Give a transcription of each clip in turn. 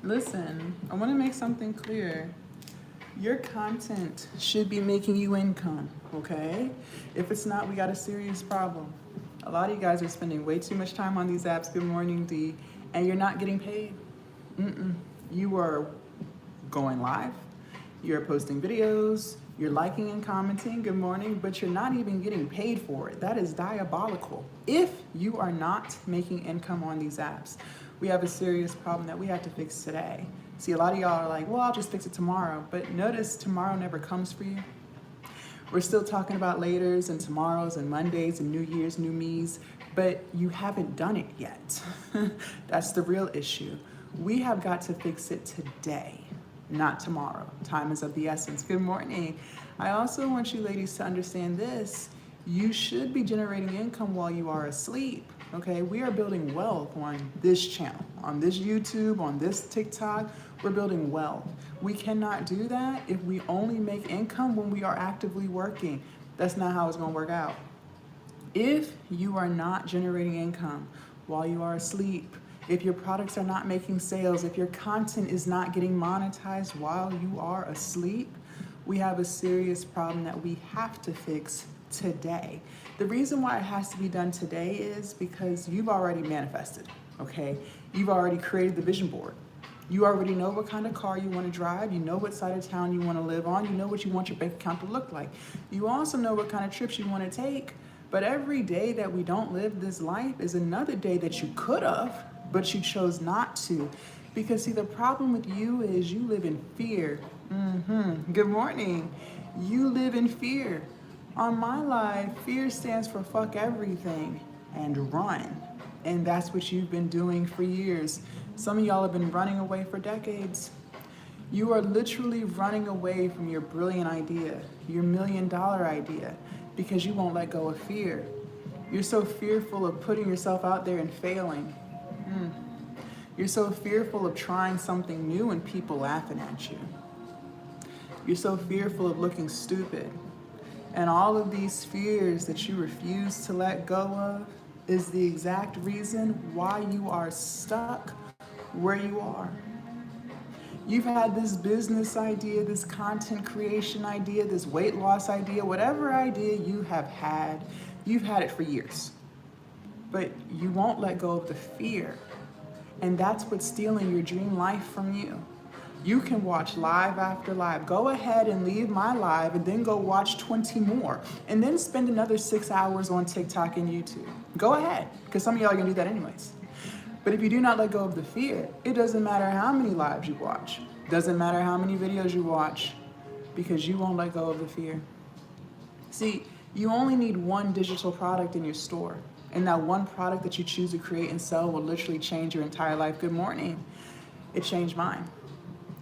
Listen, I want to make something clear. Your content should be making you income, okay? If it's not, we got a serious problem. A lot of you guys are spending way too much time on these apps, good morning, D, and you're not getting paid. You are going live, you're posting videos, you're liking and commenting, good morning, but you're not even getting paid for it. That is diabolical. If you are not making income on these apps, we have a serious problem that we have to fix today. See, a lot of y'all are like, well, I'll just fix it tomorrow. But notice tomorrow never comes for you. We're still talking about laters and tomorrows and Mondays and New Year's, new me's, but you haven't done it yet. That's the real issue. We have got to fix it today, not tomorrow. Time is of the essence. Good morning. I also want you ladies to understand this. You should be generating income while you are asleep. Okay, we are building wealth on this channel, on this YouTube, on this TikTok. We're building wealth. We cannot do that if we only make income when we are actively working. That's not how it's going to work out. If you are not generating income while you are asleep, if your products are not making sales, if your content is not getting monetized while you are asleep, we have a serious problem that we have to fix today. The reason why it has to be done today is because you've already manifested, okay? You've already created the vision board. You already know what kind of car you want to drive. You know what side of town you want to live on. You know what you want your bank account to look like. You also know what kind of trips you want to take. But every day that we don't live this life is another day that you could have, but you chose not to. Because see, the problem with you is you live in fear. Good morning. You live in fear. On my life, fear stands for fuck everything and run. And that's what you've been doing for years. Some of y'all have been running away for decades. You are literally running away from your brilliant idea, your $1 million idea, because you won't let go of fear. You're so fearful of putting yourself out there and failing. You're so fearful of trying something new and people laughing at you. You're so fearful of looking stupid. And all of these fears that you refuse to let go of is the exact reason why you are stuck where you are. You've had this business idea, this content creation idea, this weight loss idea, whatever idea you have had, you've had it for years. But you won't let go of the fear. And that's what's stealing your dream life from you. You can watch live after live. Go ahead and leave my live and then go watch 20 more. And then spend another 6 hours on TikTok and YouTube. Go ahead, because some of y'all are gonna do that anyways. But if you do not let go of the fear, it doesn't matter how many lives you watch. Doesn't matter how many videos you watch, because you won't let go of the fear. See, you only need one digital product in your store. And that one product that you choose to create and sell will literally change your entire life. Good morning. It changed mine.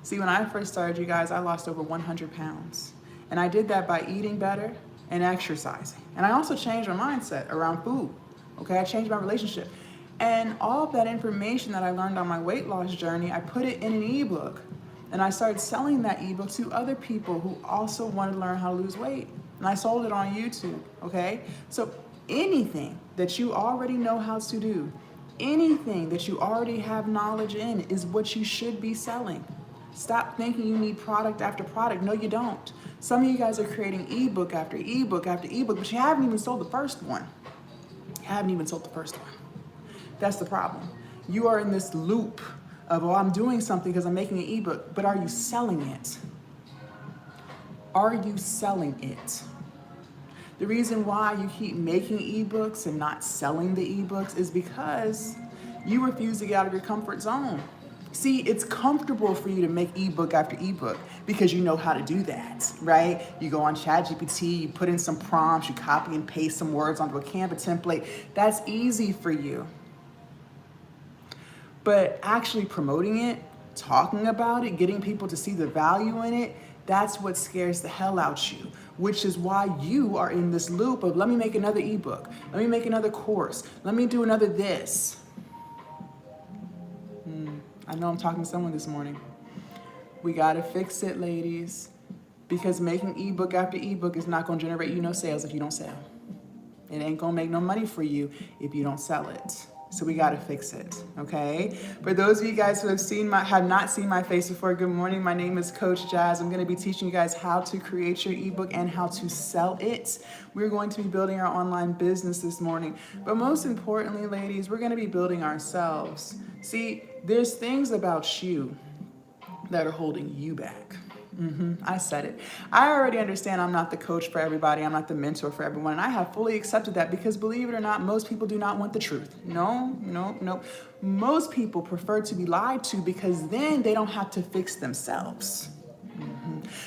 See, when I first started, you guys, I lost over 100 pounds. And I did that by eating better and exercising. And I also changed my mindset around food. Okay, I changed my relationship. And all of that information that I learned on my weight loss journey, I put it in an ebook. And I started selling that ebook to other people who also wanted to learn how to lose weight. And I sold it on YouTube, okay? So anything that you already know how to do, anything that you already have knowledge in is what you should be selling. Stop thinking you need product after product. No, you don't. Some of you guys are creating ebook after ebook after ebook, but you haven't even sold the first one. You haven't even sold the first one. That's the problem. You are in this loop of, oh, I'm doing something because I'm making an ebook, but are you selling it? Are you selling it? The reason why you keep making ebooks and not selling the ebooks is because you refuse to get out of your comfort zone. See, it's comfortable for you to make ebook after ebook because you know how to do that, right? You go on ChatGPT, you put in some prompts, you copy and paste some words onto a Canva template. That's easy for you. But actually promoting it, talking about it, getting people to see the value in it, that's what scares the hell out you, which is why you are in this loop of, let me make another ebook, let me make another course, let me do another this. I know I'm talking to someone this morning. We gotta fix it, ladies, because making ebook after ebook is not gonna generate you no sales if you don't sell. It ain't gonna make no money for you if you don't sell it. So we got to fix it, okay? For those of you guys who have not seen my face before, good morning. My name is Coach Jazz. I'm going to be teaching you guys how to create your ebook and how to sell it. We're going to be building our online business this morning. But most importantly, ladies, we're going to be building ourselves. See, there's things about you that are holding you back. I said it. I already understand I'm not the coach for everybody. I'm not the mentor for everyone. And I have fully accepted that because believe it or not, most people do not want the truth. No. Most people prefer to be lied to because then they don't have to fix themselves.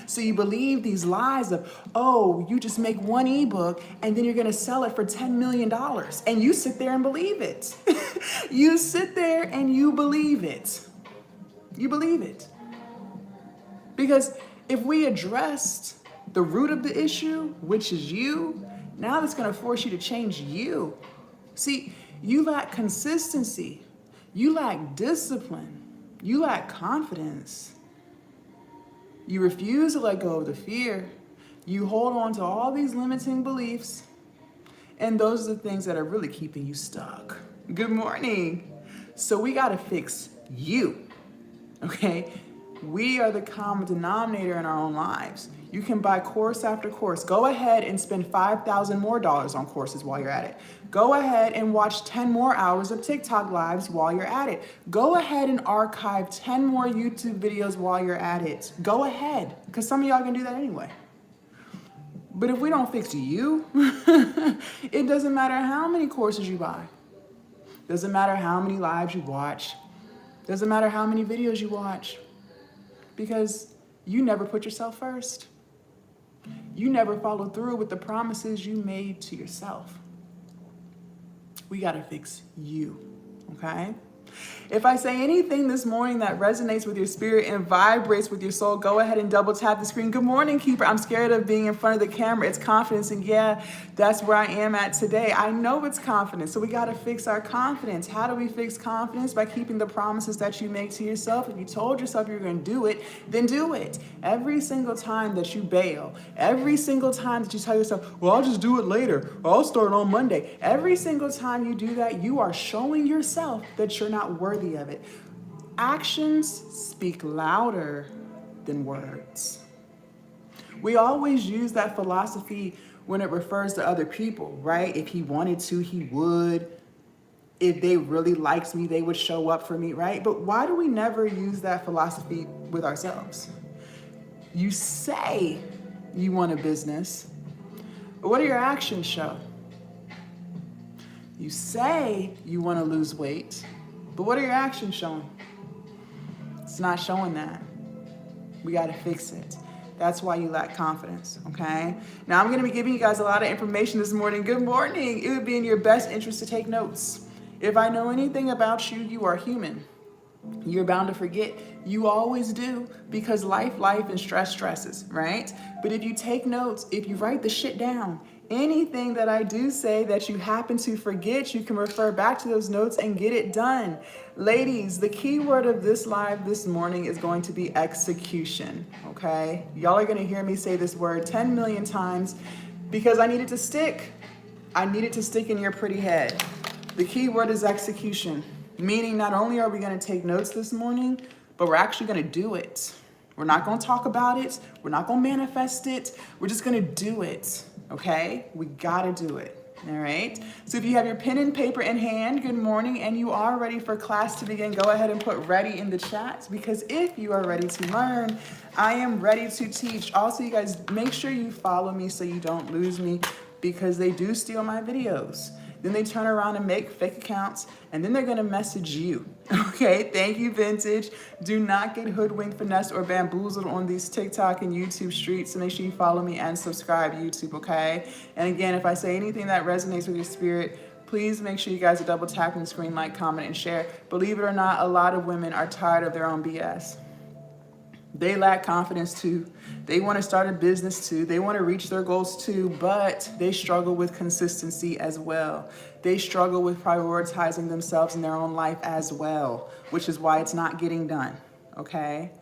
So you believe these lies of, oh, you just make one ebook and then you're going to sell it for $10 million. And you sit there and believe it. You sit there and you believe it. You believe it. Because if we addressed the root of the issue, which is you, now that's going to force you to change you. See, you lack consistency. You lack discipline. You lack confidence. You refuse to let go of the fear. You hold on to all these limiting beliefs. And those are the things that are really keeping you stuck. Good morning. So we got to fix you. Okay? We are the common denominator in our own lives. You can buy course after course. Go ahead and spend $5,000 more on courses while you're at it. Go ahead and watch 10 more hours of TikTok lives while you're at it. Go ahead and archive 10 more YouTube videos while you're at it. Go ahead, because some of y'all can do that anyway. But if we don't fix you, it doesn't matter how many courses you buy. Doesn't matter how many lives you watch. Doesn't matter how many videos you watch. Because you never put yourself first. You never followed through with the promises you made to yourself. We got to fix you, okay? If I say anything this morning that resonates with your spirit and vibrates with your soul, go ahead and double tap the screen. Good morning, Keeper. I'm scared of being in front of the camera. It's confidence. And yeah, that's where I am at today. I know it's confidence. So we got to fix our confidence. How do we fix confidence? By keeping the promises that you make to yourself. If you told yourself you're going to do it, then do it. Every single time that you bail, every single time that you tell yourself, well, I'll just do it later, or I'll start on Monday. Every single time you do that, you are showing yourself that you're not worthy of it. Actions speak louder than words. We always use that philosophy when it refers to other people, right? If he wanted to, he would. If they really liked me, they would show up for me, right? But why do we never use that philosophy with ourselves? You say you want a business, but what do your actions show? You say you want to lose weight, but what are your actions showing? It's not showing that. We got to fix it. That's why you lack confidence, okay? Now, I'm going to be giving you guys a lot of information this morning. Good morning. It would be in your best interest to take notes. If I know anything about you, you are human. You're bound to forget. You always do, because life, and stresses, right? But if you take notes, if you write the shit down, anything that I do say that you happen to forget, you can refer back to those notes and get it done. Ladies, the key word of this live this morning is going to be execution, okay? Y'all are going to hear me say this word 10 million times because I need it to stick. I need it to stick in your pretty head. The key word is execution, meaning not only are we going to take notes this morning, but we're actually going to do it. We're not going to talk about it. We're not going to manifest it. We're just going to do it. Okay? We got to do it. All right? So if you have your pen and paper in hand, good morning, and you are ready for class to begin, go ahead and put ready in the chat, because if you are ready to learn, I am ready to teach. Also, you guys, make sure you follow me so you don't lose me, because they do steal my videos. Then they turn around and make fake accounts, and then they're going to message you. Okay, thank you, Vintage. Do not get hoodwinked, finessed, or bamboozled on these TikTok and YouTube streets. So make sure you follow me and subscribe to YouTube, okay? And again, if I say anything that resonates with your spirit, please make sure you guys are double tapping the screen, like, comment, and share. Believe it or not, a lot of women are tired of their own BS. They lack confidence too. They want to start a business too. They want to reach their goals too, but they struggle with consistency as well. They struggle with prioritizing themselves in their own life as well, which is why it's not getting done, okay?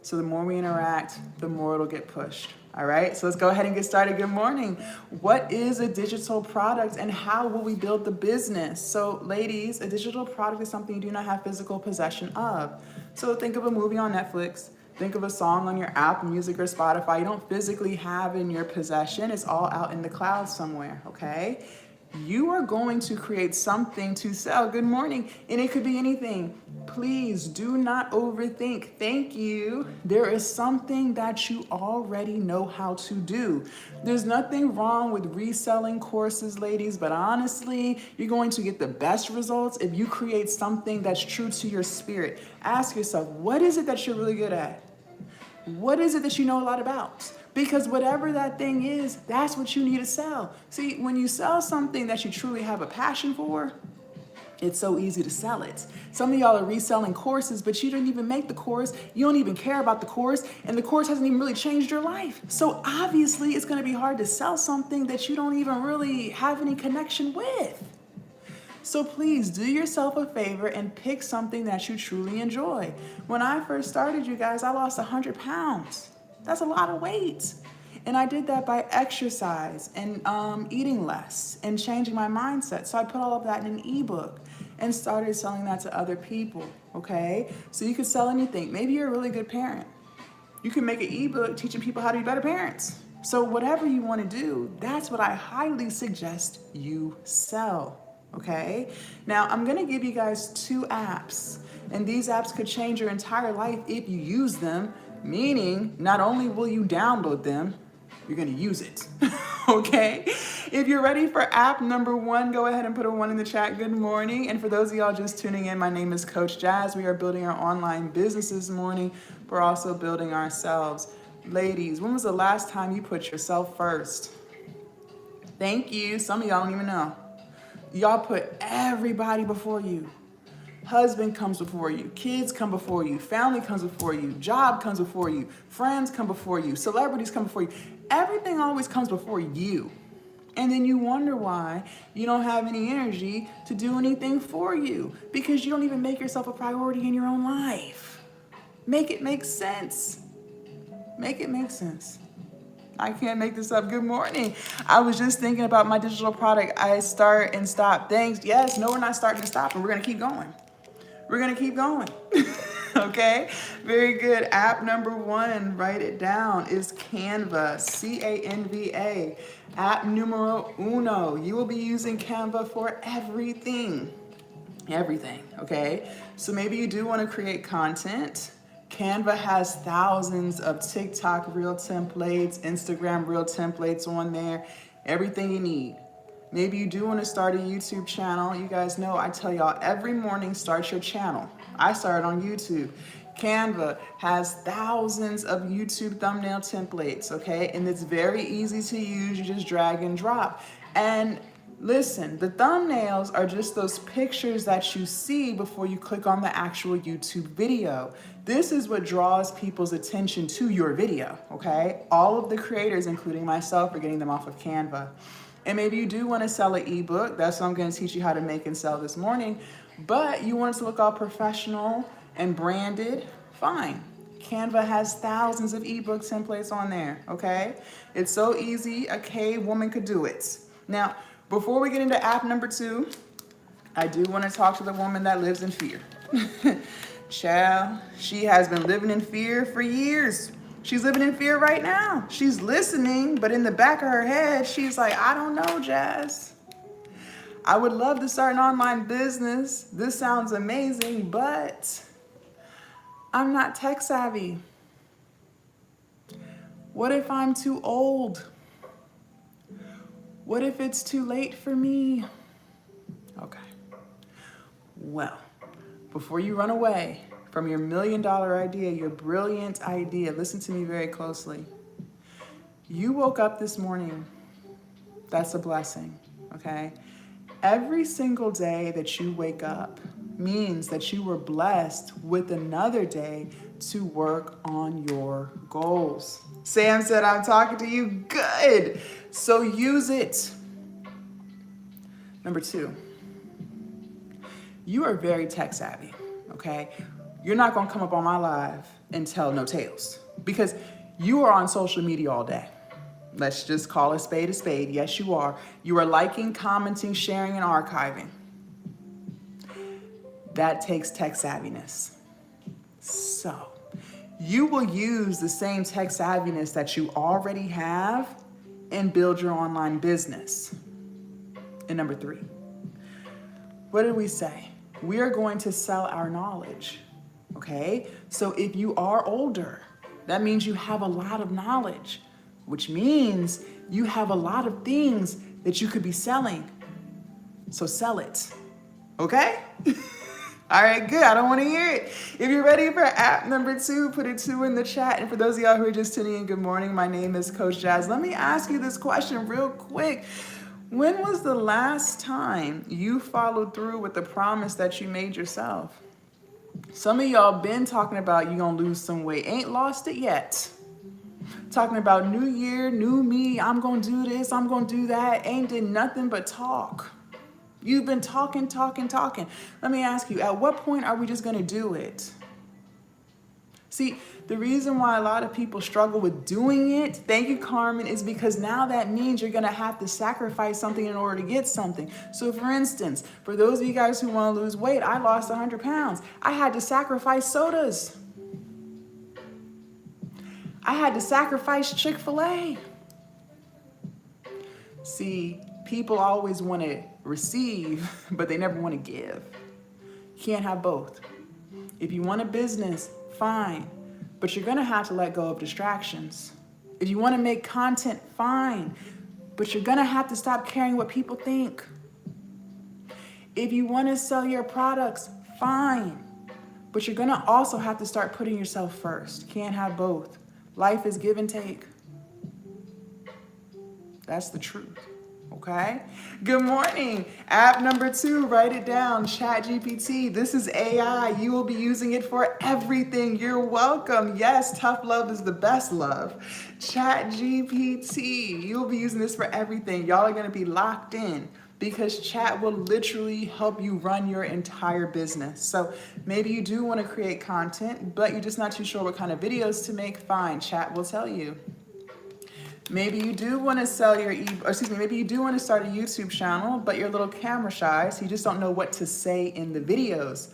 So the more we interact, the more it'll get pushed. All right, so let's go ahead and get started. Good morning. What is a digital product and how will we build the business? So ladies, a digital product is something you do not have physical possession of. So think of a movie on Netflix. Think of a song on your Apple Music or Spotify. You don't physically have in your possession. It's all out in the cloud somewhere, okay? You are going to create something to sell. Good morning. And it could be anything. Please do not overthink. Thank you. There is something that you already know how to do. There's nothing wrong with reselling courses, ladies, but honestly, you're going to get the best results if you create something that's true to your spirit. Ask yourself, what is it that you're really good at? What is it that you know a lot about? Because whatever that thing is, that's what you need to sell. See, when you sell something that you truly have a passion for, it's so easy to sell it. Some of y'all are reselling courses, but you didn't even make the course. You don't even care about the course, and the course hasn't even really changed your life. So obviously, it's going to be hard to sell something that you don't even really have any connection with. So please do yourself a favor and pick something that you truly enjoy. When I first started, you guys, I lost 100 pounds. That's a lot of weight. And I did that by exercise and eating less and changing my mindset. So I put all of that in an ebook and started selling that to other people, okay? So you could sell anything. Maybe you're a really good parent. You can make an ebook teaching people how to be better parents. So whatever you want to do, that's what I highly suggest you sell. Okay, now I'm going to give you guys 2 apps, and these apps could change your entire life if you use them, meaning not only will you download them, you're going to use it. Okay, if you're ready for app number 1, go ahead and put a 1 in the chat. Good morning. And for those of y'all just tuning in, my name is Coach Jazz. We are building our online business this morning. We're also building ourselves. Ladies, when was the last time you put yourself first? Thank you. Some of y'all don't even know. Y'all put everybody before you. Husband comes before you. Kids come before you. Family comes before you. Job comes before you. Friends come before you. Celebrities come before you. Everything always comes before you. And then you wonder why you don't have any energy to do anything for you, because you don't even make yourself a priority in your own life. Make it make sense. Make it make sense. I can't make this up. Good morning. I was just thinking about my digital product. I start and stop. Thanks. Yes, no, we're not starting to stop, and we're going to keep going. We're going to keep going. Okay? Very good. App number 1, write it down, is Canva, Canva. App numero 1. You will be using Canva for everything. Everything. Okay? So maybe you do want to create content. Canva has thousands of TikTok reel templates, Instagram reel templates on there, everything you need. Maybe you do want to start a YouTube channel. You guys know I tell y'all every morning, start your channel. I started on YouTube. Canva has thousands of YouTube thumbnail templates, okay? And it's very easy to use. You just drag and drop. And listen, the thumbnails are just those pictures that you see before you click on the actual YouTube video. This is what draws people's attention to your video, okay? All of the creators, including myself, are getting them off of Canva. And maybe you do want to sell an ebook. That's what I'm going to teach you how to make and sell this morning. But you want it to look all professional and branded. Fine. Canva has thousands of ebook templates on there, okay? It's so easy, a cave woman could do it. Now, before we get into app number 2, I do want to talk to the woman that lives in fear. Child, she has been living in fear for years. She's living in fear right now. She's listening, but in the back of her head, she's like, I don't know, Jazz. I would love to start an online business. This sounds amazing, but I'm not tech savvy. What if I'm too old? What if it's too late for me? Okay. Well, before you run away from your $1 million idea, your brilliant idea, listen to me very closely. You woke up this morning. That's a blessing, okay? Every single day that you wake up means that you were blessed with another day to work on your goals. Sam said, I'm talking to you. Good. So use it. Number 2, you are very tech savvy, okay? you're not gonna come up on my live and tell no tales because you are on social media all day. Let's just call a spade a spade. Yes, you are. You are liking, commenting, sharing, and archiving. That takes tech savviness. So you will use the same tech savviness that you already have and build your online business. And number 3, what did we say? We are going to sell our knowledge, okay? So if you are older, that means you have a lot of knowledge, which means you have a lot of things that you could be selling. So sell it, okay? All right, good. I don't want to hear it. If you're ready for app number 2, put a 2 in the chat. And for those of y'all who are just tuning in, good morning. My name is Coach Jazz. Let me ask you this question real quick. When was the last time you followed through with the promise that you made yourself? Some of y'all been talking about you gonna lose some weight. Ain't lost it yet. Talking about new year, new me. I'm gonna do this, I'm gonna do that. Ain't did nothing but talk. You've been talking. Let me ask you, at what point are we just gonna do it? See, the reason why a lot of people struggle with doing it, thank you, Carmen, is because now that means you're gonna have to sacrifice something in order to get something. So for instance, for those of you guys who wanna lose weight, I lost 100 pounds. I had to sacrifice sodas. I had to sacrifice Chick-fil-A. See, people always want to receive, but they never want to give. Can't have both. If you want a business, fine, but you're going to have to let go of distractions. If you want to make content, fine, but you're going to have to stop caring what people think. If you want to sell your products, fine, but you're going to also have to start putting yourself first. Can't have both. Life is give and take. That's the truth. Okay? Good morning. App number 2, write it down. ChatGPT. This is AI. You will be using it for everything. You're welcome. Yes, tough love is the best love. ChatGPT. You will be using this for everything. Y'all are going to be locked in because chat will literally help you run your entire business. So maybe you do want to create content, but you're just not too sure what kind of videos to make. Fine, chat will tell you. Maybe you do want to sell your maybe you do want to start a YouTube channel, but you're a little camera shy, so you just don't know what to say in the videos.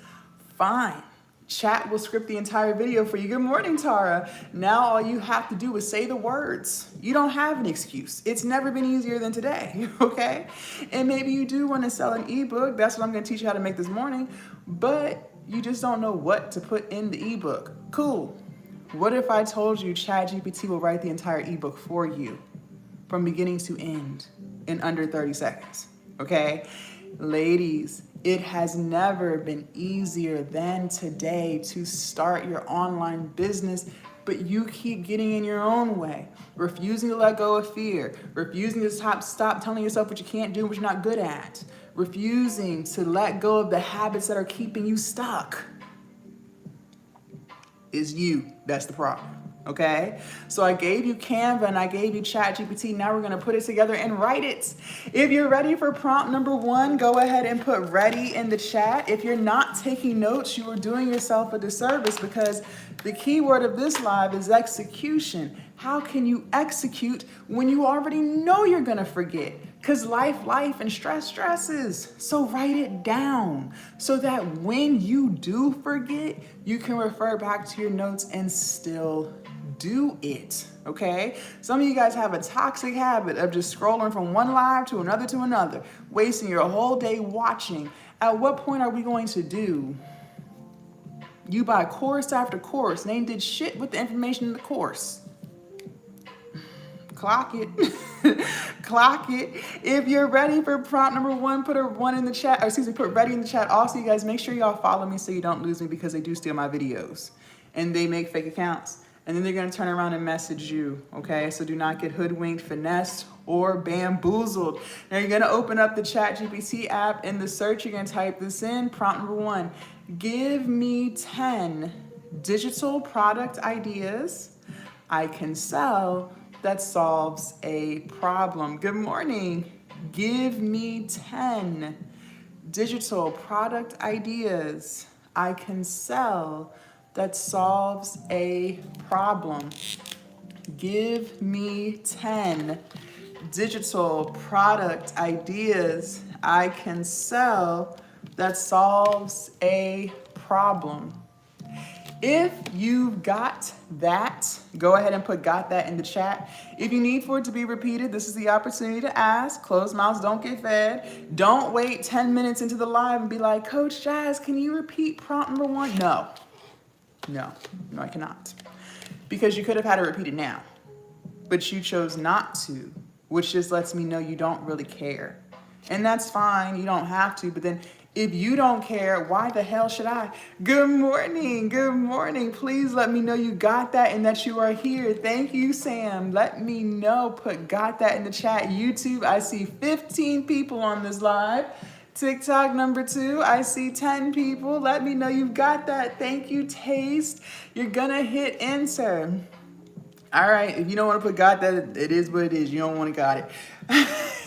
Fine. Chat will script the entire video for you. Good morning, Tara. Now all you have to do is say the words. You don't have an excuse. It's never been easier than today, okay? And maybe you do want to sell an ebook. That's what I'm going to teach you how to make this morning, but you just don't know what to put in the ebook. Cool. What if I told you ChatGPT will write the entire ebook for you from beginning to end in under 30 seconds, okay? Ladies, it has never been easier than today to start your online business, but you keep getting in your own way, refusing to let go of fear, refusing to stop telling yourself what you can't do and what you're not good at, refusing to let go of the habits that are keeping you stuck. Is you. That's the problem. Okay? So I gave you Canva and I gave you ChatGPT. Now we're going to put it together and write it. If you're ready for prompt number 1, go ahead and put ready in the chat. If you're not taking notes, you are doing yourself a disservice because the key word of this live is execution. How can you execute when you already know you're going to forget? Because life, and stresses. So write it down so that when you do forget, you can refer back to your notes and still do it, okay? Some of you guys have a toxic habit of just scrolling from one live to another, wasting your whole day watching. At what point are we going to do? You buy course after course and they did shit with the information in the course. Clock it. Clock it. If you're ready for prompt number 1, put a 1 in the chat. Put ready in the chat. Also, you guys, make sure y'all follow me so you don't lose me because they do steal my videos. And they make fake accounts. And then they're going to turn around and message you. Okay? So do not get hoodwinked, finessed, or bamboozled. Now you're going to open up the ChatGPT app. In the search, you're going to type this in. Prompt number 1. Give me 10 digital product ideas I can sell that solves a problem. Good morning. Give me 10 digital product ideas I can sell that solves a problem. Give me 10 digital product ideas I can sell that solves a problem. If you've got that, go ahead and put got that in the chat. If you need for it to be repeated, this is the opportunity to ask. Closed mouths don't get fed. Don't wait 10 minutes into the live and be like, Coach Jazz, can you repeat prompt number 1? No, I cannot. Because you could have had it repeated now, but you chose not to, which just lets me know you don't really care. And that's fine, you don't have to, but then if you don't care, why the hell should I? Good morning. Please let me know you got that and that you are here. Thank you, Sam. Let me know. Put got that in the chat. YouTube, I see 15 people on this live. TikTok number 2, I see 10 people. Let me know you've got that. Thank you, Taste. You're gonna hit enter. All right, if you don't want to put got that, it is what it is. You don't want to got it.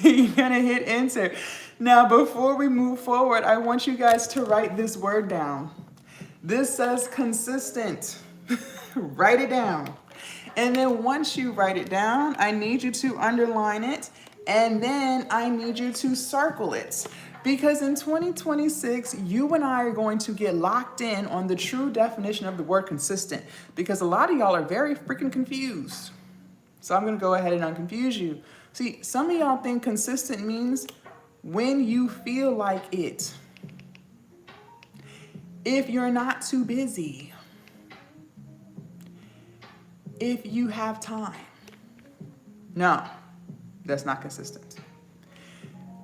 You're gonna hit enter. Now, before we move forward, I want you guys to write this word down. This says consistent. Write it down. And then once you write it down, I need you to underline it, and then I need you to circle it. Because in 2026, you and I are going to get locked in on the true definition of the word consistent, because a lot of y'all are very freaking confused. So I'm gonna go ahead and unconfuse you. See, some of y'all think consistent means when you feel like it. If you're not too busy. If you have time. No, that's not consistent.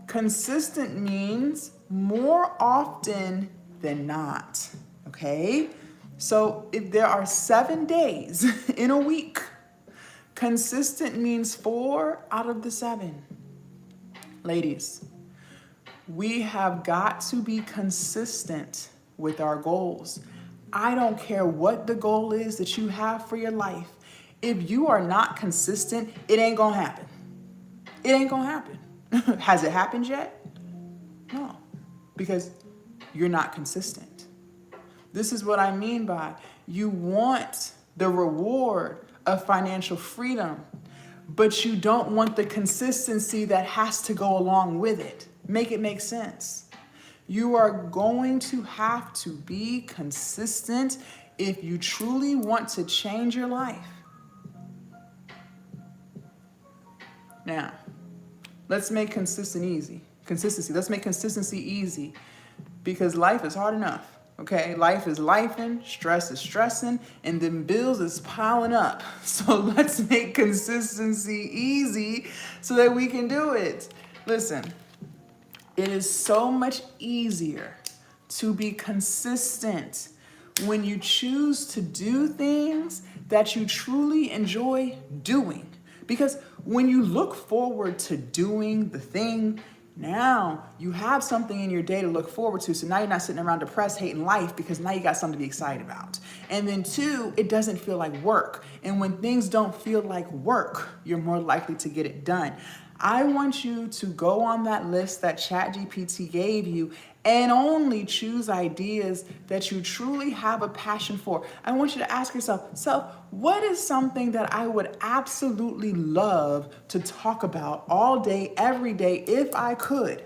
Consistent means more often than not, okay? So if there are 7 days in a week, consistent means 4 out of the 7. Ladies, we have got to be consistent with our goals. I don't care what the goal is that you have for your life. If you are not consistent, it ain't gonna happen. It ain't gonna happen. Has it happened yet? No, because you're not consistent. This is what I mean by you want the reward of financial freedom, but you don't want the consistency that has to go along with it. Make it make sense. You are going to have to be consistent if you truly want to change your life. Now, let's make consistency. Let's make consistency easy, because life is hard enough, okay? Life is lifing, stress is stressing, and then bills is piling up. So let's make consistency easy so that we can do it. Listen, it is so much easier to be consistent when you choose to do things that you truly enjoy doing. Because when you look forward to doing the thing, now you have something in your day to look forward to. So now you're not sitting around depressed, hating life, because now you got something to be excited about. And then 2, it doesn't feel like work. And when things don't feel like work, you're more likely to get it done. I want you to go on that list that ChatGPT gave you and only choose ideas that you truly have a passion for. I want you to ask yourself, what is something that I would absolutely love to talk about all day, every day, if I could?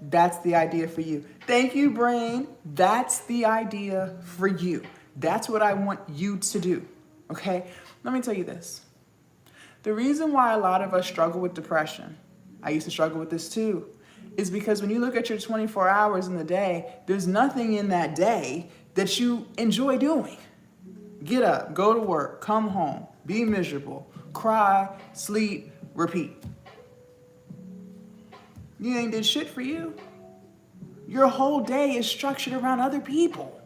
That's the idea for you. Thank you, brain. That's the idea for you. That's what I want you to do, okay? Let me tell you this. The reason why a lot of us struggle with depression, I used to struggle with this too, is because when you look at your 24 hours in the day, there's nothing in that day that you enjoy doing. Get up, go to work, come home, be miserable, cry, sleep, repeat. You ain't did shit for you. Your whole day is structured around other people.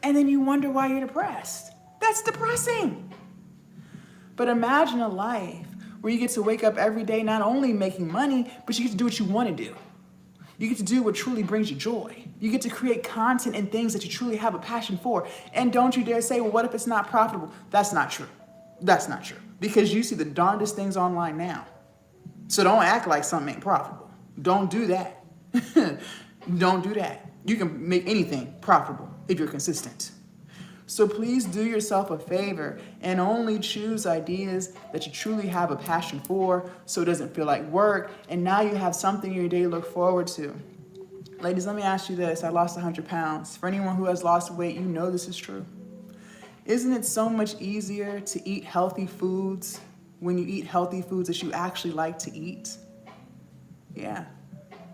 And then you wonder why you're depressed. That's depressing. But imagine a life where you get to wake up every day not only making money, but you get to do what you want to do. You get to do what truly brings you joy. You get to create content and things that you truly have a passion for. And don't you dare say, well, what if it's not profitable? That's not true. That's not true. Because you see the darndest things online now. So don't act like something ain't profitable. Don't do that. Don't do that. You can make anything profitable if you're consistent. So please do yourself a favor and only choose ideas that you truly have a passion for, so it doesn't feel like work, and now you have something in your day to look forward to. Ladies, let me ask you this. I lost 100 pounds. For anyone who has lost weight, you know this is true. Isn't it so much easier to eat healthy foods when you eat healthy foods that you actually like to eat? Yeah.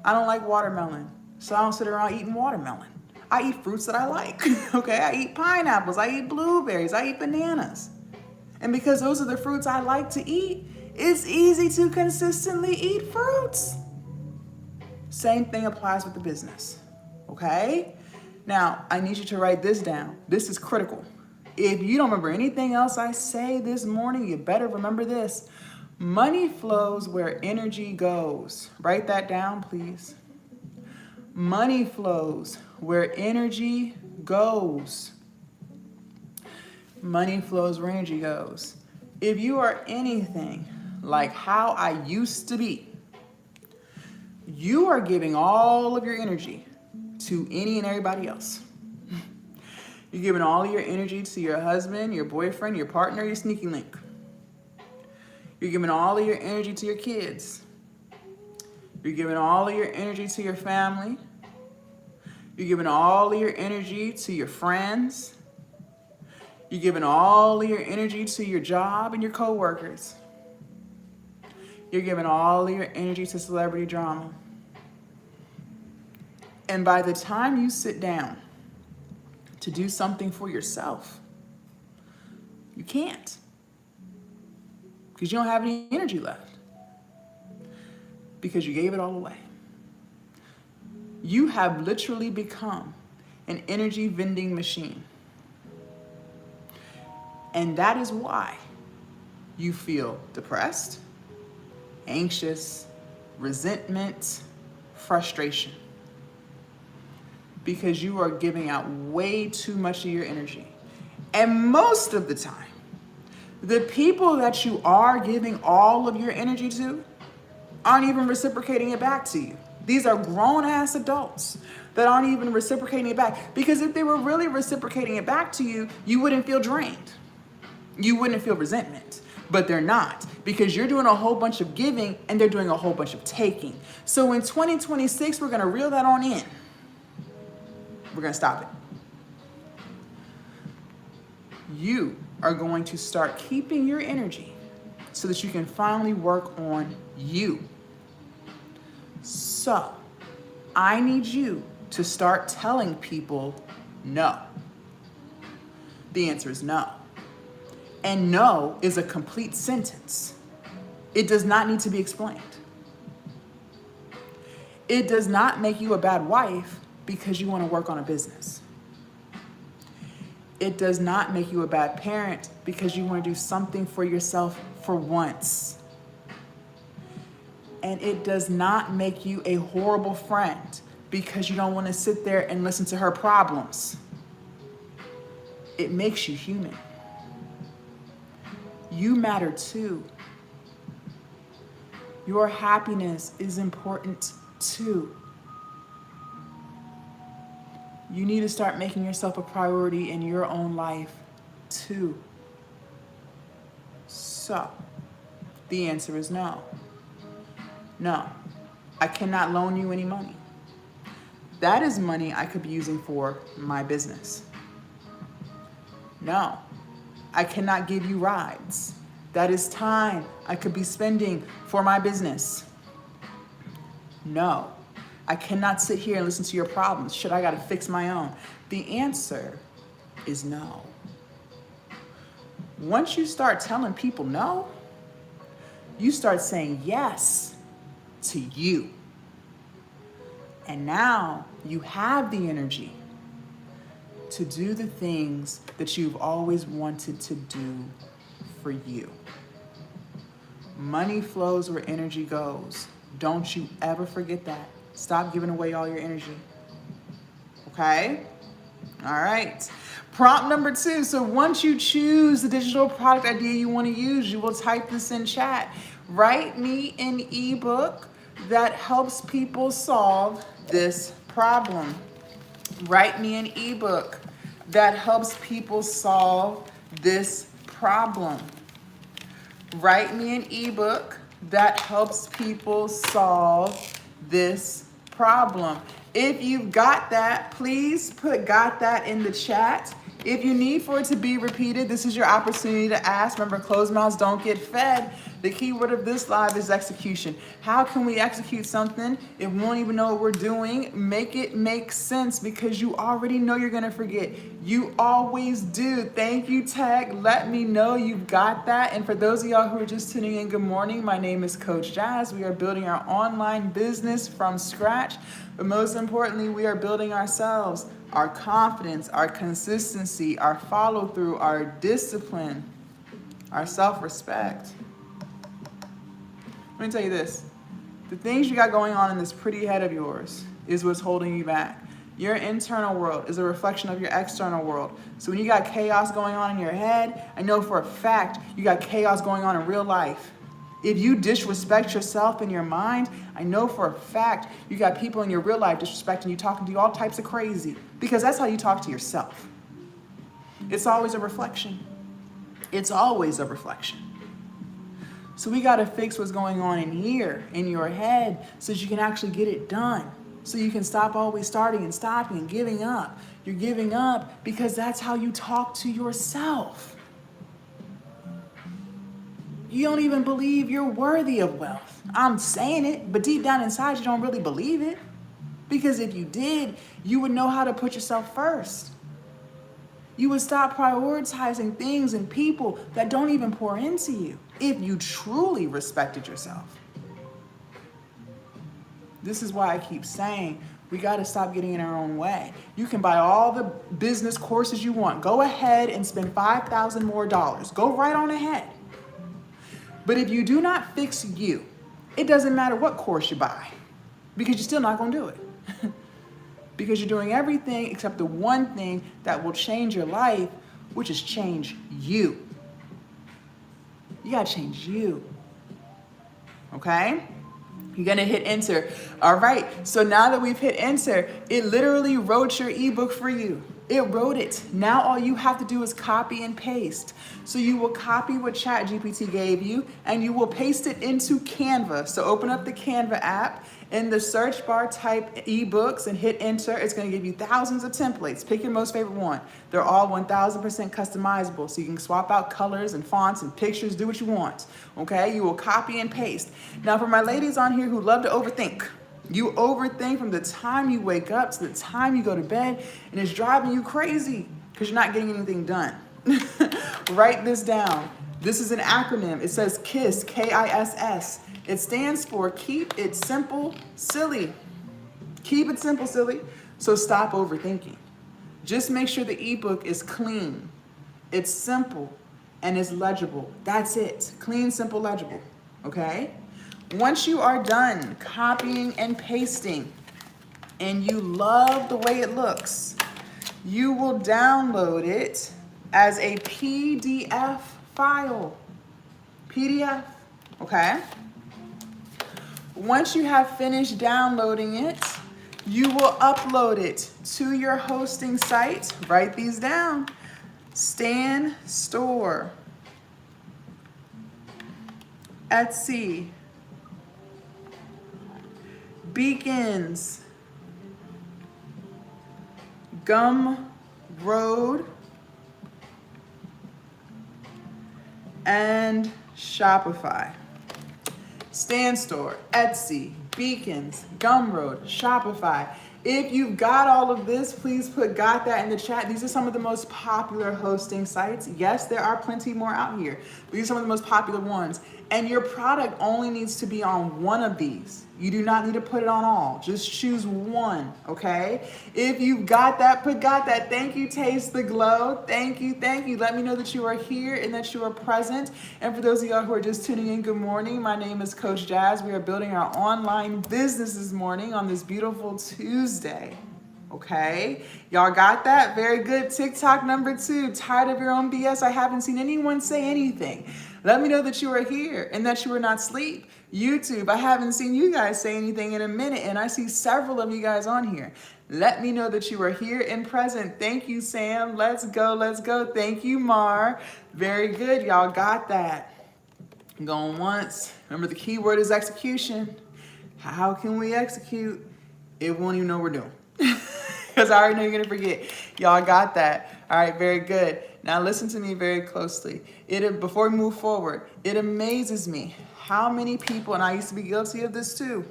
I don't like watermelon, so I don't sit around eating watermelon. I eat fruits that I like, okay? I eat pineapples, I eat blueberries, I eat bananas. And because those are the fruits I like to eat, it's easy to consistently eat fruits. Same thing applies with the business, okay? Now, I need you to write this down. This is critical. If you don't remember anything else I say this morning, you better remember this. Money flows where energy goes. Write that down, please. Money flows where energy goes. Money flows where energy goes. If you are anything like how I used to be, you are giving all of your energy to any and everybody else. You're giving all of your energy to your husband, your boyfriend, your partner, your sneaky link. You're giving all of your energy to your kids. You're giving all of your energy to your family. You're giving all of your energy to your friends. You're giving all of your energy to your job and your coworkers. You're giving all of your energy to celebrity drama. And by the time you sit down to do something for yourself, you can't, because you don't have any energy left, because you gave it all away. You have literally become an energy vending machine. And that is why you feel depressed, anxious, resentment, frustration. Because you are giving out way too much of your energy. And most of the time, the people that you are giving all of your energy to aren't even reciprocating it back to you. These are grown-ass adults that aren't even reciprocating it back. Because if they were really reciprocating it back to you, you wouldn't feel drained. You wouldn't feel resentment. But they're not, because you're doing a whole bunch of giving and they're doing a whole bunch of taking. So in 2026, we're gonna reel that on in. We're gonna stop it. You are going to start keeping your energy so that you can finally work on you. So, I need you to start telling people no. The answer is no. And no is a complete sentence. It does not need to be explained. It does not make you a bad wife because you want to work on a business. It does not make you a bad parent because you want to do something for yourself for once. And it does not make you a horrible friend because you don't want to sit there and listen to her problems. It makes you human. You matter too. Your happiness is important too. You need to start making yourself a priority in your own life too. So, the answer is no. No, I cannot loan you any money. That is money I could be using for my business. No, I cannot give you rides. That is time I could be spending for my business. No, I cannot sit here and listen to your problems. Shit, I gotta fix my own. The answer is no. Once you start telling people no, you start saying yes to you. And now you have the energy to do the things that you've always wanted to do for you. Money flows where energy goes. Don't you ever forget that. Stop giving away all your energy. Okay? All right. Prompt number 2. So once you choose the digital product idea you want to use, you will type this in chat. Write me an ebook that helps people solve this problem. Write me an ebook that helps people solve this problem. Write me an ebook that helps people solve this problem. If you've got that, please put "got that" in the chat. If you need for it to be repeated, this is your opportunity to ask. Remember, closed mouths don't get fed. The key word of this live is execution. How can we execute something if we won't even know what we're doing? Make it make sense, because you already know you're gonna forget. You always do. Thank you, Tech. Let me know you've got that. And for those of y'all who are just tuning in, good morning. My name is Coach Jazz. We are building our online business from scratch. But most importantly, we are building ourselves, our confidence, our consistency, our follow through, our discipline, our self-respect. Let me tell you this. The things you got going on in this pretty head of yours is what's holding you back. Your internal world is a reflection of your external world. So when you got chaos going on in your head, I know for a fact you got chaos going on in real life. If you disrespect yourself in your mind, I know for a fact you got people in your real life disrespecting you, talking to you all types of crazy, because that's how you talk to yourself. It's always a reflection. It's always a reflection. So we got to fix what's going on in here, in your head, so that you can actually get it done. So you can stop always starting and stopping and giving up. You're giving up because that's how you talk to yourself. You don't even believe you're worthy of wealth. I'm saying it, but deep down inside, you don't really believe it. Because if you did, you would know how to put yourself first. You would stop prioritizing things and people that don't even pour into you if you truly respected yourself. This is why I keep saying we got to stop getting in our own way. You can buy all the business courses you want. Go ahead and spend $5,000 more. Go right on ahead. But if you do not fix you, it doesn't matter what course you buy, because you're still not going to do it. Because you're doing everything except the one thing that will change your life, which is change you. You got to change you. Okay? You're going to hit enter. All right. So now that we've hit enter, it literally wrote your ebook for you. It wrote it. Now all you have to do is copy and paste. So you will copy what ChatGPT gave you and you will paste it into Canva. So open up the Canva app. In the search bar, type ebooks and hit enter. It's going to give you thousands of templates. Pick your most favorite one. They're all 1000% customizable. So you can swap out colors and fonts and pictures, do what you want. Okay? You will copy and paste. Now for my ladies on here who love to overthink. You overthink from the time you wake up to the time you go to bed, and it's driving you crazy because you're not getting anything done. Write this down. This is an acronym. It says KISS, K-I-S-S. It stands for Keep It Simple, Silly. Keep it simple, silly. So stop overthinking. Just make sure the ebook is clean, it's simple, and it's legible. That's it. Clean, simple, legible. Okay? Once you are done copying and pasting, and you love the way it looks, you will download it as a PDF file. PDF, okay? Once you have finished downloading it, you will upload it to your hosting site. Write these down. Stan Store, Etsy, Beacons, Gumroad, and Shopify. Stan Store, Etsy, Beacons, Gumroad, Shopify. If you've got all of this, please put "got that" in the chat. These are some of the most popular hosting sites. Yes, there are plenty more out here. These are some of the most popular ones. And your product only needs to be on one of these. You do not need to put it on all. Just choose one, okay? If you've got that, put "got that." Thank you, Taste the Glow. Thank you, thank you. Let me know that you are here and that you are present. And for those of y'all who are just tuning in, good morning. My name is Coach Jazz. We are building our online business this morning on this beautiful Tuesday. Okay, y'all got that? Very good. TikTok number 2, tired of your own BS. I haven't seen anyone say anything. Let me know that you are here and that you are not asleep, YouTube, I haven't seen you guys say anything in a minute, and I see several of you guys on here. Let me know that you are here and present. Thank you, Sam. Let's go, let's go. Thank you, Mar. Very good, y'all got that. Going once. Remember, the key word is execution. How can we execute? It won't even know what we're doing. Because I already know you're gonna forget. Y'all got that. All right, very good. Now listen to me very closely. Before we move forward, it amazes me how many people, and I used to be guilty of this too,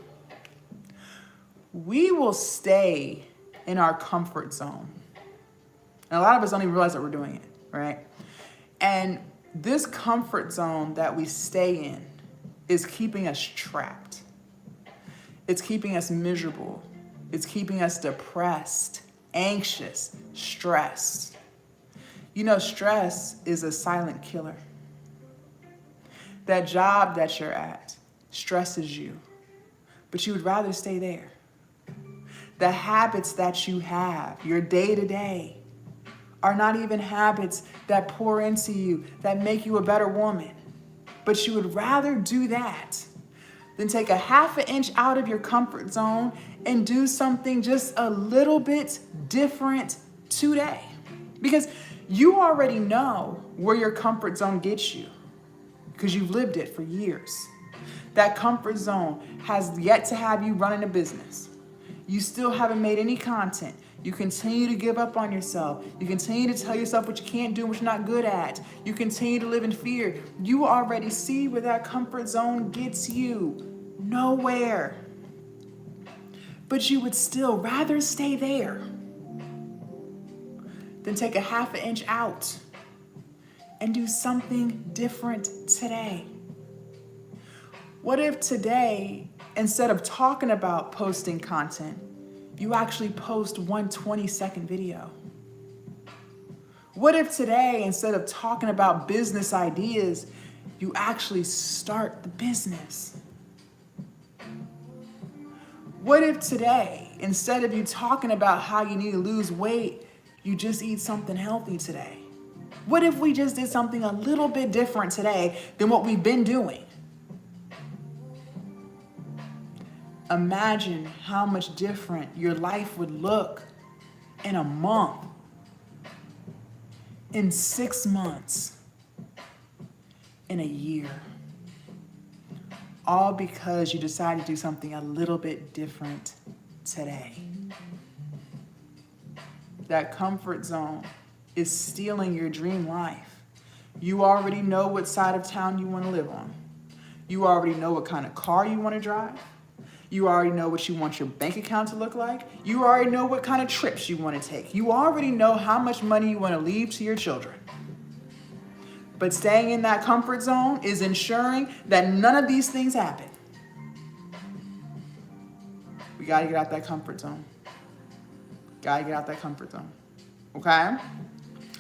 we will stay in our comfort zone. And a lot of us don't even realize that we're doing it, right? And this comfort zone that we stay in is keeping us trapped. It's keeping us miserable. It's keeping us depressed, anxious, stressed. You know, stress is a silent killer. That job that you're at stresses you, but you would rather stay there. The habits that you have, your day-to-day, are not even habits that pour into you, that make you a better woman. But you would rather do that than take a half an inch out of your comfort zone and do something just a little bit different today. Because you already know where your comfort zone gets you, because you've lived it for years. That comfort zone has yet to have you running a business. You still haven't made any content. You continue to give up on yourself. You continue to tell yourself what you can't do, what you're not good at. You continue to live in fear. You already see where that comfort zone gets you. Nowhere. But you would still rather stay there than take a half an inch out and do something different today. What if today, instead of talking about posting content, you actually post one 20-second video? What if today, instead of talking about business ideas, you actually start the business? What if today, instead of you talking about how you need to lose weight, you just eat something healthy today? What if we just did something a little bit different today than what we've been doing? Imagine how much different your life would look in a month, in 6 months, in a year. All because you decided to do something a little bit different today. That comfort zone is stealing your dream life. You already know what side of town you want to live on. You already know what kind of car you want to drive. You already know what you want your bank account to look like. You already know what kind of trips you want to take. You already know how much money you want to leave to your children. But staying in that comfort zone is ensuring that none of these things happen. We got to get out that comfort zone. Got to get out that comfort zone. Okay?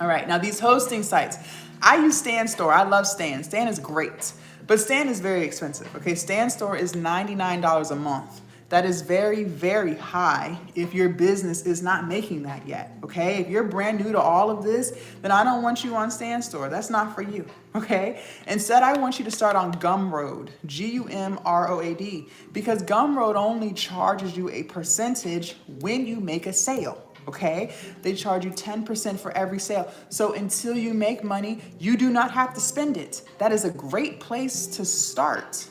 All right, now these hosting sites. I use Stan Store. I love Stan. Stan is great. But Stan is very expensive. Okay, Stan Store is $99 a month. That is very, very high if your business is not making that yet, okay? If you're brand new to all of this, then I don't want you on Stan Store. That's not for you, okay? Instead, I want you to start on Gumroad, Gumroad, because Gumroad only charges you a percentage when you make a sale. Okay, they charge you 10% for every sale. So until you make money, you do not have to spend it. That is a great place to start.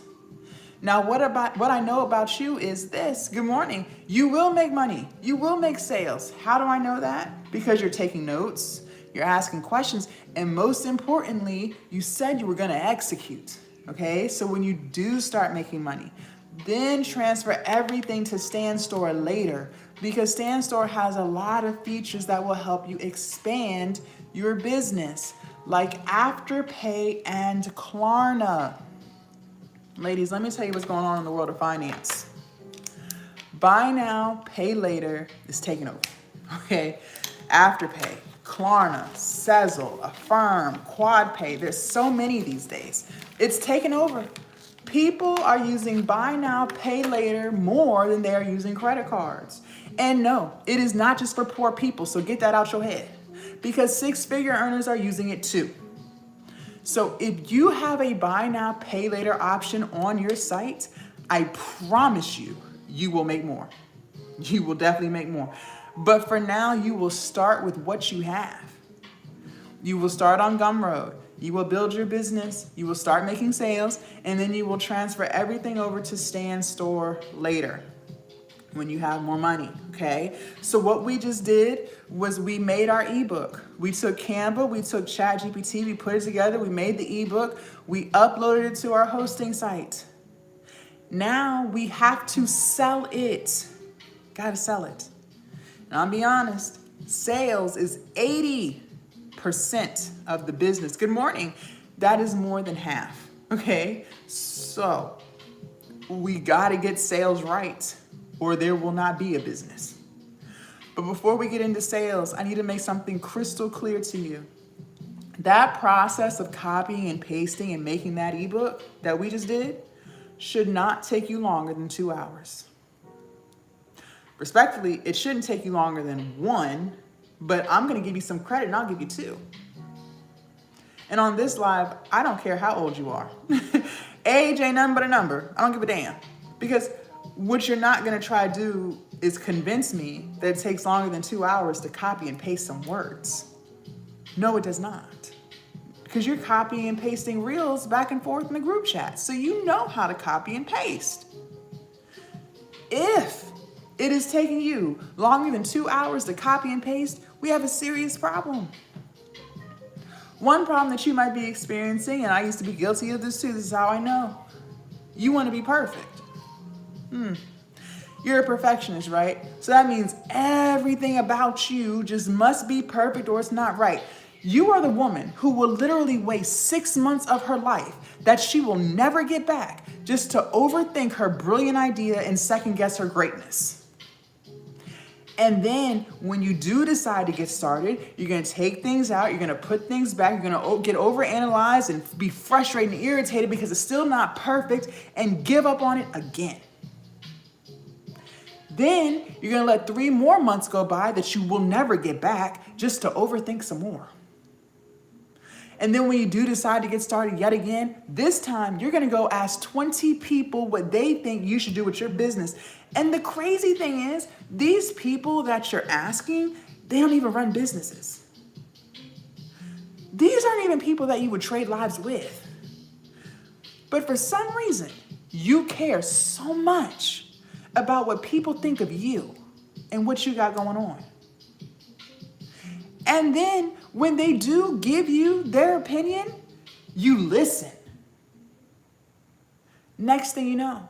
Now, what I know about you is this. Good morning. You will make money. You will make sales. How do I know that? Because you're taking notes, you're asking questions, and most importantly, you said you were going to execute. Okay, so when you do start making money, then transfer everything to Stan Store later, because Stan Store has a lot of features that will help you expand your business, like Afterpay and Klarna. Ladies, let me tell you what's going on in the world of finance. Buy now, pay later is taking over. Okay, Afterpay, Klarna, Sezzle, Affirm, QuadPay. There's so many these days. It's taken over. People are using buy now, pay later more than they are using credit cards. And no, it is not just for poor people, so get that out your head. Because six-figure earners are using it too. So if you have a buy now, pay later option on your site, I promise you, you will make more. You will definitely make more. But for now, you will start with what you have. You will start on Gumroad. You will build your business. You will start making sales, and then you will transfer everything over to Stand Store later when you have more money, okay? So what we just did was we made our ebook. We took Canva, we took ChatGPT, we put it together, we made the ebook, we uploaded it to our hosting site. Now we have to sell it. Gotta sell it. And I'll be honest, sales is 80% of the business. Good morning. That is more than half, okay? So we gotta get sales right, or there will not be a business. But before we get into sales, I need to make something crystal clear to you. That process of copying and pasting and making that ebook that we just did should not take you longer than 2 hours. Respectfully, it shouldn't take you longer than 1, but I'm gonna give you some credit and I'll give you 2. And on this live, I don't care how old you are. Age ain't nothing but a number. I don't give a damn. Because what you're not gonna try to do is convince me that it takes longer than 2 hours to copy and paste some words. No, it does not. Because you're copying and pasting reels back and forth in the group chat. So you know how to copy and paste. If it is taking you longer than 2 hours to copy and paste, we have a serious problem. One problem that you might be experiencing, and I used to be guilty of this too, this is how I know. You want to be perfect. You're a perfectionist, right? So that means everything about you just must be perfect or it's not right. You are the woman who will literally waste 6 months of her life that she will never get back just to overthink her brilliant idea and second guess her greatness. And then when you do decide to get started, you're gonna take things out, you're gonna put things back, you're gonna get overanalyzed and be frustrated and irritated because it's still not perfect and give up on it again. Then you're gonna let 3 more months go by that you will never get back just to overthink some more. And then when you do decide to get started yet again, this time you're gonna go ask 20 people what they think you should do with your business. And the crazy thing is, these people that you're asking, they don't even run businesses. These aren't even people that you would trade lives with. But for some reason, you care so much about what people think of you and what you got going on. And then when they do give you their opinion, you listen. Next thing you know,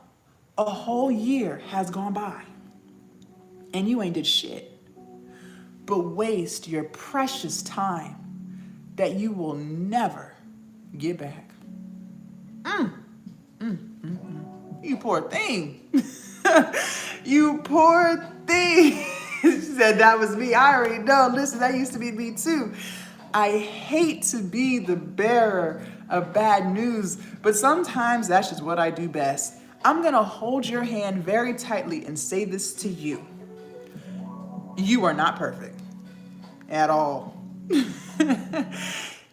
a whole year has gone by and you ain't did shit but waste your precious time that you will never get back. You poor thing. You poor thing. She said that was me. I already know. Listen, that used to be me too. I hate to be the bearer of bad news, but sometimes that's just what I do best. I'm gonna hold your hand very tightly and say this to you. You are not perfect at all.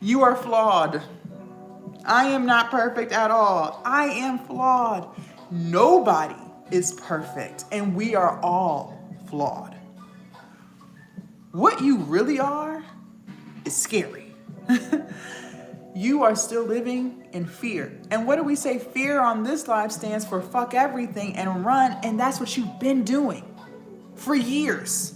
You are flawed. I am not perfect at all. I am flawed. Nobody is perfect, and we are all flawed. What you really are is scary. You are still living in fear. And what do we say? Fear on this live stands for fuck everything and run, and that's what you've been doing for years.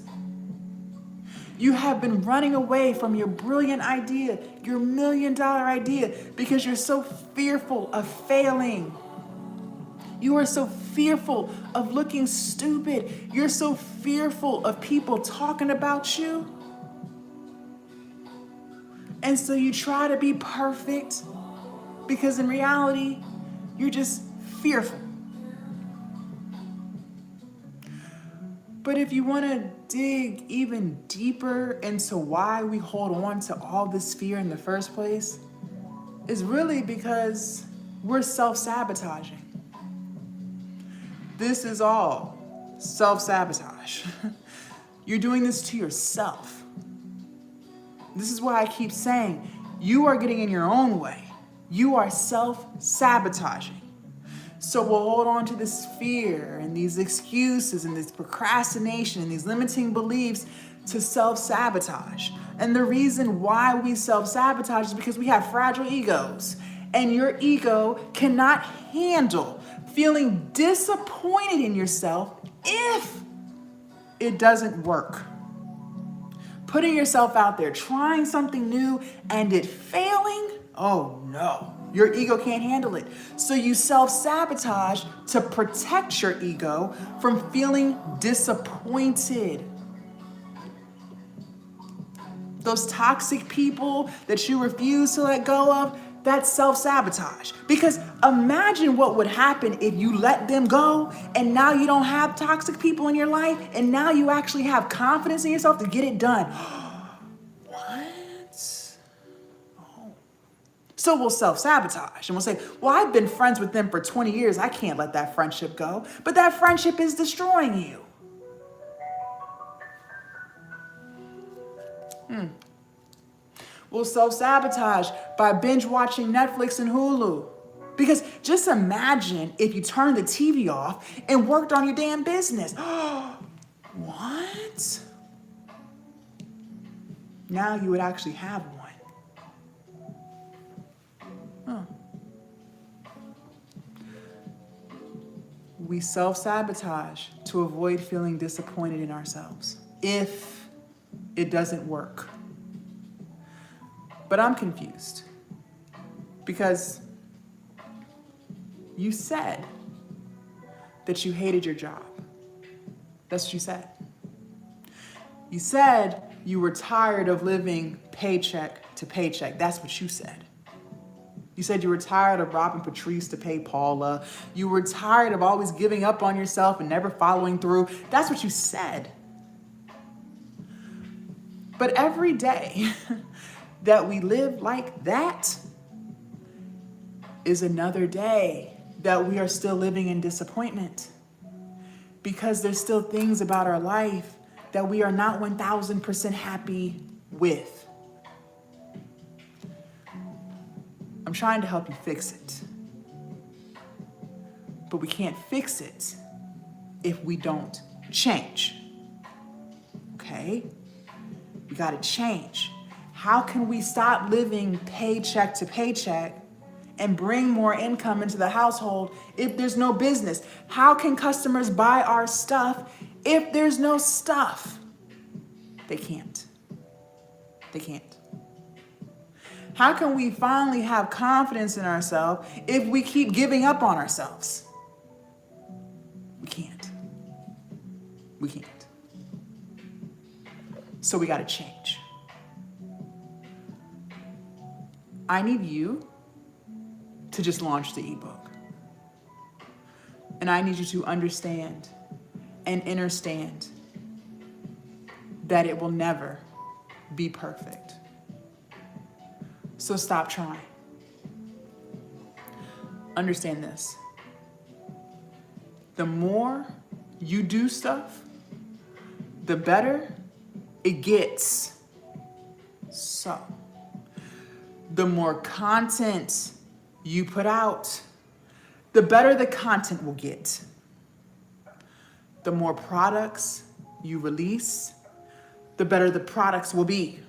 You have been running away from your brilliant idea, your $1 million idea, because you're so fearful of failing. You are so fearful of looking stupid. You're so fearful of people talking about you. And so you try to be perfect because in reality, you're just fearful. But if you want to dig even deeper into why we hold on to all this fear in the first place, it's really because we're self-sabotaging. This is all self-sabotage. You're doing this to yourself. This is why I keep saying you are getting in your own way you are self-sabotaging. So we'll hold on to this fear and these excuses and this procrastination and these limiting beliefs to self-sabotage. And the reason why we self-sabotage is because we have fragile egos. And your ego cannot handle feeling disappointed in yourself if it doesn't work. Putting yourself out there, trying something new and it failing, oh no. Your ego can't handle it. So you self-sabotage to protect your ego from feeling disappointed. Those toxic people that you refuse to let go of, that's self-sabotage. Because imagine what would happen if you let them go and now you don't have toxic people in your life and now you actually have confidence in yourself to get it done. So we'll self-sabotage and we'll say, well, I've been friends with them for 20 years. I can't let that friendship go. But that friendship is destroying you. We'll self-sabotage by binge watching Netflix and Hulu. Because just imagine if you turned the TV off and worked on your damn business. What? Now you would actually have one. We self-sabotage to avoid feeling disappointed in ourselves if it doesn't work. But I'm confused because you said that you hated your job. That's what you said. You said you were tired of living paycheck to paycheck. That's what you said. You said you were tired of robbing Patrice to pay Paula. You were tired of always giving up on yourself and never following through. That's what you said. But every day that we live like that is another day that we are still living in disappointment. Because there's still things about our life that we are not 1000% happy with. I'm trying to help you fix it. But we can't fix it if we don't change. Okay? We gotta change. How can we stop living paycheck to paycheck and bring more income into the household if there's no business? How can customers buy our stuff if there's no stuff? They can't. They can't. How can we finally have confidence in ourselves if we keep giving up on ourselves? We can't. We can't. So we got to change. I need you to just launch the ebook. And I need you to understand and understand that it will never be perfect. So stop trying. Understand this. The more you do stuff, the better it gets. So, the more content you put out, the better the content will get. The more products you release, the better the products will be.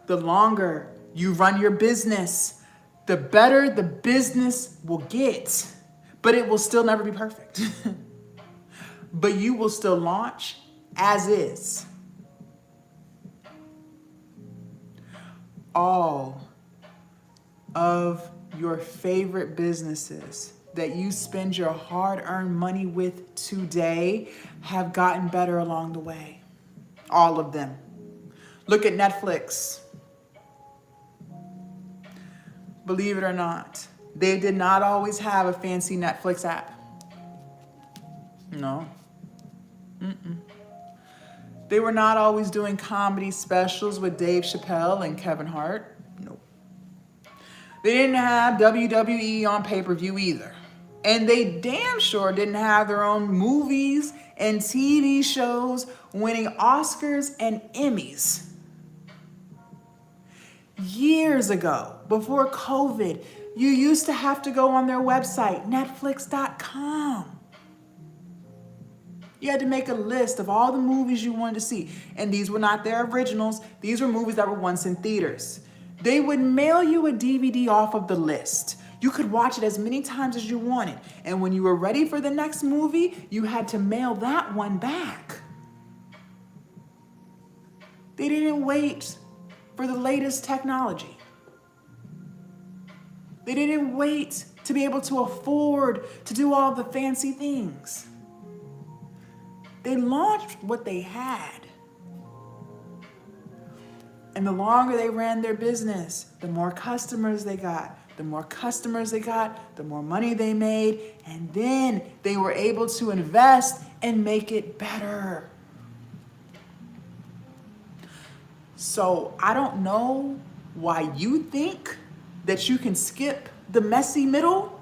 The longer you run your business, the better the business will get. But it will still never be perfect. But you will still launch as is. All of your favorite businesses that you spend your hard-earned money with today have gotten better along the way. All of them. Look at Netflix. Believe it or not, they did not always have a fancy Netflix app. No. They were not always doing comedy specials with Dave Chappelle and Kevin Hart. Nope. They didn't have WWE on pay-per-view either. And they damn sure didn't have their own movies and TV shows winning Oscars and Emmys. Years ago, before COVID, you used to have to go on their website, Netflix.com. You had to make a list of all the movies you wanted to see. And these were not their originals. These were movies that were once in theaters. They would mail you a DVD off of the list. You could watch it as many times as you wanted. And when you were ready for the next movie, you had to mail that one back. They didn't wait for the latest technology. They didn't wait to be able to afford to do all the fancy things. They launched what they had. And the longer they ran their business, the more customers they got. The more customers they got, the more money they made. And then they were able to invest and make it better. So I don't know why you think that you can skip the messy middle,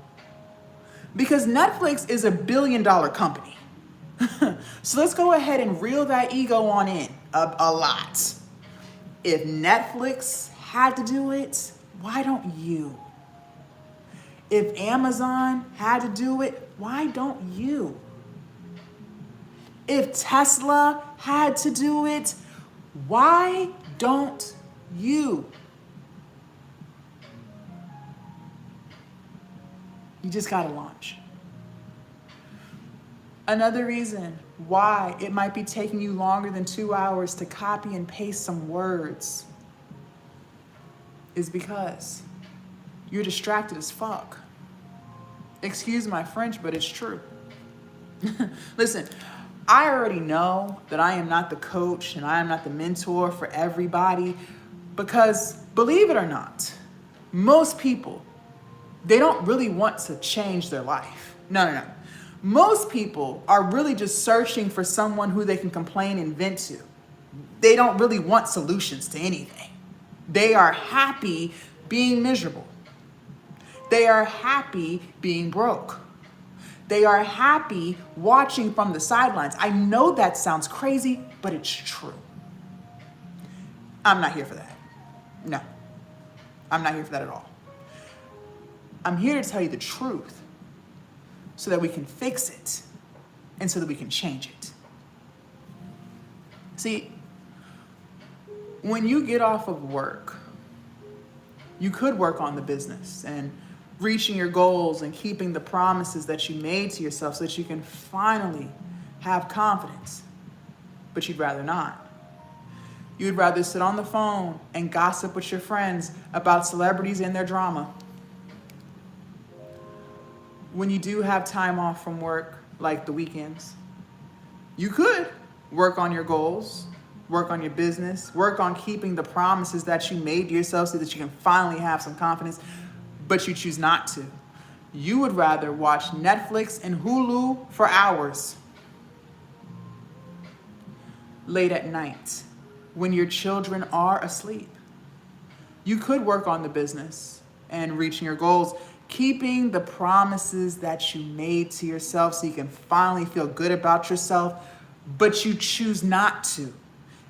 because Netflix is $1 billion company. So let's go ahead and reel that ego on in a lot. If Netflix had to do it, why don't you? If Amazon had to do it, why don't you? If Tesla had to do it, why don't you? You just gotta launch. Another reason why it might be taking you longer than 2 hours to copy and paste some words is because you're distracted as fuck. Excuse my French, but it's true. Listen, I already know that I am not the coach and I am not the mentor for everybody, because believe it or not, most people, they don't really want to change their life. No. Most people are really just searching for someone who they can complain and vent to. They don't really want solutions to anything. They are happy being miserable. They are happy being broke. They are happy watching from the sidelines. I know that sounds crazy, but it's true. I'm not here for that. No, I'm not here for that at all. I'm here to tell you the truth so that we can fix it and so that we can change it. See, when you get off of work, you could work on the business and reaching your goals and keeping the promises that you made to yourself so that you can finally have confidence. But you'd rather not. You'd rather sit on the phone and gossip with your friends about celebrities and their drama. When you do have time off from work, like the weekends, you could work on your goals, work on your business, work on keeping the promises that you made to yourself so that you can finally have some confidence, but you choose not to. You would rather watch Netflix and Hulu for hours late at night when your children are asleep. You could work on the business and reaching your goals, keeping the promises that you made to yourself so you can finally feel good about yourself, but you choose not to.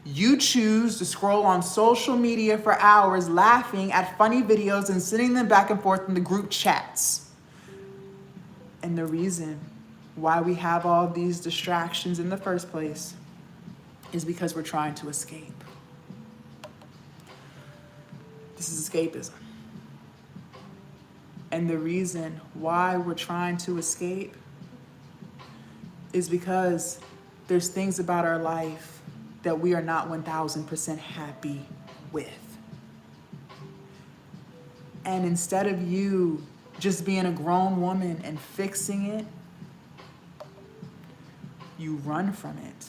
You choose to scroll on social media for hours, laughing at funny videos and sending them back and forth in the group chats. And the reason why we have all these distractions in the first place is because we're trying to escape. This is escapism. And the reason why we're trying to escape is because there's things about our life that we are not 1000% happy with. And instead of you just being a grown woman and fixing it, you run from it.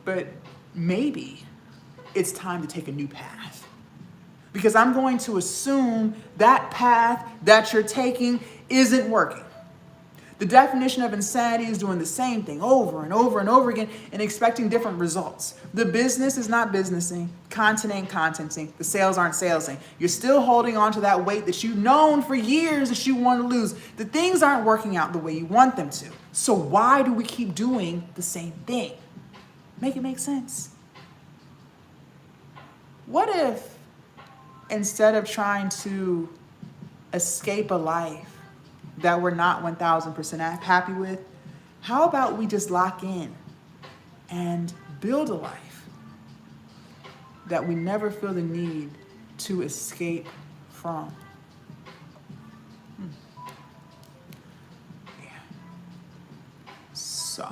But maybe it's time to take a new path. Because I'm going to assume that path that you're taking isn't working. The definition of insanity is doing the same thing over and over and over again and expecting different results. The business is not businessing, content ain't contenting, the sales aren't salesing. You're still holding on to that weight that you've known for years that you want to lose. The things aren't working out the way you want them to. So why do we keep doing the same thing? Make it make sense. What if instead of trying to escape a life that we're not 1000% happy with, how about we just lock in and build a life that we never feel the need to escape from? Yeah. So,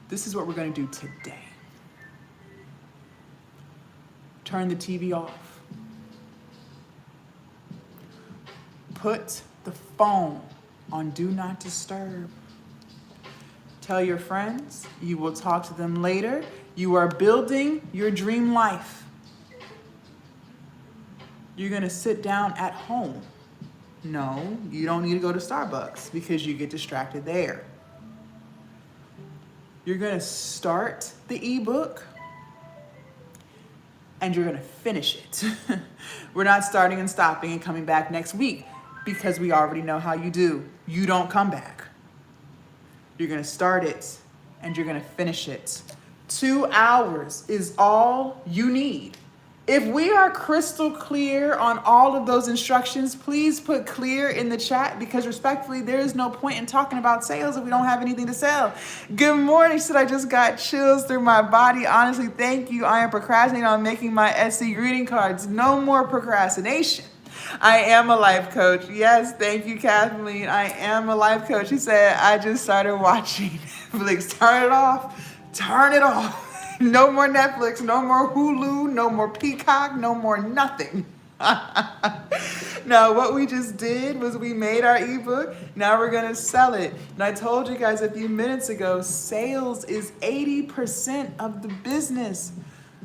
this is what we're going to do today. Turn the TV off. Put the phone on Do Not Disturb. Tell your friends you will talk to them later. You are building your dream life. You're going to sit down at home. No, you don't need to go to Starbucks because you get distracted there. You're going to start the ebook and you're going to finish it. We're not starting and stopping and coming back next week because we already know how you do. You don't come back. You're going to start it and you're going to finish it. 2 hours is all you need. If we are crystal clear on all of those instructions, please put clear in the chat because respectfully, there is no point in talking about sales if we don't have anything to sell. Good morning. Said I just got chills through my body. Honestly, thank you. I am procrastinating on making my Etsy greeting cards. No more procrastination. I am a life coach. Yes, thank you, Kathleen. I am a life coach. She said, I just started watching Netflix. Turn it off. Turn it off. No more Netflix, no more Hulu, no more Peacock, no more nothing. Now, what we just did was we made our ebook. Now we're going to sell it. And I told you guys a few minutes ago, sales is 80% of the business.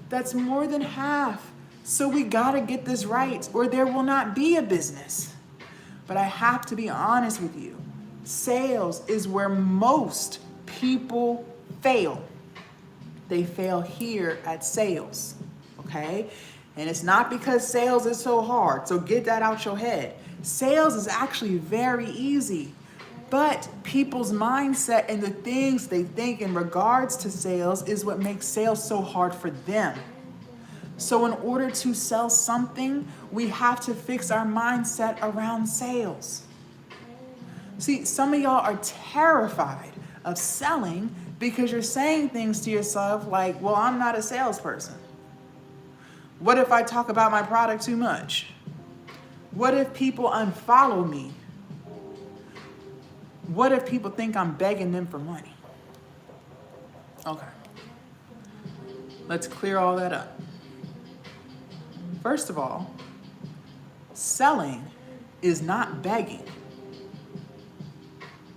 That's more than half. So we got to get this right or there will not be a business. But I have to be honest with you. Sales is where most people fail. They fail here at sales, okay? And it's not because sales is so hard, so get that out your head. Sales is actually very easy, but people's mindset and the things they think in regards to sales is what makes sales so hard for them. So in order to sell something, we have to fix our mindset around sales. See, some of y'all are terrified of selling because you're saying things to yourself like, well, I'm not a salesperson. What if I talk about my product too much? What if people unfollow me? What if people think I'm begging them for money? Okay. Let's clear all that up. First of all, selling is not begging.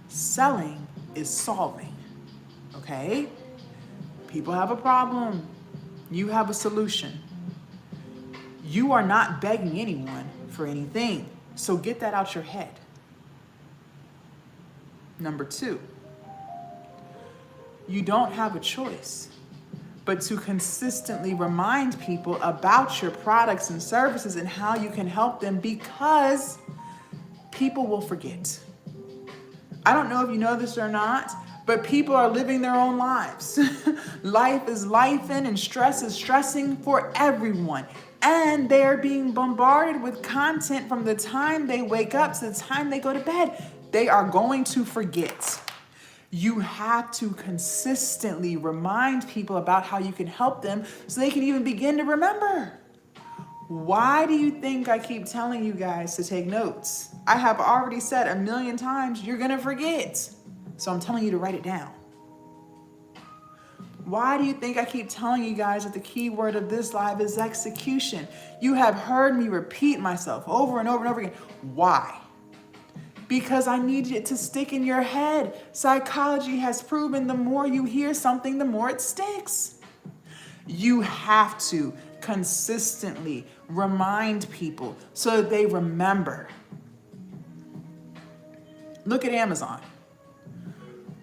Selling is solving. Okay? People have a problem. You have a solution. You are not begging anyone for anything. So get that out your head. Number 2, you don't have a choice but to consistently remind people about your products and services and how you can help them because people will forget. I don't know if you know this or not, but people are living their own lives. Life is lifing and stress is stressing for everyone. And they're being bombarded with content from the time they wake up to the time they go to bed. They are going to forget. You have to consistently remind people about how you can help them so they can even begin to remember. Why do you think I keep telling you guys to take notes? I have already said 1,000,000 times, you're gonna forget. So I'm telling you to write it down. Why do you think I keep telling you guys that the key word of this live is execution? You have heard me repeat myself over and over and over again. Why? Because I need it to stick in your head. Psychology has proven the more you hear something, the more it sticks. You have to consistently remind people so that they remember. Look at Amazon.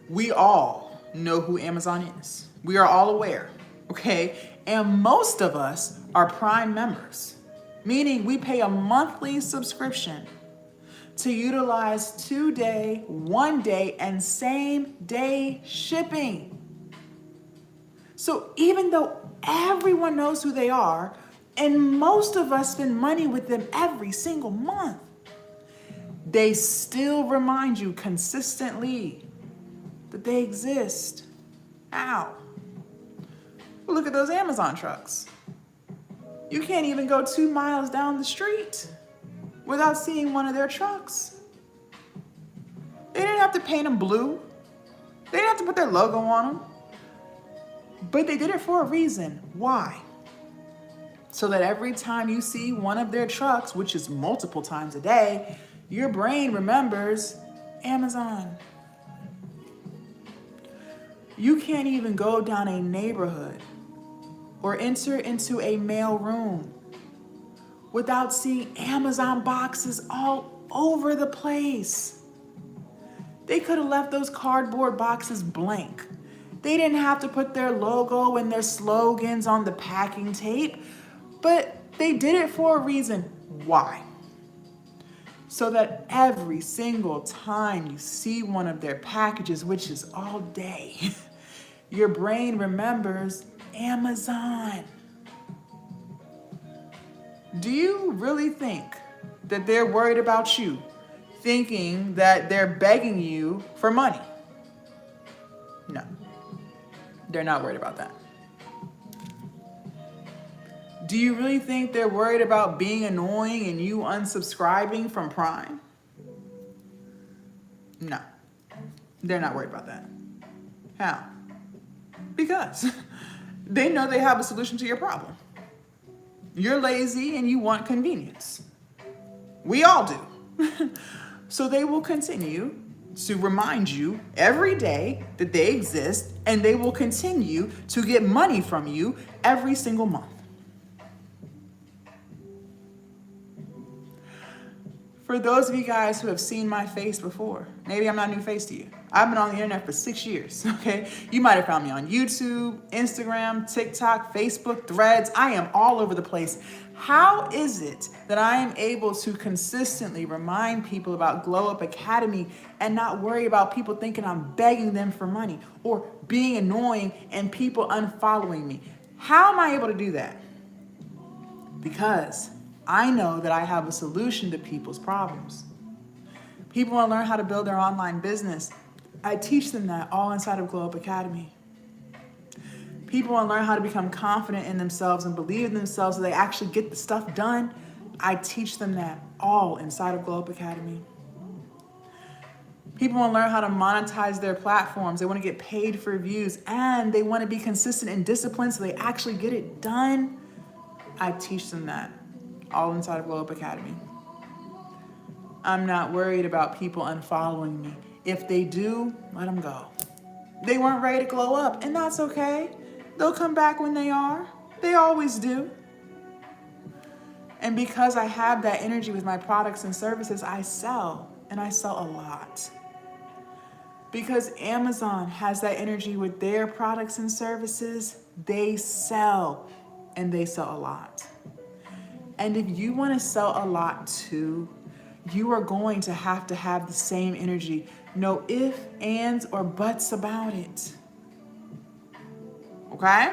We all know who Amazon is. We are all aware, okay? And most of us are Prime members, meaning we pay a monthly subscription to utilize 2-day, 1-day, and same-day shipping. So even though everyone knows who they are, and most of us spend money with them every single month, they still remind you consistently that they exist. How? Well, look at those Amazon trucks. You can't even go 2 miles down the street without seeing one of their trucks. They didn't have to paint them blue. They didn't have to put their logo on them. But they did it for a reason. Why? So that every time you see one of their trucks, which is multiple times a day, your brain remembers Amazon. You can't even go down a neighborhood or enter into a mail room without seeing Amazon boxes all over the place. They could have left those cardboard boxes blank. They didn't have to put their logo and their slogans on the packing tape, but they did it for a reason. Why? So that every single time you see one of their packages, which is all day, your brain remembers Amazon. Do you really think that they're worried about you, thinking that they're begging you for money? No, they're not worried about that. Do you really think they're worried about being annoying and you unsubscribing from Prime? No, they're not worried about that. How? Because they know they have a solution to your problem. You're lazy and you want convenience. We all do. So they will continue to remind you every day that they exist, and they will continue to get money from you every single month. For those of you guys who have seen my face before, maybe I'm not a new face to you. I've been on the internet for 6 years, okay? You might have found me on YouTube, Instagram, TikTok, Facebook, Threads. I am all over the place. How is it that I am able to consistently remind people about Glowup Academy and not worry about people thinking I'm begging them for money or being annoying and people unfollowing me? How am I able to do that? Because I know that I have a solution to people's problems. People want to learn how to build their online business. I teach them that all inside of Glowup Academy. People want to learn how to become confident in themselves and believe in themselves so they actually get the stuff done. I teach them that all inside of Glowup Academy. People want to learn how to monetize their platforms. They want to get paid for views, and they want to be consistent and disciplined so they actually get it done. I teach them that all inside of Glowup Academy. I'm not worried about people unfollowing me. If they do, let them go. They weren't ready to glow up, and that's okay. They'll come back when they are. They always do. And because I have that energy with my products and services, I sell, and I sell a lot. Because Amazon has that energy with their products and services, they sell, and they sell a lot. And if you want to sell a lot too, you are going to have the same energy. No ifs, ands, or buts about it. Okay?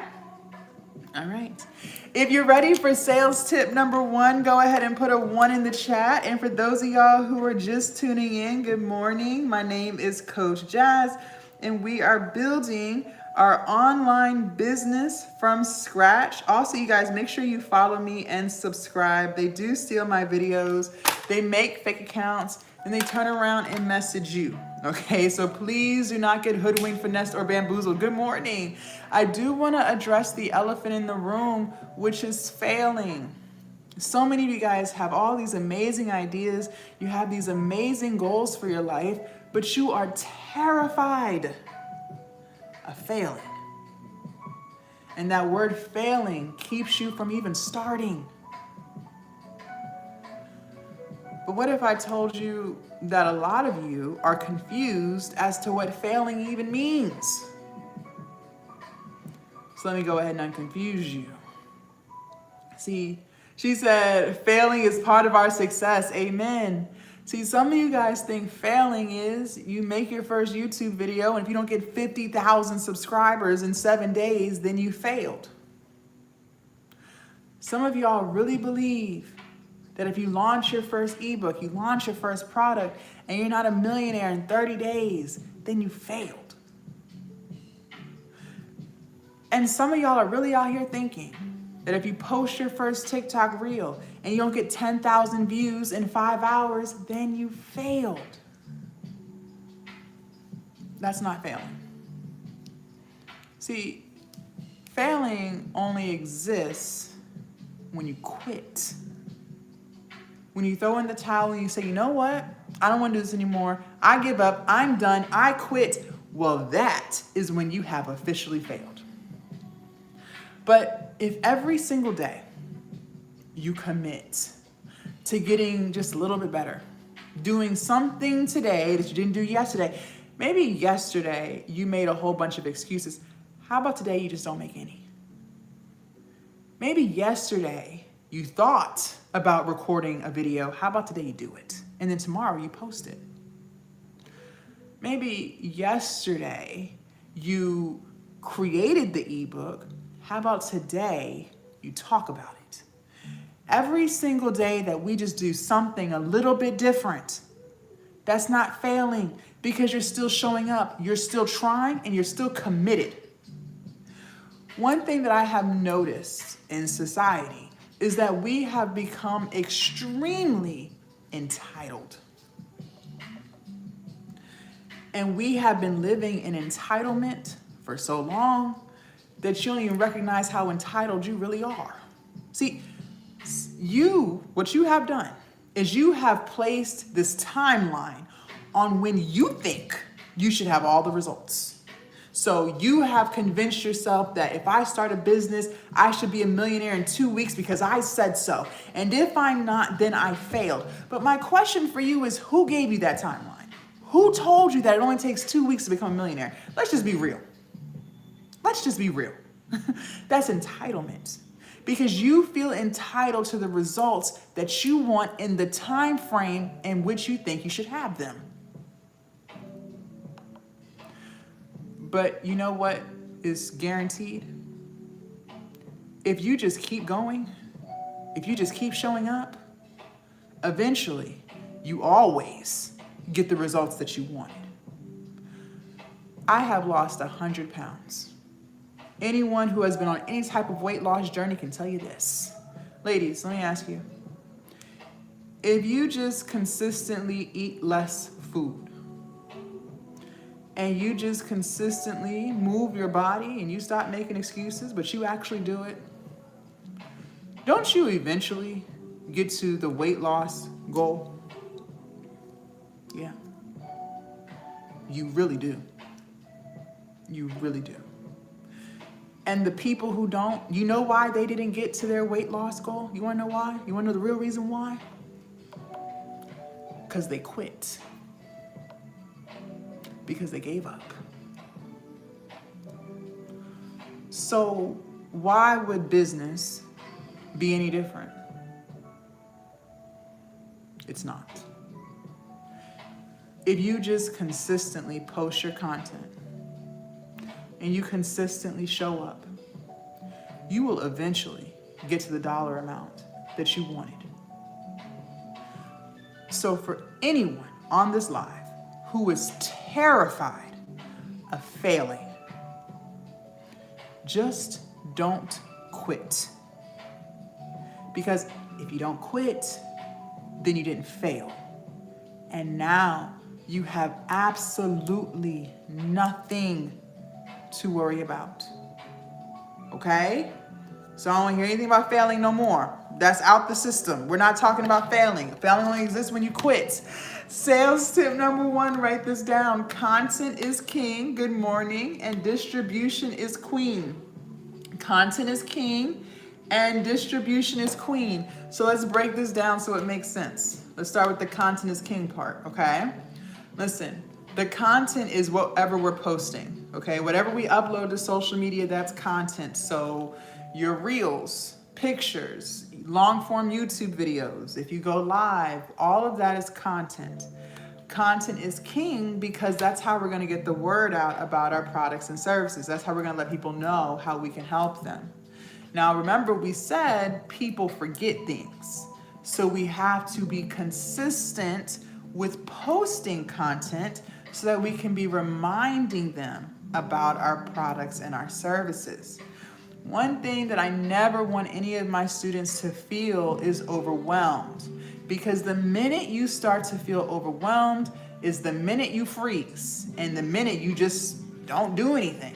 All right. If you're ready for sales tip number 1, go ahead and put a 1 in the chat. And for those of y'all who are just tuning in, good morning. My name is Coach Jazz, and we are building our online business from scratch. Also, you guys, make sure you follow me and subscribe. They do steal my videos. They make fake accounts, and they turn around and message you. Okay, so please do not get hoodwinked, finessed, or bamboozled. Good morning. I do want to address the elephant in the room, which is failing. So many of you guys have all these amazing ideas. You have these amazing goals for your life, but you are terrified of failing. And that word failing keeps you from even starting. But what if I told you that a lot of you are confused as to what failing even means? So let me go ahead and unconfuse you. See, she said, failing is part of our success. Amen. See, some of you guys think failing is you make your first YouTube video, and if you don't get 50,000 subscribers in 7 days, then you failed. Some of y'all really believe that if you launch your first ebook, you launch your first product, and you're not a millionaire in 30 days, then you failed. And some of y'all are really out here thinking that if you post your first TikTok reel and you don't get 10,000 views in 5 hours, then you failed. That's not failing. See, failing only exists when you quit. When you throw in the towel and you say, you know what? I don't want to do this anymore. I give up. I'm done. I quit. Well, that is when you have officially failed. But if every single day you commit to getting just a little bit better, doing something today that you didn't do yesterday, maybe yesterday you made a whole bunch of excuses. How about today you just don't make any? Maybe yesterday you thought about recording a video. How about today you do it? And then tomorrow you post it. Maybe yesterday you created the ebook. How about today you talk about it? Every single day that we just do something a little bit different, that's not failing because you're still showing up, you're still trying, and you're still committed. One thing that I have noticed in society is that we have become extremely entitled. And we have been living in entitlement for so long that you don't even recognize how entitled you really are. See, what you have done is you have placed this timeline on when you think you should have all the results. So you have convinced yourself that if I start a business, I should be a millionaire in 2 weeks because I said so. And if I'm not, then I failed. But my question for you is, who gave you that timeline? Who told you that it only takes 2 weeks to become a millionaire? Let's just be real. Let's just be real. That's entitlement. Because you feel entitled to the results that you want in the time frame in which you think you should have them. But you know what is guaranteed? If you just keep going, if you just keep showing up, eventually you always get the results that you wanted. I have lost 100 pounds. Anyone who has been on any type of weight loss journey can tell you this. Ladies, let me ask you. If you just consistently eat less food, and you just consistently move your body and you stop making excuses, but you actually do it, don't you eventually get to the weight loss goal? Yeah. You really do. You really do. And the people who don't, you know why they didn't get to their weight loss goal? You want to know why? You want to know the real reason why? Because they quit. Because they gave up. So why would business be any different? It's not. If you just consistently post your content and you consistently show up, you will eventually get to the dollar amount that you wanted. So for anyone on this live who is terrified of failing, just don't quit. Because if you don't quit, then you didn't fail. And now you have absolutely nothing to worry about. Okay? So I don't want to hear anything about failing no more. That's out the system. We're not talking about failing. Failing only exists when you quit. Sales tip number 1, write this down. Content is king, good morning, and distribution is queen. Content is king and distribution is queen. So let's break this down so it makes sense. Let's start with the content is king part, okay? Listen, the content is whatever we're posting, okay? Whatever we upload to social media, that's content. So your reels, pictures, long form YouTube videos, if you go live, all of that is content. Content is king because that's how we're going to get the word out about our products and services. That's how we're going to let people know how we can help them. Now, remember, we said people forget things. So we have to be consistent with posting content so that we can be reminding them about our products and our services. One thing that I never want any of my students to feel is overwhelmed, because the minute you start to feel overwhelmed is the minute you freeze and the minute you just don't do anything.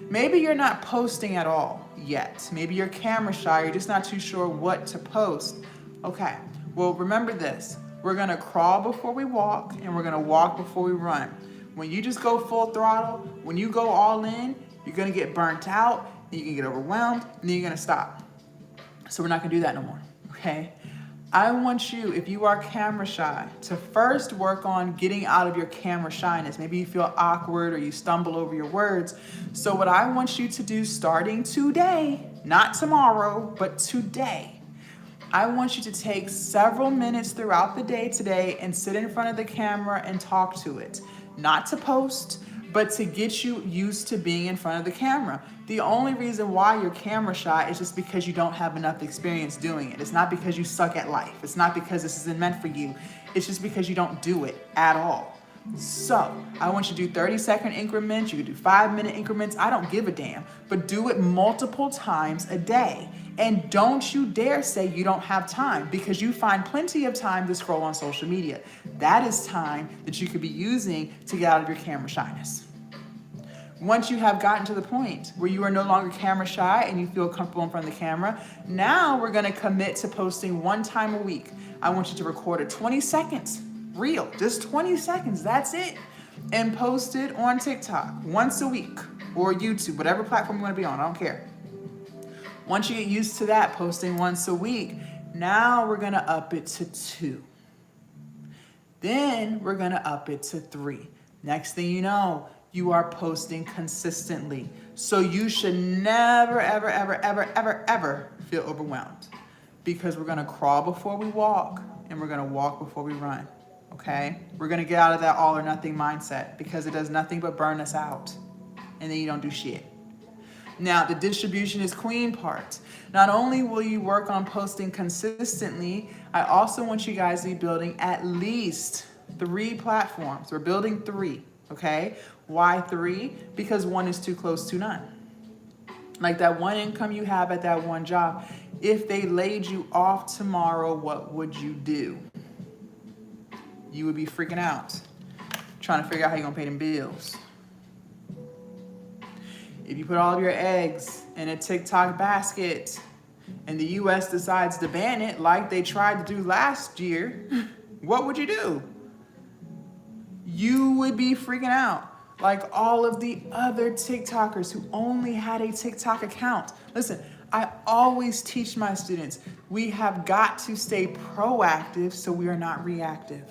Maybe you're not posting at all yet. Maybe you're camera shy, you're just not too sure what to post. Okay, well, remember this. We're gonna crawl before we walk, and we're gonna walk before we run. When you just go full throttle, when you go all in, you're gonna get burnt out, and you can get overwhelmed, and then you're gonna stop. So we're not gonna do that no more, okay? I want you, if you are camera shy, to first work on getting out of your camera shyness. Maybe you feel awkward or you stumble over your words. So what I want you to do starting today, not tomorrow, but today, I want you to take several minutes throughout the day today and sit in front of the camera and talk to it. Not to post, but to get you used to being in front of the camera. The only reason why you're camera shy is just because you don't have enough experience doing it. It's not because you suck at life. It's not because this isn't meant for you. It's just because you don't do it at all. So I want you to do 30-second increments. You can do 5-minute increments. I don't give a damn, but do it multiple times a day. And don't you dare say you don't have time, because you find plenty of time to scroll on social media. That is time that you could be using to get out of your camera shyness. Once you have gotten to the point where you are no longer camera shy and you feel comfortable in front of the camera, now we're gonna commit to posting 1 time a week. I want you to record a 20 seconds reel, just 20 seconds, that's it. And post it on TikTok once a week, or YouTube, whatever platform you wanna be on, I don't care. Once you get used to that, posting once a week, now we're gonna up it to 2. Then we're gonna up it to 3. Next thing you know, you are posting consistently. So you should never, ever, ever, ever, ever, ever feel overwhelmed, because we're gonna crawl before we walk, and we're gonna walk before we run, okay? We're gonna get out of that all or nothing mindset, because it does nothing but burn us out, and then you don't do shit. Now, the distribution is queen part. Not only will you work on posting consistently, I also want you guys to be building at least 3 platforms. We're building 3, okay? Why 3? Because 1 is too close to none. Like that one income you have at that one job, if they laid you off tomorrow, what would you do? You would be freaking out, trying to figure out how you're gonna pay them bills. If you put all of your eggs in a TikTok basket and the US decides to ban it like they tried to do last year, what would you do? You would be freaking out like all of the other TikTokers who only had a TikTok account. Listen, I always teach my students, we have got to stay proactive so we are not reactive.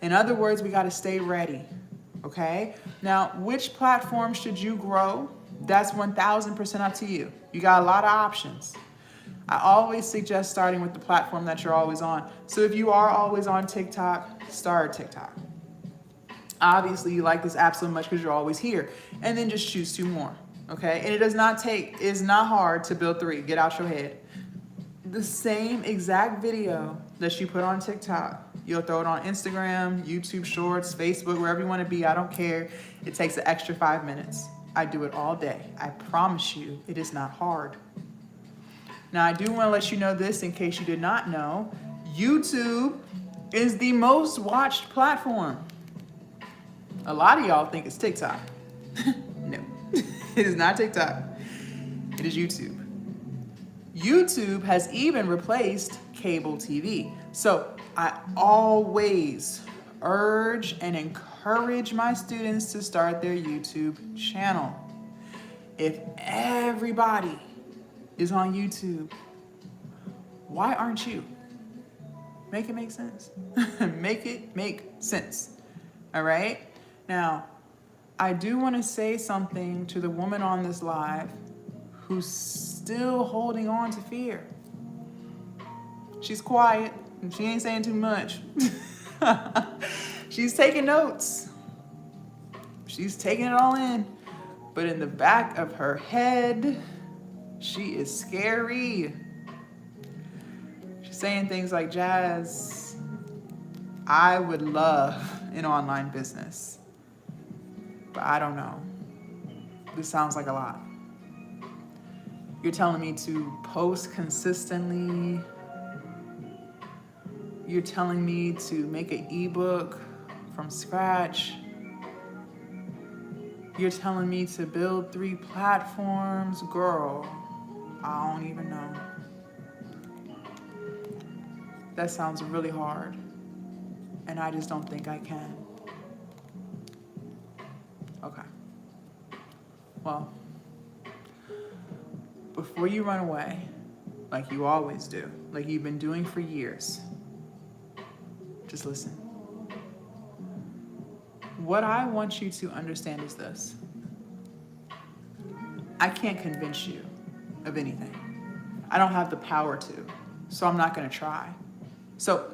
In other words, we got to stay ready, okay? Now, which platform should you grow? That's 1000% up to you. You got a lot of options. I always suggest starting with the platform that you're always on. So if you are always on TikTok, start TikTok. Obviously, you like this app so much because you're always here. And then just choose 2 more, okay? And it's not hard to build 3. Get out your head. The same exact video that you put on TikTok, you'll throw it on Instagram, YouTube Shorts, Facebook, wherever you want to be. I don't care. It takes an extra 5 minutes. I do it all day. I promise you, it is not hard. Now, I do want to let you know this in case you did not know. YouTube is the most watched platform. A lot of y'all think it's TikTok. No, it is not TikTok. It is YouTube. YouTube has even replaced cable TV. So I always urge and encourage my students to start their YouTube channel. If everybody is on YouTube, why aren't you? Make it make sense. Make it make sense. All right? Now, I do want to say something to the woman on this live who's still holding on to fear. She's quiet and she ain't saying too much. She's taking notes. She's taking it all in. But in the back of her head, she is scary. She's saying things like, Jazz, I would love an online business, but I don't know. This sounds like a lot. You're telling me to post consistently. You're telling me to make an ebook from scratch. You're telling me to build 3 platforms. Girl, I don't even know. That sounds really hard, and I just don't think I can. Okay. Well, before you run away, like you always do, like you've been doing for years, just listen. What I want you to understand is this. I can't convince you of anything. I don't have the power to, so I'm not going to try. So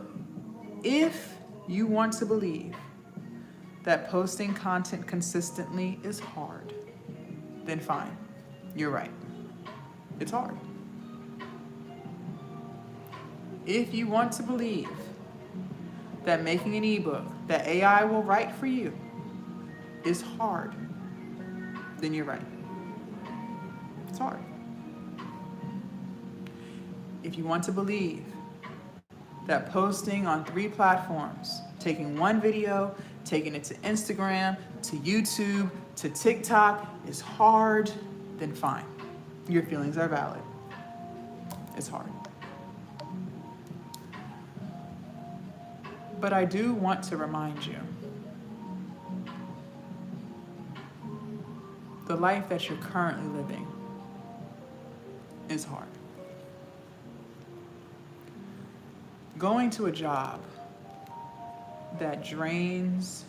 if you want to believe that posting content consistently is hard, then fine. You're right. It's hard. If you want to believe that making an ebook that AI will write for you is hard, then you're right. It's hard. If you want to believe that posting on 3 platforms, taking one video, taking it to Instagram, to YouTube, to TikTok is hard, then fine. Your feelings are valid. It's hard. But I do want to remind you, the life that you're currently living is hard. Going to a job that drains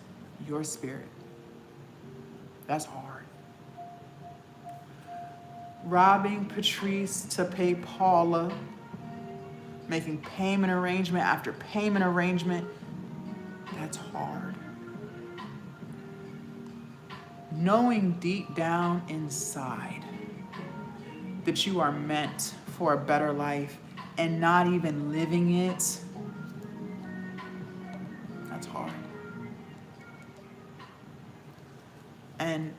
your spirit, that's hard. Robbing Patrice to pay Paula, making payment arrangement after payment arrangement, that's hard. Knowing deep down inside that you are meant for a better life and not even living it, that's hard. And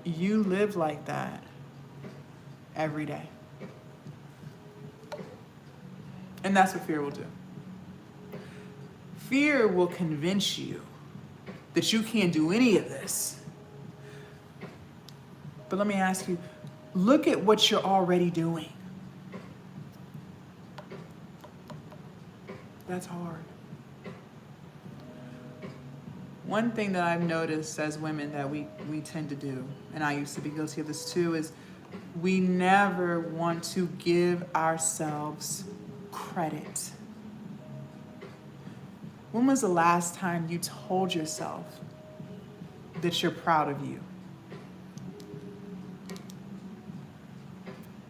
you live like that every day. And that's what fear will do. Fear will convince you that you can't do any of this. But let me ask you, look at what you're already doing. That's hard. One thing that I've noticed as women that we tend to do, and I used to be guilty of this too, is we never want to give ourselves credit. When was the last time you told yourself that you're proud of you?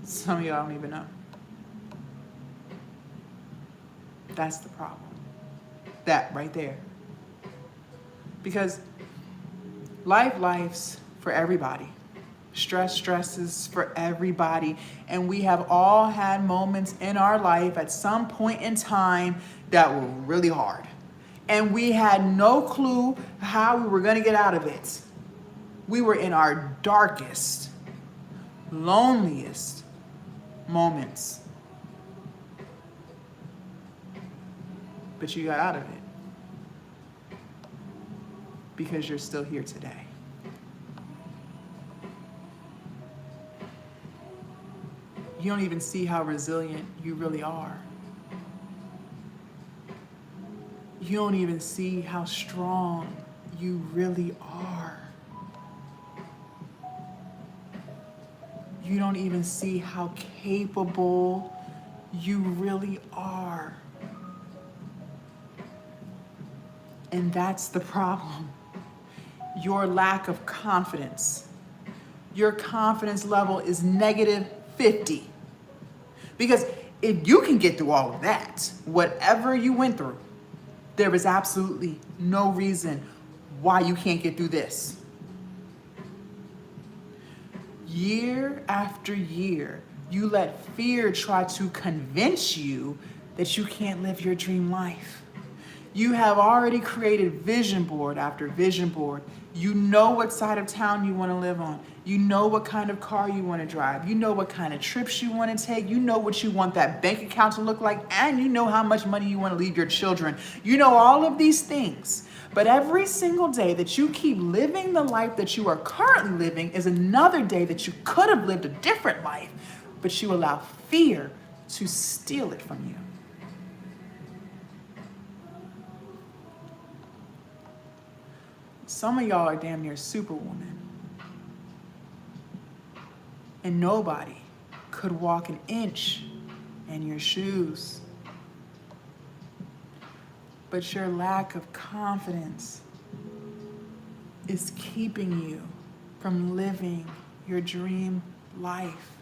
Some of y'all don't even know. That's the problem. That right there. Because life's for everybody. Stress is for everybody. And we have all had moments in our life at some point in time that were really hard. And we had no clue how we were going to get out of it. We were in our darkest, loneliest moments. But you got out of it because you're still here today. You don't even see how resilient you really are. You don't even see how strong you really are. You don't even see how capable you really are. And that's the problem. Your lack of confidence. Your confidence level is negative 50. Because if you can get through all of that, whatever you went through, there is absolutely no reason why you can't get through this. Year after year, you let fear try to convince you that you can't live your dream life. You have already created vision board after vision board. You know what side of town you want to live on. You know what kind of car you want to drive. You know what kind of trips you want to take. You know what you want that bank account to look like. And you know how much money you want to leave your children. You know all of these things. But every single day that you keep living the life that you are currently living is another day that you could have lived a different life, but you allow fear to steal it from you. Some of y'all are damn near superwoman. And nobody could walk an inch in your shoes. But your lack of confidence is keeping you from living your dream life.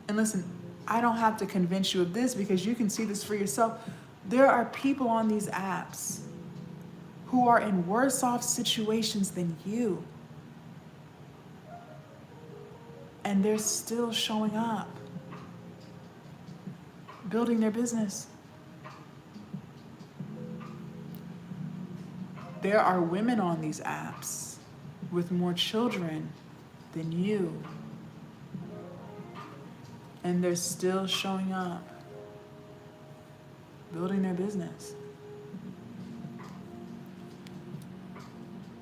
And listen, I don't have to convince you of this because you can see this for yourself. There are people on these apps who are in worse off situations than you. And they're still showing up, building their business. There are women on these apps with more children than you. And they're still showing up, building their business.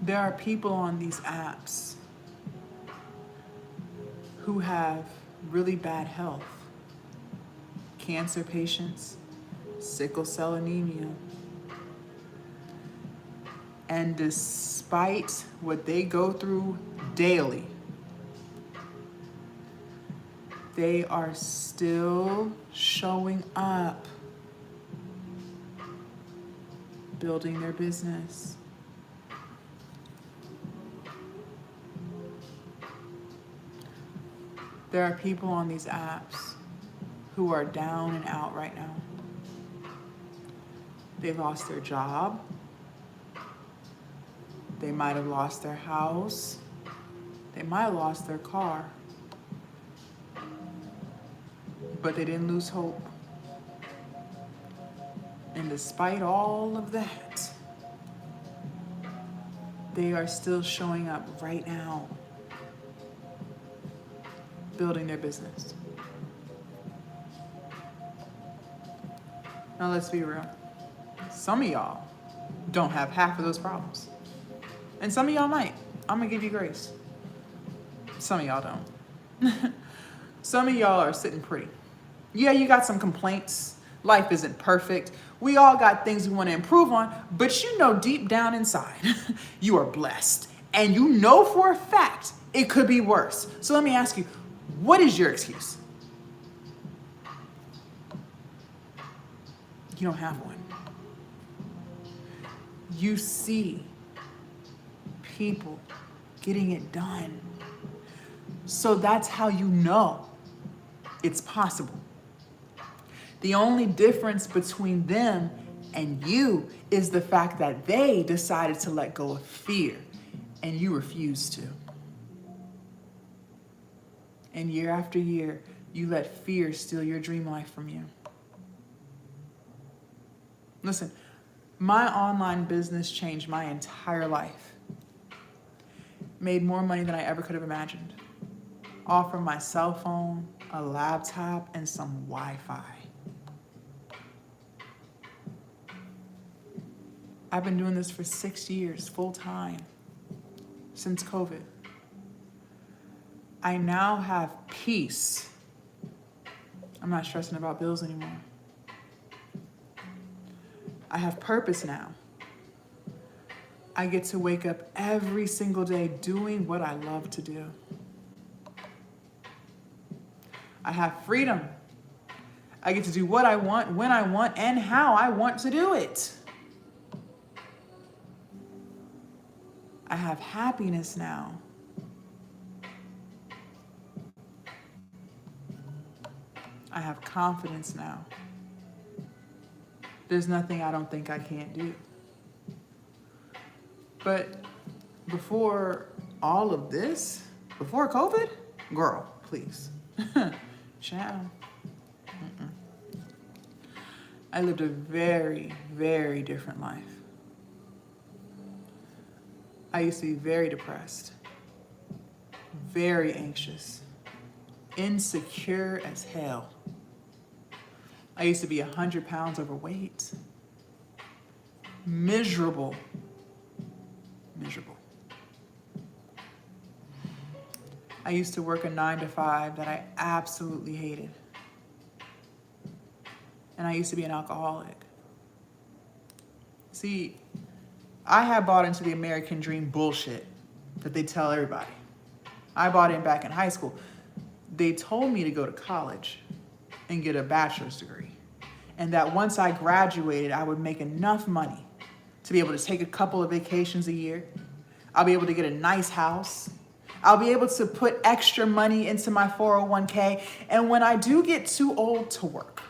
There are people on these apps who have really bad health, cancer patients, sickle cell anemia. And despite what they go through daily, they are still showing up, building their business. There are people on these apps who are down and out right now. They lost their job. They might have lost their house. They might have lost their car. But they didn't lose hope. And despite all of that, they are still showing up right now, building their business. Now let's be real. Some of y'all don't have half of those problems. And some of y'all might. I'm gonna give you grace. Some of y'all don't. Some of y'all are sitting pretty. Yeah, you got some complaints. Life isn't perfect. We all got things we want to improve on, but you know deep down inside, you are blessed. And you know for a fact it could be worse. So let me ask you, what is your excuse? You don't have one. You see people getting it done. So that's how you know it's possible. The only difference between them and you is the fact that they decided to let go of fear and you refused to. And year after year, you let fear steal your dream life from you. Listen, my online business changed my entire life. Made more money than I ever could have imagined. All from my cell phone, a laptop, and some Wi-Fi. I've been doing this for 6 years, full time, since COVID. I now have peace. I'm not stressing about bills anymore. I have purpose now. I get to wake up every single day doing what I love to do. I have freedom. I get to do what I want, when I want, and how I want to do it. I have happiness now. I have confidence now. There's nothing I don't think I can't do. But before all of this, before COVID, girl, please. Child. I lived a very, very different life. I used to be very depressed, very anxious, insecure as hell. I used to be 100 pounds overweight. Miserable. I used to work a 9-to-5 that I absolutely hated. And I used to be an alcoholic. See, I had bought into the American dream bullshit that they tell everybody. I bought in back in high school. They told me to go to college and get a bachelor's degree. And that once I graduated, I would make enough money to be able to take a couple of vacations a year. I'll be able to get a nice house. I'll be able to put extra money into my 401k. And when I do get too old to work,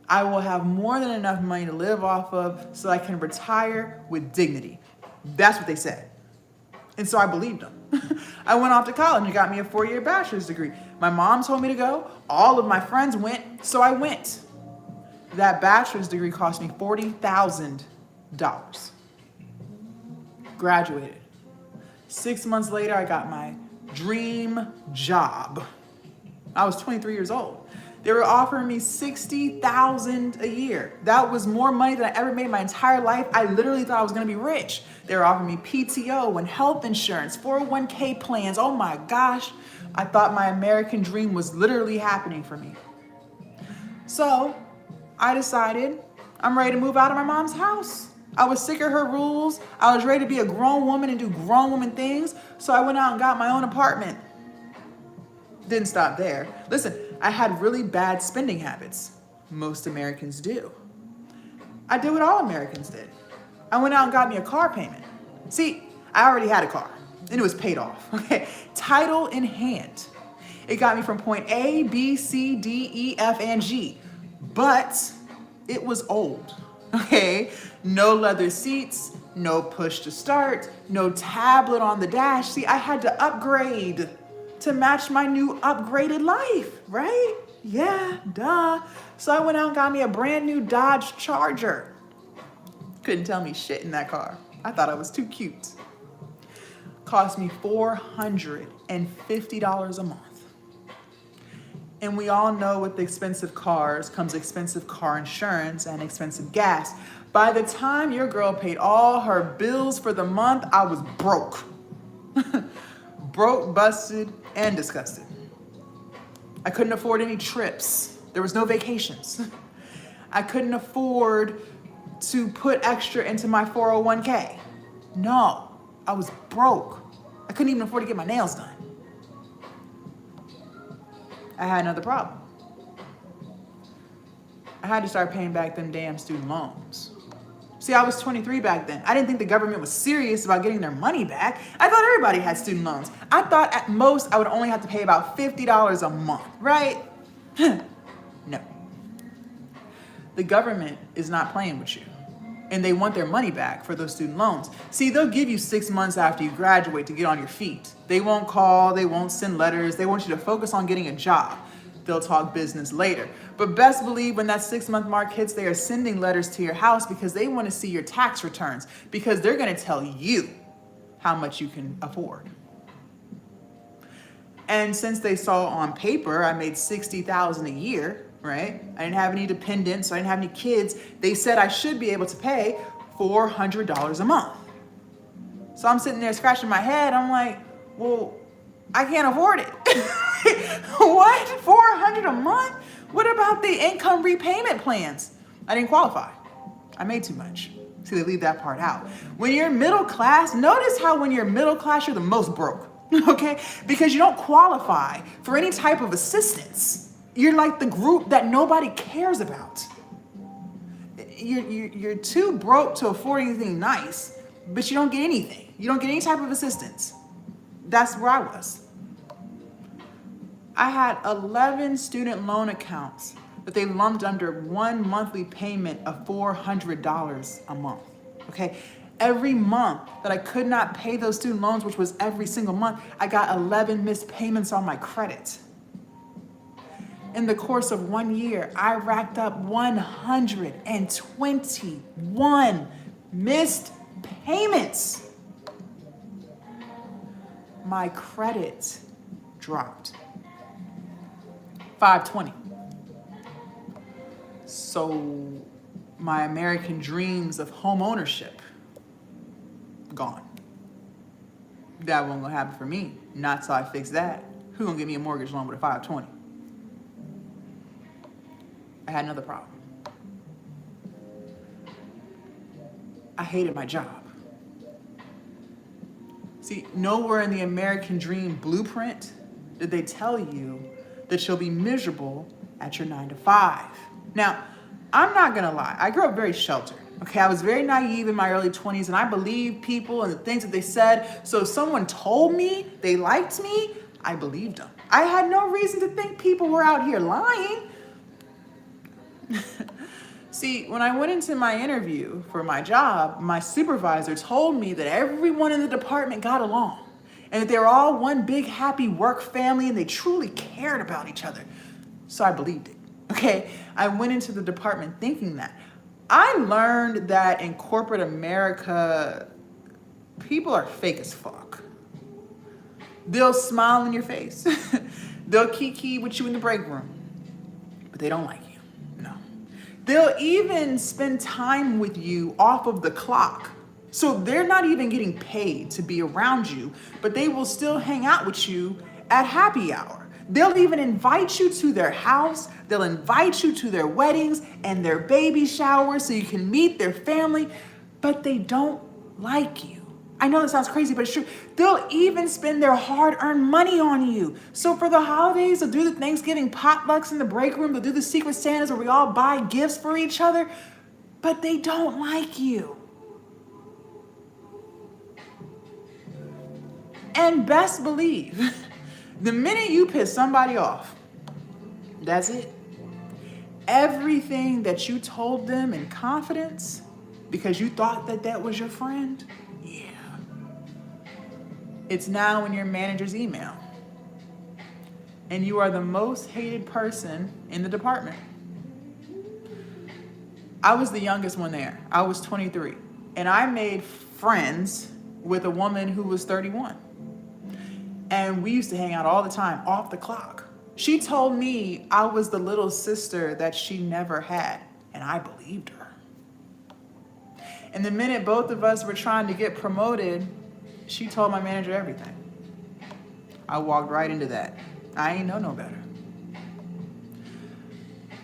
I will have more than enough money to live off of so I can retire with dignity. That's what they said. And so I believed them. I went off to college and got me a 4-year bachelor's degree. My mom told me to go. All of my friends went, so I went. That bachelor's degree cost me $40,000. Graduated. 6 months later, I got my dream job. I was 23 years old. They were offering me $60,000 a year. That was more money than I ever made in my entire life. I literally thought I was gonna be rich. They were offering me PTO and health insurance, 401k plans. Oh my gosh. I thought my American dream was literally happening for me. So I decided I'm ready to move out of my mom's house. I was sick of her rules. I was ready to be a grown woman and do grown woman things. So I went out and got my own apartment. Didn't stop there. Listen, I had really bad spending habits. Most Americans do. I did what all Americans did. I went out and got me a car payment. See, I already had a car and it was paid off, okay? Title in hand. It got me from point A, B, C, D, E, F, and G, but it was old, okay? No leather seats, no push to start, no tablet on the dash. See, I had to upgrade to match my new upgraded life, right? Yeah, duh. So I went out and got me a brand new Dodge Charger. Couldn't tell me shit in that car. I thought I was too cute. Cost me $450 a month. And we all know with the expensive cars comes expensive car insurance and expensive gas. By the time your girl paid all her bills for the month, I was broke. Broke, busted, and disgusted. I couldn't afford any trips. There was no vacations. I couldn't afford to put extra into my 401k. No, I was broke. I couldn't even afford to get my nails done. I had another problem. I had to start paying back them damn student loans. See, I was 23 back then. I didn't think the government was serious about getting their money back. I thought everybody had student loans. I thought at most I would only have to pay about $50 a month, right? No. The government is not playing with you, and they want their money back for those student loans. See, they'll give you 6 months after you graduate to get on your feet. They won't call, they won't send letters. They want you to focus on getting a job. They'll talk business later. But best believe when that 6-month mark hits, they are sending letters to your house because they want to see your tax returns, because they're going to tell you how much you can afford. And since they saw on paper I made $60,000 a year, right? I didn't have any dependents, so I didn't have any kids. They said I should be able to pay $400 a month. So I'm sitting there scratching my head. I'm like, well, I can't afford it. What? $400 a month? What about the income repayment plans? I didn't qualify. I made too much. See, they leave that part out. When you're middle class, notice how when you're middle class, you're the most broke, okay? Because you don't qualify for any type of assistance. You're like the group that nobody cares about. You're too broke to afford anything nice, but you don't get anything. You don't get any type of assistance. That's where I was. I had 11 student loan accounts that they lumped under one monthly payment of $400 a month, okay? Every month that I could not pay those student loans, which was every single month, I got 11 missed payments on my credit. In the course of 1 year, I racked up 121 missed payments. My credit dropped. 520. So my American dreams of home ownership, gone. That wasn't gonna happen for me. Not till I fix that. Who gonna give me a mortgage loan with a 520? I had another problem. I hated my job. See, nowhere in the American dream blueprint did they tell you that you'll be miserable at your 9 to 5. Now, I'm not gonna lie, I grew up very sheltered. Okay, I was very naive in my early 20s and I believed people and the things that they said. So if someone told me they liked me, I believed them. I had no reason to think people were out here lying. See, when I went into my interview for my job, my supervisor told me that everyone in the department got along and that they were all one big happy work family and they truly cared about each other. So I believed it, okay? I went into the department thinking that. I learned that in corporate America, people are fake as fuck. They'll smile in your face. They'll kiki with you in the break room, but they don't like you, no. They'll even spend time with you off of the clock. So they're not even getting paid to be around you, but they will still hang out with you at happy hour. They'll even invite you to their house. They'll invite you to their weddings and their baby showers so you can meet their family, but they don't like you. I know that sounds crazy, but it's true. They'll even spend their hard-earned money on you. So for the holidays, they'll do the Thanksgiving potlucks in the break room. They'll do the Secret Santas where we all buy gifts for each other, but they don't like you. And best believe, the minute you piss somebody off, that's it. Everything that you told them in confidence because you thought that that was your friend, yeah. It's now in your manager's email. And you are the most hated person in the department. I was the youngest one there. I was 23. And I made friends with a woman who was 31. And we used to hang out all the time, off the clock. She told me I was the little sister that she never had, and I believed her. And the minute both of us were trying to get promoted, she told my manager everything. I walked right into that. I ain't know no better.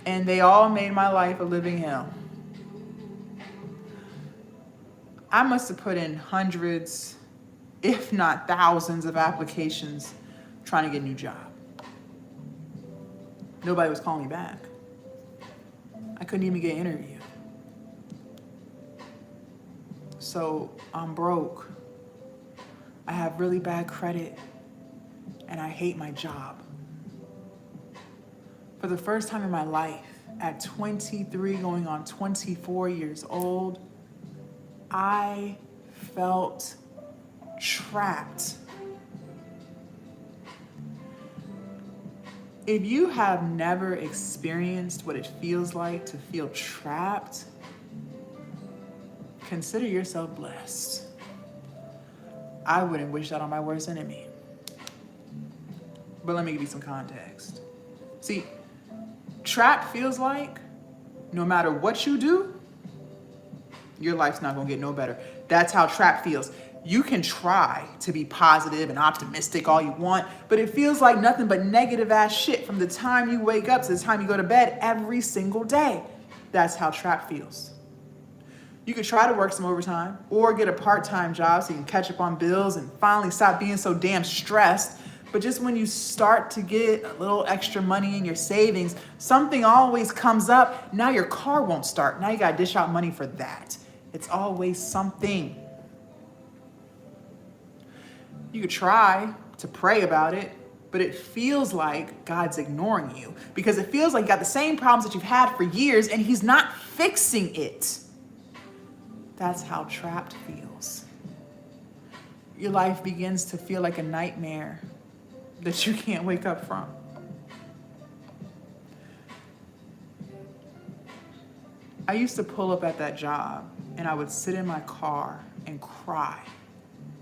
And they all made my life a living hell. I must have put in hundreds, if not thousands of applications trying to get a new job. Nobody was calling me back. I couldn't even get an interview. So I'm broke. I have really bad credit and I hate my job. For the first time in my life, at 23 going on 24 years old, I felt trapped. If you have never experienced what it feels like to feel trapped, consider yourself blessed. I wouldn't wish that on my worst enemy. But let me give you some context. See, trapped feels like no matter what you do, your life's not gonna get no better. That's how trapped feels. You can try to be positive and optimistic all you want, but it feels like nothing but negative ass shit from the time you wake up to the time you go to bed every single day. That's how trapped feels. You could try to work some overtime or get a part-time job so you can catch up on bills and finally stop being so damn stressed. But just when you start to get a little extra money in your savings, something always comes up. Now your car won't start. Now you gotta dish out money for that. It's always something. You could try to pray about it, but it feels like God's ignoring you because it feels like you got the same problems that you've had for years and he's not fixing it. That's how trapped feels. Your life begins to feel like a nightmare that you can't wake up from. I used to pull up at that job and I would sit in my car and cry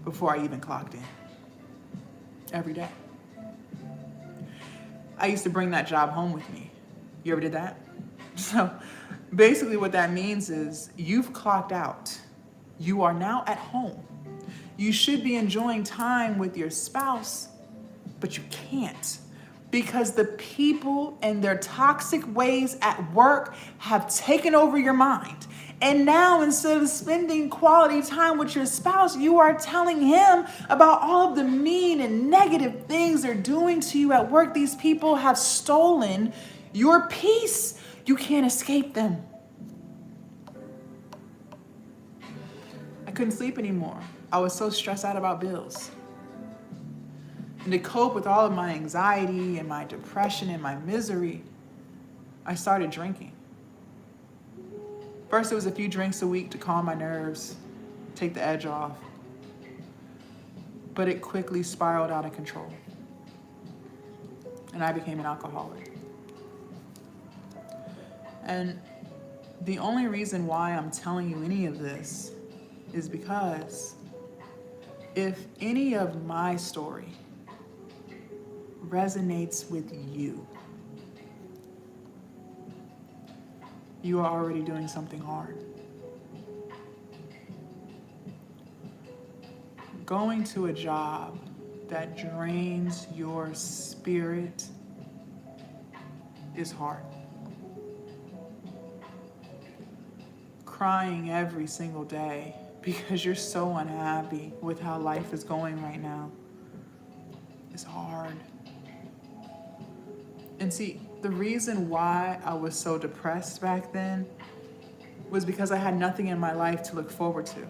before I even clocked in. Every day. I used to bring that job home with me. You ever did that? So basically what that means is you've clocked out. You are now at home. You should be enjoying time with your spouse, but you can't because the people and their toxic ways at work have taken over your mind. And now instead of spending quality time with your spouse, you are telling him about all of the mean and negative things they're doing to you at work. These people have stolen your peace. You can't escape them. I couldn't sleep anymore. I was so stressed out about bills. And to cope with all of my anxiety and my depression and my misery, I started drinking. First, it was a few drinks a week to calm my nerves, take the edge off. But it quickly spiraled out of control. And I became an alcoholic. And the only reason why I'm telling you any of this is because if any of my story resonates with you, you are already doing something hard. Going to a job that drains your spirit is hard. Crying every single day because you're so unhappy with how life is going right now is hard. And see, the reason why I was so depressed back then was because I had nothing in my life to look forward to.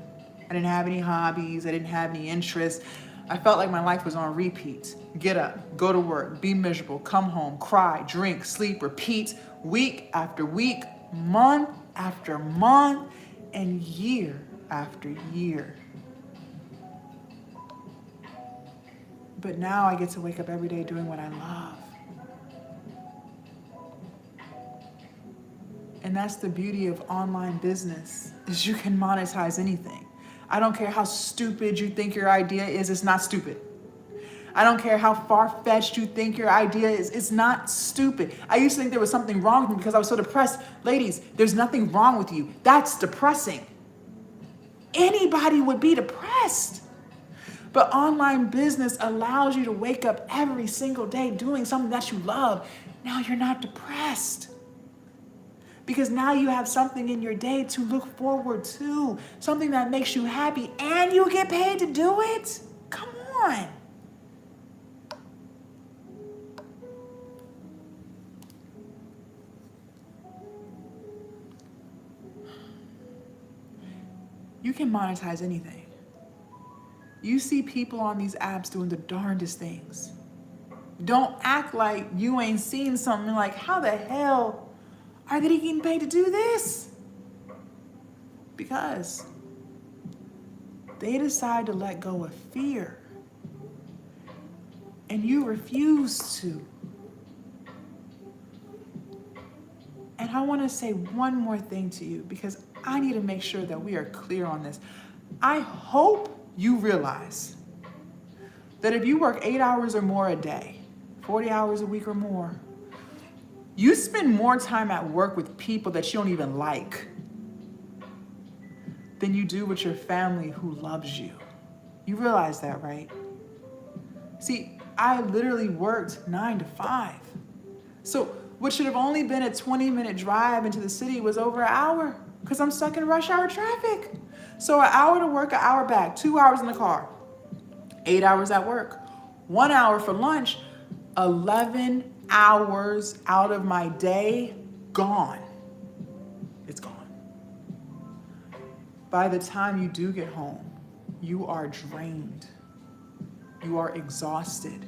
I didn't have any hobbies. I didn't have any interests. I felt like my life was on repeat. Get up, go to work, be miserable, come home, cry, drink, sleep, repeat, week after week, month after month, and year after year. But now I get to wake up every day doing what I love. And that's the beauty of online business, is you can monetize anything. I don't care how stupid you think your idea is, it's not stupid. I don't care how far-fetched you think your idea is, it's not stupid. I used to think there was something wrong with me because I was so depressed. Ladies, there's nothing wrong with you. That's depressing. Anybody would be depressed. But online business allows you to wake up every single day doing something that you love. Now you're not depressed. Because now you have something in your day to look forward to, something that makes you happy, and you get paid to do it. Come on. You can monetize anything. You see people on these apps doing the darndest things. Don't act like you ain't seen something like, how the hell are they getting paid to do this? Because they decide to let go of fear. And you refuse to. And I want to say one more thing to you because I need to make sure that we are clear on this. I hope you realize that if you work 8 hours or more a day, 40 hours a week or more, you spend more time at work with people that you don't even like than you do with your family who loves you. You realize that, right? See, I literally worked 9 to 5. So what should have only been a 20-minute drive into the city was over an hour because I'm stuck in rush hour traffic. So an hour to work, an hour back, 2 hours in the car, 8 hours at work, 1 hour for lunch, 11 hours out of my day gone. It's gone. By the time you do get home, you are drained. You are exhausted.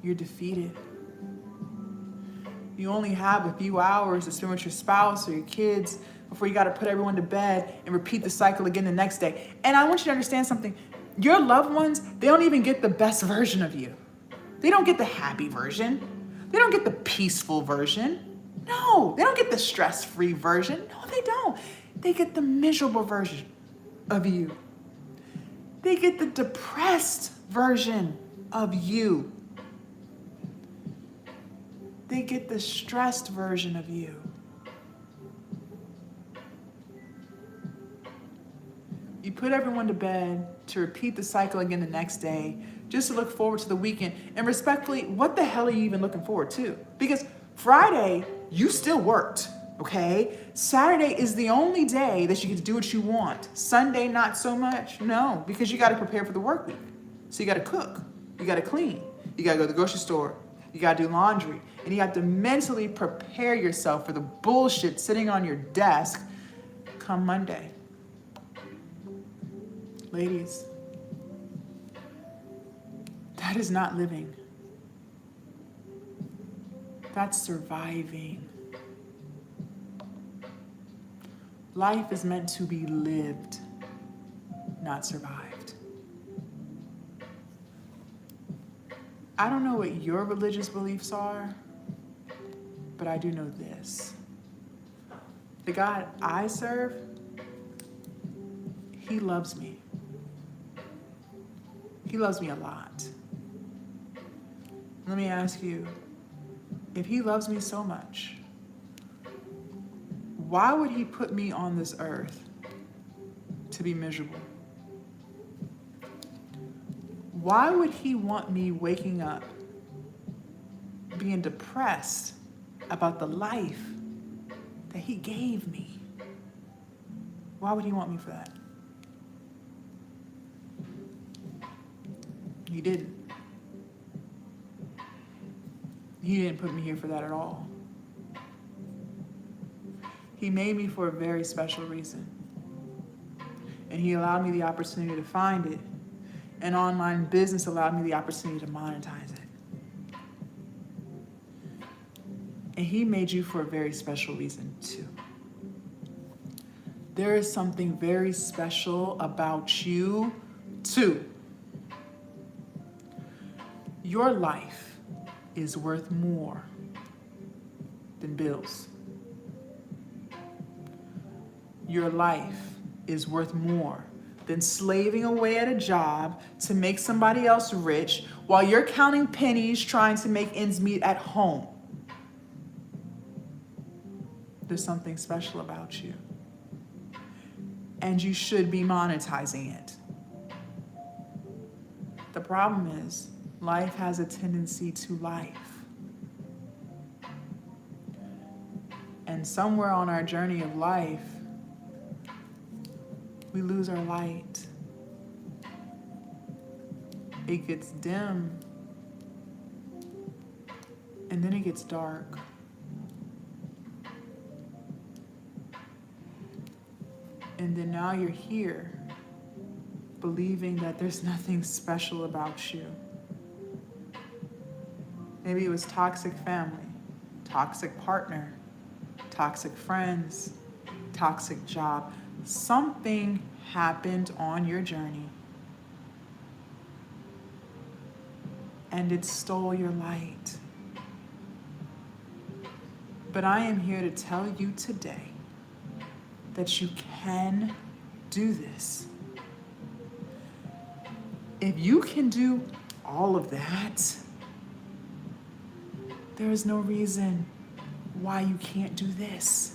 you're defeated. You only have a few hours to spend with your spouse or your kids before you got to put everyone to bed and repeat the cycle again the next day. And I want you to understand something. Your loved ones, they don't even get the best version of you. They don't get the happy version. They don't get the peaceful version. No, they don't get the stress-free version. No, they don't. They get the miserable version of you. They get the depressed version of you. They get the stressed version of you. You put everyone to bed to repeat the cycle again the next day, just to look forward to the weekend. And respectfully, what the hell are you even looking forward to? Because Friday, you still worked, okay? Saturday is the only day that you get to do what you want. Sunday, not so much. No, because you got to prepare for the work week. So you got to cook, you got to clean, you got to go to the grocery store, you got to do laundry, and you have to mentally prepare yourself for the bullshit sitting on your desk come Monday. Ladies, that is not living. That's surviving. Life is meant to be lived, not survived. I don't know what your religious beliefs are, but I do know this. The God I serve, He loves me. He loves me a lot. Let me ask you, if He loves me so much, why would He put me on this earth to be miserable? Why would He want me waking up being depressed about the life that He gave me? Why would He want me for that? He didn't. He didn't put me here for that at all. He made me for a very special reason. And He allowed me the opportunity to find it. And online business allowed me the opportunity to monetize it. And He made you for a very special reason too. There is something very special about you too. Your life is worth more than bills. Your life is worth more than slaving away at a job to make somebody else rich while you're counting pennies trying to make ends meet at home. There's something special about you. And you should be monetizing it. The problem is, life has a tendency to life. And somewhere on our journey of life, we lose our light. It gets dim, and then it gets dark. And then now you're here, believing that there's nothing special about you. Maybe it was toxic family, toxic partner, toxic friends, toxic job. Something happened on your journey, and it stole your light. But I am here to tell you today that you can do this. If you can do all of that, there is no reason why you can't do this.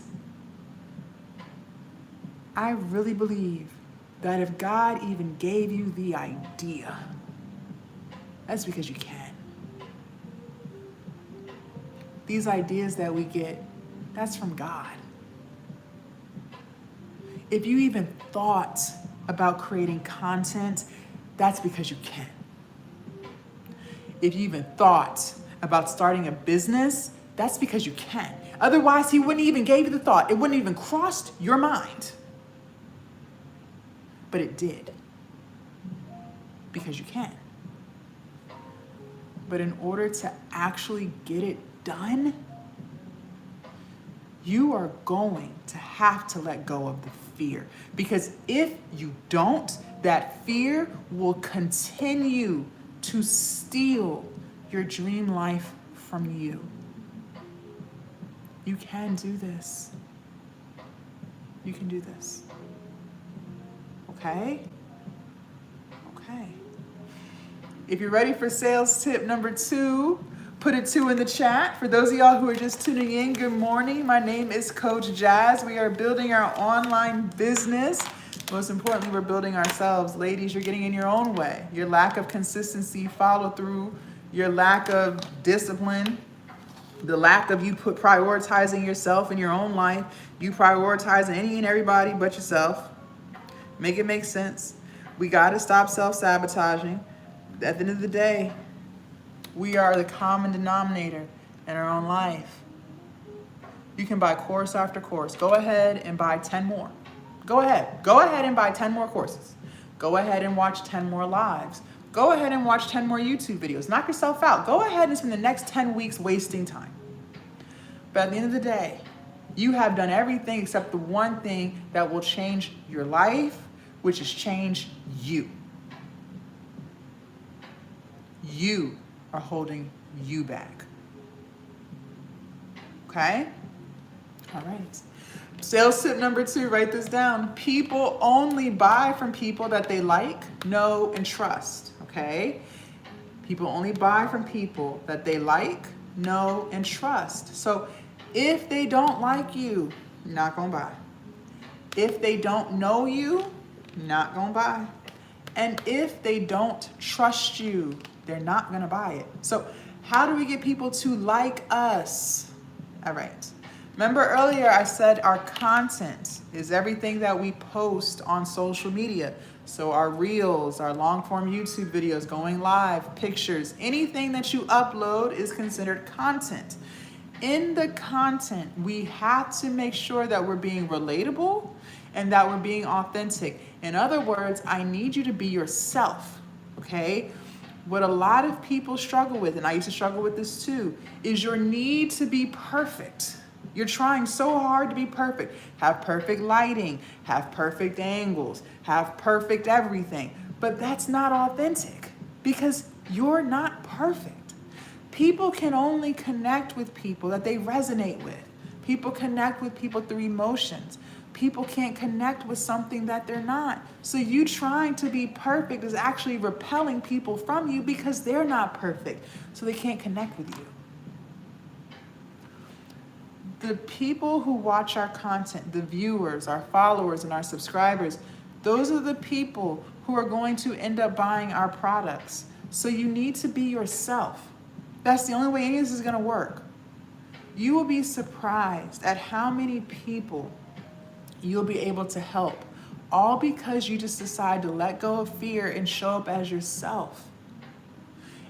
I really believe that if God even gave you the idea, that's because you can. These ideas that we get, that's from God. If you even thought about creating content, that's because you can. If you even thought about starting a business, that's because you can. Otherwise, He wouldn't even give you the thought. It wouldn't even crossed your mind. But it did. Because you can. But in order to actually get it done, you are going to have to let go of the fear. Because if you don't, that fear will continue to steal your dream life from you. You can do this. You can do this. Okay? Okay. If you're ready for sales tip number 2, put a 2 in the chat. For those of y'all who are just tuning in, good morning. My name is Coach Jazz. We are building our online business. Most importantly, we're building ourselves. Ladies, you're getting in your own way. Your lack of consistency, follow through, your lack of discipline, the lack of you prioritizing yourself in your own life, you prioritizing any and everybody but yourself. Make it make sense. We got to stop self-sabotaging. At the end of the day, we are the common denominator in our own life. You can buy course after course. Go ahead and buy 10 more. Go ahead. Go ahead and buy 10 more courses. Go ahead and watch 10 more lives. Go ahead and watch 10 more YouTube videos. Knock yourself out. Go ahead and spend the next 10 weeks wasting time. But at the end of the day, you have done everything except the one thing that will change your life, which is change you. You are holding you back. Okay? All right. Sales tip number 2, write this down. People only buy from people that they like, know, and trust. Okay? People only buy from people that they like, know, and trust. So if they don't like you, not gonna buy. If they don't know you, not gonna buy. And if they don't trust you, they're not gonna buy it. So how do we get people to like us? All right. Remember earlier I said our content is everything that we post on social media. So our reels, our long form YouTube videos, going live, pictures, anything that you upload is considered content. In the content, we have to make sure that we're being relatable and that we're being authentic. In other words, I need you to be yourself, okay? What a lot of people struggle with, and I used to struggle with this too, is your need to be perfect. You're trying so hard to be perfect. Have perfect lighting, have perfect angles, have perfect everything. But that's not authentic because you're not perfect. People can only connect with people that they resonate with. People connect with people through emotions. People can't connect with something that they're not. So you trying to be perfect is actually repelling people from you because they're not perfect. So they can't connect with you. The people who watch our content, the viewers, our followers, and our subscribers, those are the people who are going to end up buying our products. So you need to be yourself. That's the only way any of this is going to work. You will be surprised at how many people you'll be able to help, all because you just decide to let go of fear and show up as yourself.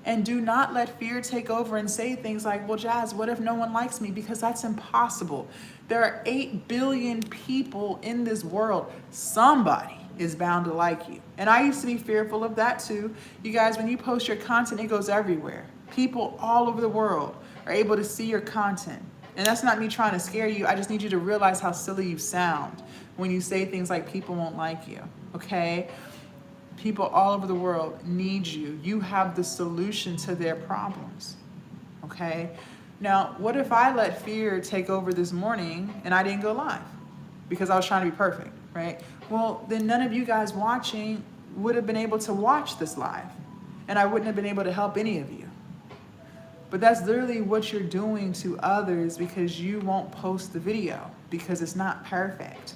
And do not let fear take over and say things like, well, Jazz, what if no one likes me? Because that's impossible. There are 8 billion people in this world. Somebody is bound to like you. And I used to be fearful of that too. You guys, when you post your content, it goes everywhere. People all over the world are able to see your content. And that's not me trying to scare you. I just need you to realize how silly you sound when you say things like people won't like you, okay? People all over the world need you. You have the solution to their problems, okay? Now, what if I let fear take over this morning and I didn't go live because I was trying to be perfect, right? Well, then none of you guys watching would have been able to watch this live, and I wouldn't have been able to help any of you. But that's literally what you're doing to others because you won't post the video because it's not perfect.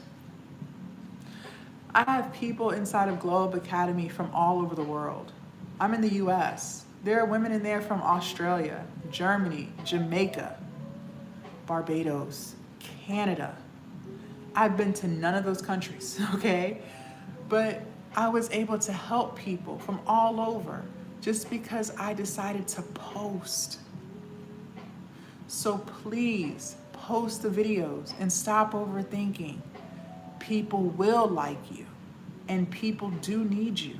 I have people inside of Glowup Academy from all over the world. I'm in the US. There are women in there from Australia, Germany, Jamaica, Barbados, Canada. I've been to none of those countries, okay? But I was able to help people from all over just because I decided to post. So please post the videos and stop overthinking. People will like you and people do need you,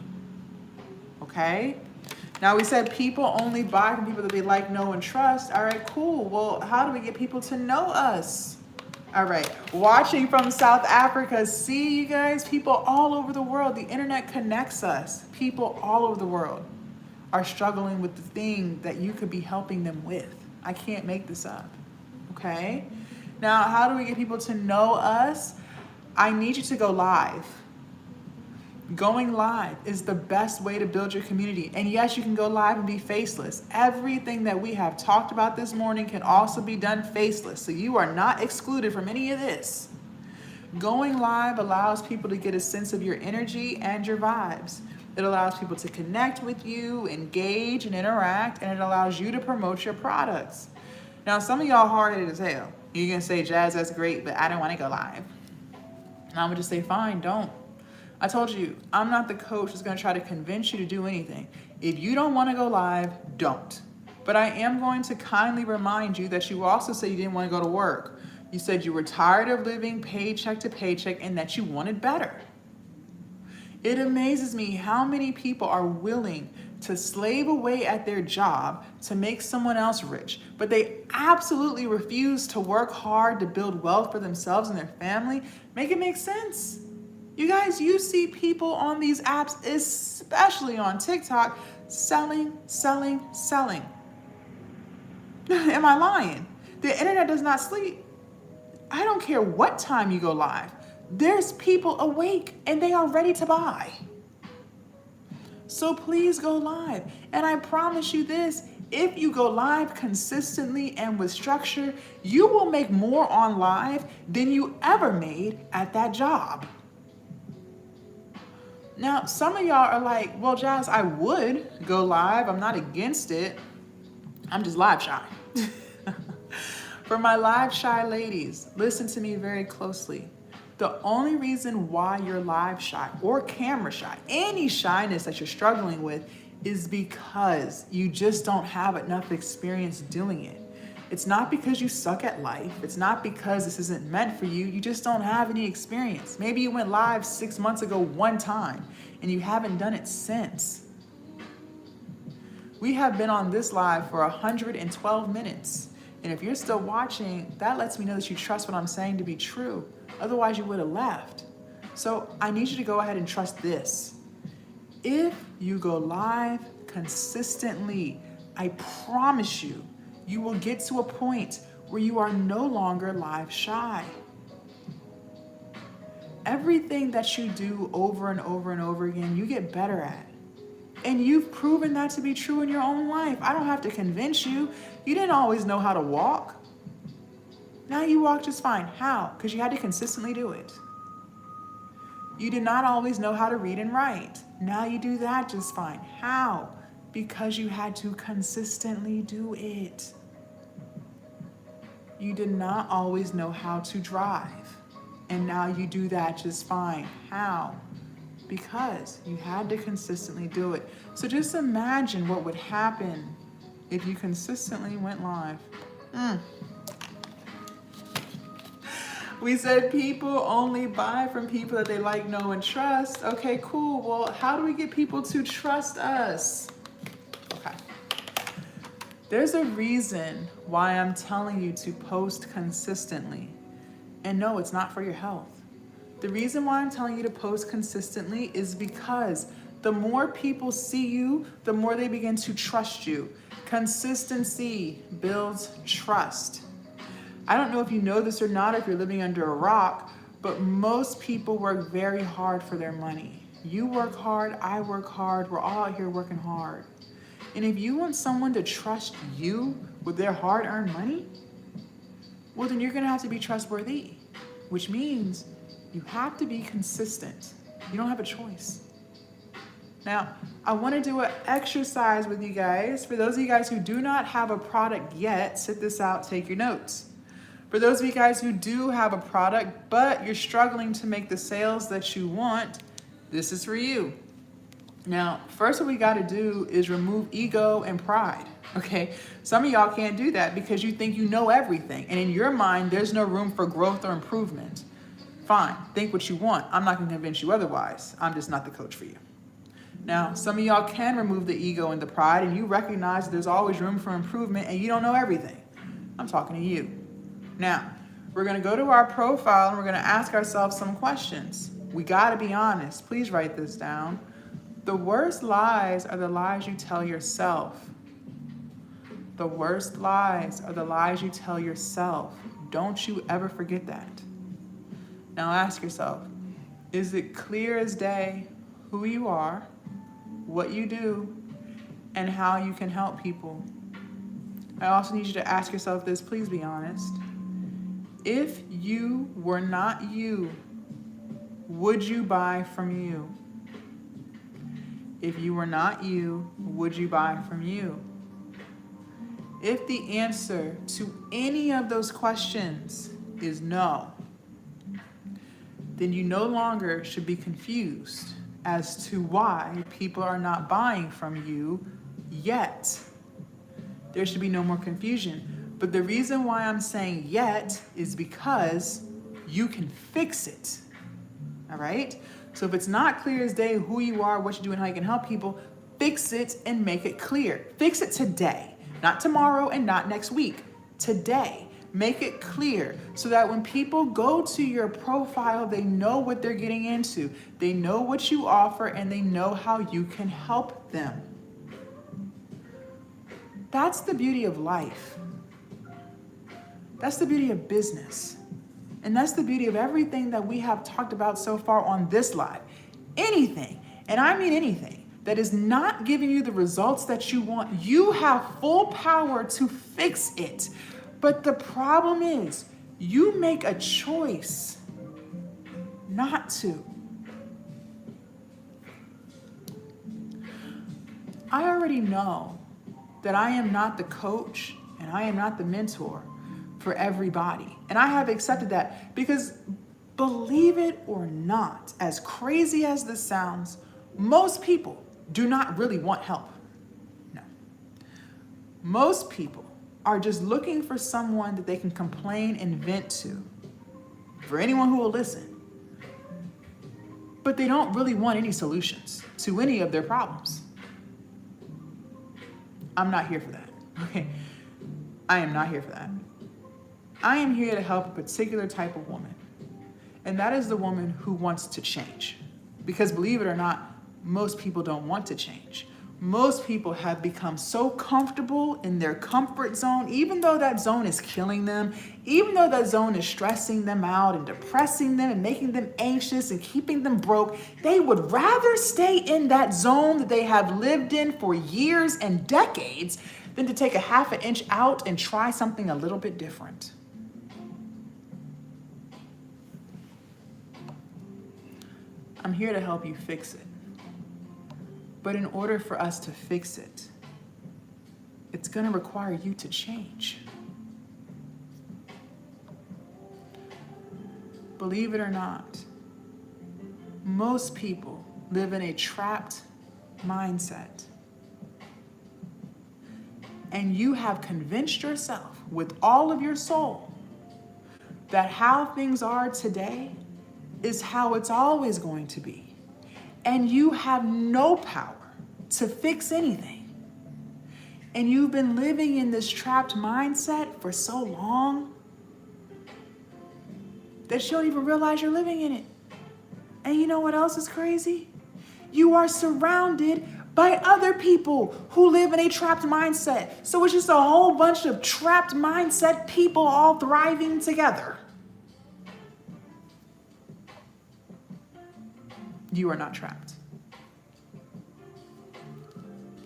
okay? Now, we said people only buy from people that they like, know, and trust. All right, cool. Well, how do we get people to know us? All right, watching from South Africa. See, you guys, people all over the world. The internet connects us. People all over the world are struggling with the thing that you could be helping them with. I can't make this up, okay? Now, how do we get people to know us? I need you to go live. Going live is the best way to build your community. And yes, you can go live and be faceless. Everything that we have talked about this morning can also be done faceless. So you are not excluded from any of this. Going live allows people to get a sense of your energy and your vibes. It allows people to connect with you, engage and interact, and it allows you to promote your products. Now, some of y'all hard-headed as hell. You're gonna say, Jazz, that's great, but I don't wanna go live. And I'm gonna just say, fine, don't. I told you, I'm not the coach that's gonna try to convince you to do anything. If you don't wanna go live, don't. But I am going to kindly remind you that you also said you didn't wanna go to work. You said you were tired of living paycheck to paycheck and that you wanted better. It amazes me how many people are willing to slave away at their job to make someone else rich, but they absolutely refuse to work hard to build wealth for themselves and their family. Make it make sense. You guys, you see people on these apps, especially on TikTok, selling. Am I lying? The internet does not sleep. I don't care what time you go live. There's people awake and they are ready to buy. So please go live. And I promise you this, if you go live consistently and with structure, you will make more on live than you ever made at that job. Now, some of y'all are like, well, Jazz, I would go live. I'm not against it. I'm just live shy. For my live shy ladies, listen to me very closely. The only reason why you're live shy or camera shy, any shyness that you're struggling with, is because you just don't have enough experience doing it. It's not because you suck at life. It's not because this isn't meant for you. You just don't have any experience. Maybe you went live 6 months ago one time and you haven't done it since. We have been on this live for 112 minutes. And if you're still watching, that lets me know that you trust what I'm saying to be true. Otherwise, you would have left. So I need you to go ahead and trust this. If you go live consistently, I promise you, you will get to a point where you are no longer live shy. Everything that you do over and over and over again, you get better at. And you've proven that to be true in your own life. I don't have to convince you. You didn't always know how to walk. Now you walk just fine. How? Because you had to consistently do it. You did not always know how to read and write. Now you do that just fine. How? Because you had to consistently do it. You did not always know how to drive. And now you do that just fine. How? Because you had to consistently do it. So just imagine what would happen if you consistently went live. We said people only buy from people that they like, know, and trust. Okay, cool. Well, how do we get people to trust us? Okay. There's a reason why I'm telling you to post consistently. And no, it's not for your health. The reason why I'm telling you to post consistently is because the more people see you, the more they begin to trust you. Consistency builds trust. I don't know if you know this or not, if you're living under a rock, but most people work very hard for their money. You work hard, I work hard, we're all out here working hard. And if you want someone to trust you with their hard-earned money, well, then you're gonna have to be trustworthy, which means you have to be consistent. You don't have a choice. Now, I wanna do an exercise with you guys. For those of you guys who do not have a product yet, sit this out, take your notes. For those of you guys who do have a product, but you're struggling to make the sales that you want, this is for you. Now, first what we gotta do is remove ego and pride, okay? Some of y'all can't do that because you think you know everything. And in your mind, there's no room for growth or improvement. Fine, think what you want. I'm not gonna convince you otherwise. I'm just not the coach for you. Now, some of y'all can remove the ego and the pride, and you recognize there's always room for improvement and you don't know everything. I'm talking to you. Now, we're going to go to our profile and we're going to ask ourselves some questions. We got to be honest. Please write this down. The worst lies are the lies you tell yourself. The worst lies are the lies you tell yourself. Don't you ever forget that. Now ask yourself, is it clear as day who you are, what you do, and how you can help people? I also need you to ask yourself this, please be honest. If you were not you, would you buy from you? If you were not you, would you buy from you? If the answer to any of those questions is no, then you no longer should be confused as to why people are not buying from you yet. There should be no more confusion. But the reason why I'm saying yet is because you can fix it. All right? So if it's not clear as day who you are, what you do, and how you can help people, fix it and make it clear. Fix it today, not tomorrow and not next week. Today. Make it clear so that when people go to your profile, they know what they're getting into. They know what you offer and they know how you can help them. That's the beauty of life. That's the beauty of business. And that's the beauty of everything that we have talked about so far on this live. Anything, and I mean anything, that is not giving you the results that you want, you have full power to fix it. But the problem is, you make a choice not to. I already know that I am not the coach and I am not the mentor for everybody. And I have accepted that because, believe it or not, as crazy as this sounds, most people do not really want help. No. Most people are just looking for someone that they can complain and vent to, for anyone who will listen. But they don't really want any solutions to any of their problems. I'm not here for that, okay? I am not here for that. I am here to help a particular type of woman, and that is the woman who wants to change. Because believe it or not, most people don't want to change. Most people have become so comfortable in their comfort zone, even though that zone is killing them, even though that zone is stressing them out and depressing them and making them anxious and keeping them broke, they would rather stay in that zone that they have lived in for years and decades than to take a half an inch out and try something a little bit different. I'm here to help you fix it. But in order for us to fix it, it's going to require you to change. Believe it or not, most people live in a trapped mindset. And you have convinced yourself with all of your soul that how things are today is how it's always going to be. And you have no power to fix anything. And you've been living in this trapped mindset for so long that you don't even realize you're living in it. And you know what else is crazy? You are surrounded by other people who live in a trapped mindset. So it's just a whole bunch of trapped mindset people all thriving together. You are not trapped.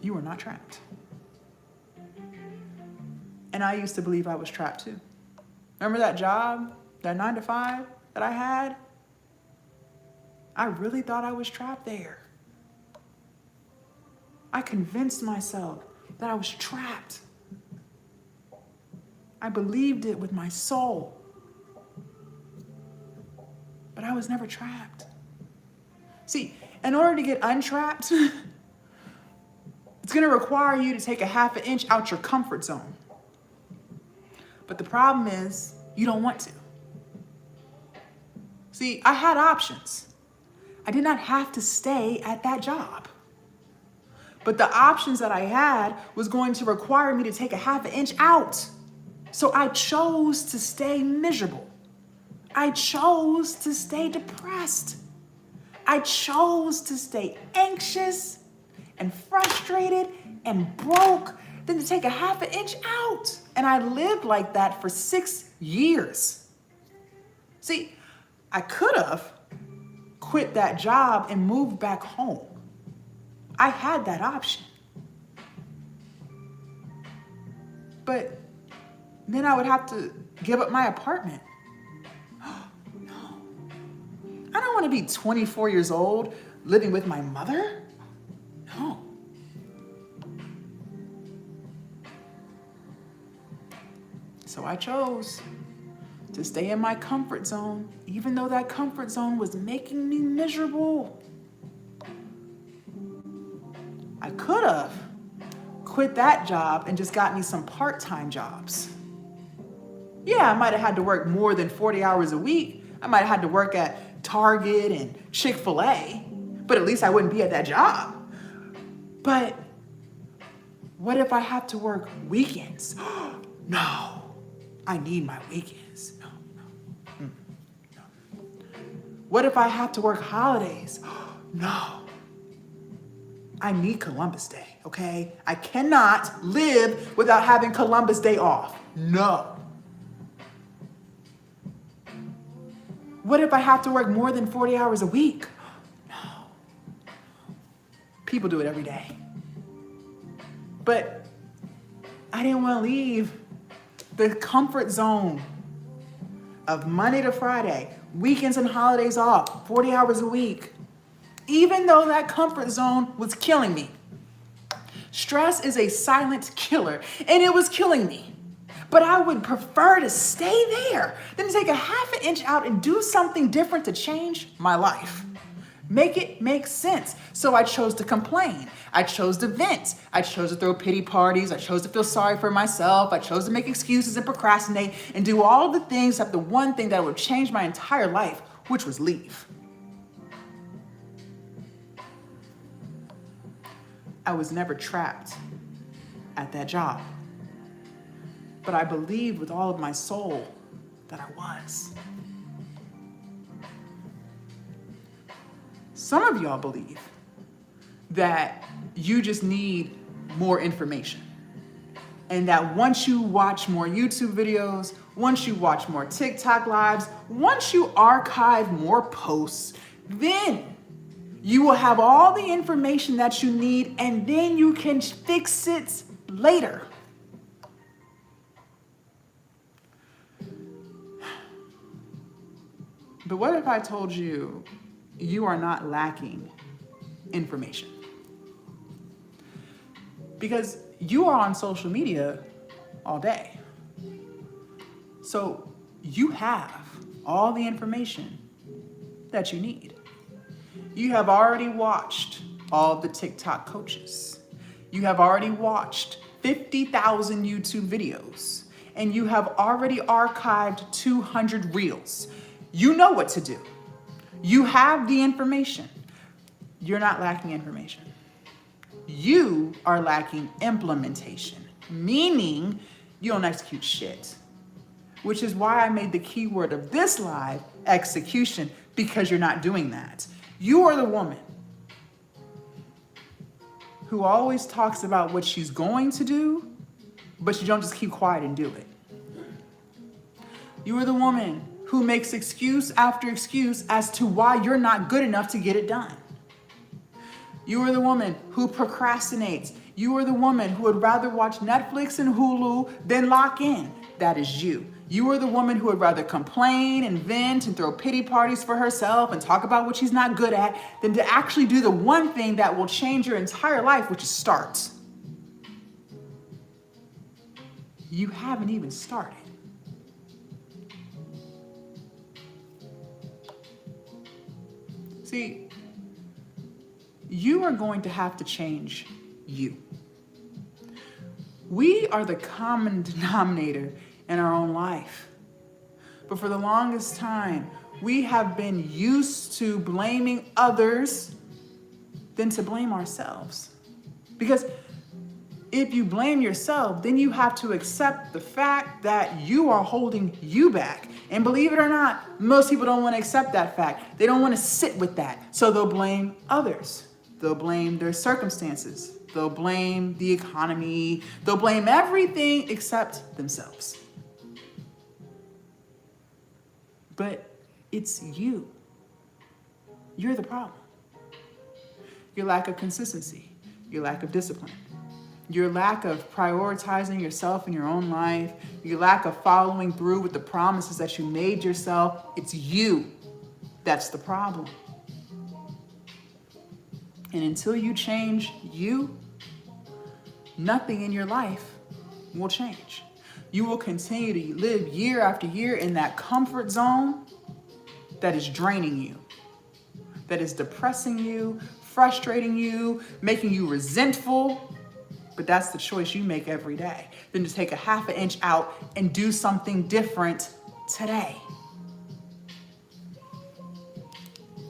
You are not trapped. And I used to believe I was trapped too. Remember that job, that 9 to 5 that I had? I really thought I was trapped there. I convinced myself that I was trapped. I believed it with my soul. But I was never trapped. See, in order to get untrapped, it's going to require you to take a half an inch out your comfort zone. But the problem is, you don't want to. See, I had options. I did not have to stay at that job. But the options that I had was going to require me to take a half an inch out. So I chose to stay miserable. I chose to stay depressed. I chose to stay anxious and frustrated and broke than to take a half an inch out. And I lived like that for 6 years. See, I could have quit that job and moved back home. I had that option. But then I would have to give up my apartment. No. I don't want to be 24 years old living with my mother. No. So I chose to stay in my comfort zone, even though that comfort zone was making me miserable. I could have quit that job and just got me some part-time jobs. Yeah, I might have had to work more than 40 hours a week. I might have had to work at Target and Chick-fil-A, but at least I wouldn't be at that job. But what if I have to work weekends? No, I need my weekends. No. What if I have to work holidays? No, I need Columbus Day, okay? I cannot live without having Columbus Day off. No. What if I have to work more than 40 hours a week? No. People do it every day. But I didn't want to leave the comfort zone of Monday to Friday, weekends and holidays off, 40 hours a week, even though that comfort zone was killing me. Stress is a silent killer, and it was killing me. But I would prefer to stay there than to take a half an inch out and do something different to change my life. Make it make sense. So I chose to complain. I chose to vent. I chose to throw pity parties. I chose to feel sorry for myself. I chose to make excuses and procrastinate and do all the things except the one thing that would change my entire life, which was leave. I was never trapped at that job. But I believed with all of my soul that I was. Some of y'all believe that you just need more information. And that once you watch more YouTube videos, once you watch more TikTok lives, once you archive more posts, then you will have all the information that you need and then you can fix it later. But what if I told you you are not lacking information? Because you are on social media all day. So you have all the information that you need. You have already watched all of the TikTok coaches. You have already watched 50,000 YouTube videos. And you have already archived 200 reels. You know what to do. You have the information. You're not lacking information. You are lacking implementation, meaning you don't execute shit. Which is why I made the keyword of this live execution, because you're not doing that. You are the woman who always talks about what she's going to do, but you don't just keep quiet and do it. You are the woman who makes excuse after excuse as to why you're not good enough to get it done. You are the woman who procrastinates. You are the woman who would rather watch Netflix and Hulu than lock in. That is you. You are the woman who would rather complain and vent and throw pity parties for herself and talk about what she's not good at than to actually do the one thing that will change your entire life, which is start. You haven't even started. See, you are going to have to change you. We are the common denominator in our own life. But for the longest time, we have been used to blaming others than to blame ourselves. Because if you blame yourself, then you have to accept the fact that you are holding you back. And believe it or not, most people don't want to accept that fact. They don't want to sit with that. So they'll blame others. They'll blame their circumstances. They'll blame the economy. They'll blame everything except themselves. But it's you. You're the problem. Your lack of consistency, your lack of discipline, your lack of prioritizing yourself in your own life, your lack of following through with the promises that you made yourself. It's you that's the problem. And until you change you, nothing in your life will change. You will continue to live year after year in that comfort zone that is draining you, that is depressing you, frustrating you, making you resentful. But that's the choice you make every day. Then to take a half an inch out and do something different today.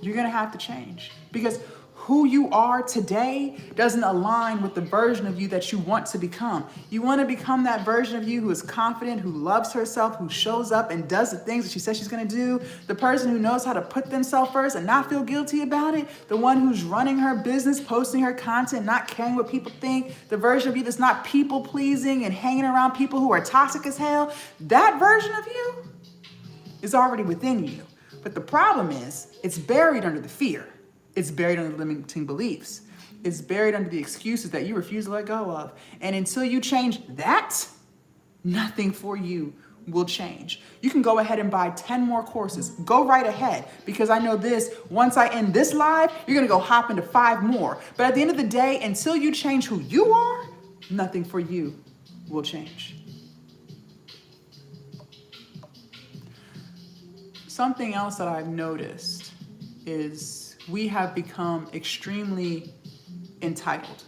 You're gonna have to change, because who you are today doesn't align with the version of you that you want to become. You want to become that version of you who is confident, who loves herself, who shows up and does the things that she says she's going to do. The person who knows how to put themselves first and not feel guilty about it. The one who's running her business, posting her content, not caring what people think. The version of you that's not people pleasing and hanging around people who are toxic as hell. That version of you is already within you. But the problem is, it's buried under the fear. It's buried under the limiting beliefs. It's buried under the excuses that you refuse to let go of. And until you change that, nothing for you will change. You can go ahead and buy 10 more courses. Go right ahead, because I know this, once I end this live, you're gonna go hop into 5 more. But at the end of the day, until you change who you are, nothing for you will change. Something else that I've noticed is we have become extremely entitled.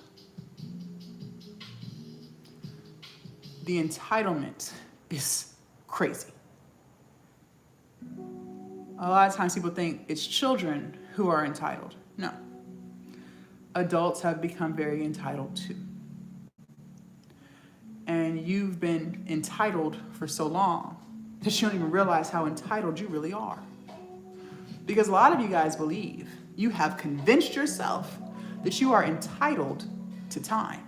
The entitlement is crazy. A lot of times people think it's children who are entitled. No. Adults have become very entitled too. And you've been entitled for so long that you don't even realize how entitled you really are. Because a lot of you guys believe, you have convinced yourself that you are entitled to time.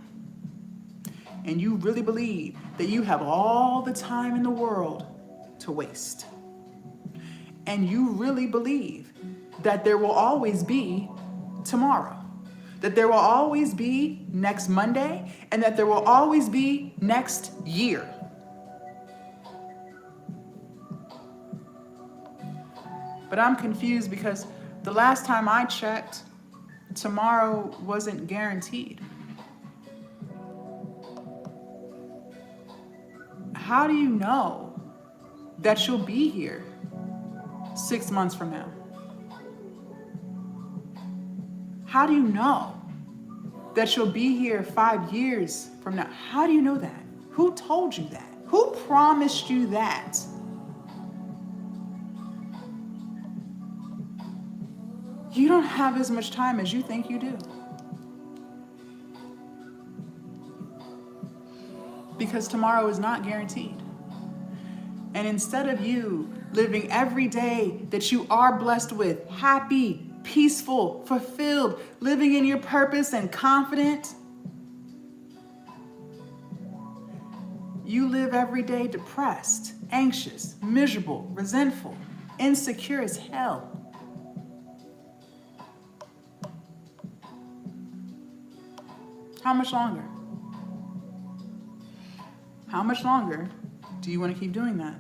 And you really believe that you have all the time in the world to waste. And you really believe that there will always be tomorrow, that there will always be next Monday, and that there will always be next year. But I'm confused, because the last time I checked, tomorrow wasn't guaranteed. How do you know that you'll be here 6 months from now? How do you know that you'll be here 5 years from now? How do you know that? Who told you that? Who promised you that? You don't have as much time as you think you do. Because tomorrow is not guaranteed. And instead of you living every day that you are blessed with, happy, peaceful, fulfilled, living in your purpose and confident, you live every day depressed, anxious, miserable, resentful, insecure as hell. How much longer? How much longer do you want to keep doing that?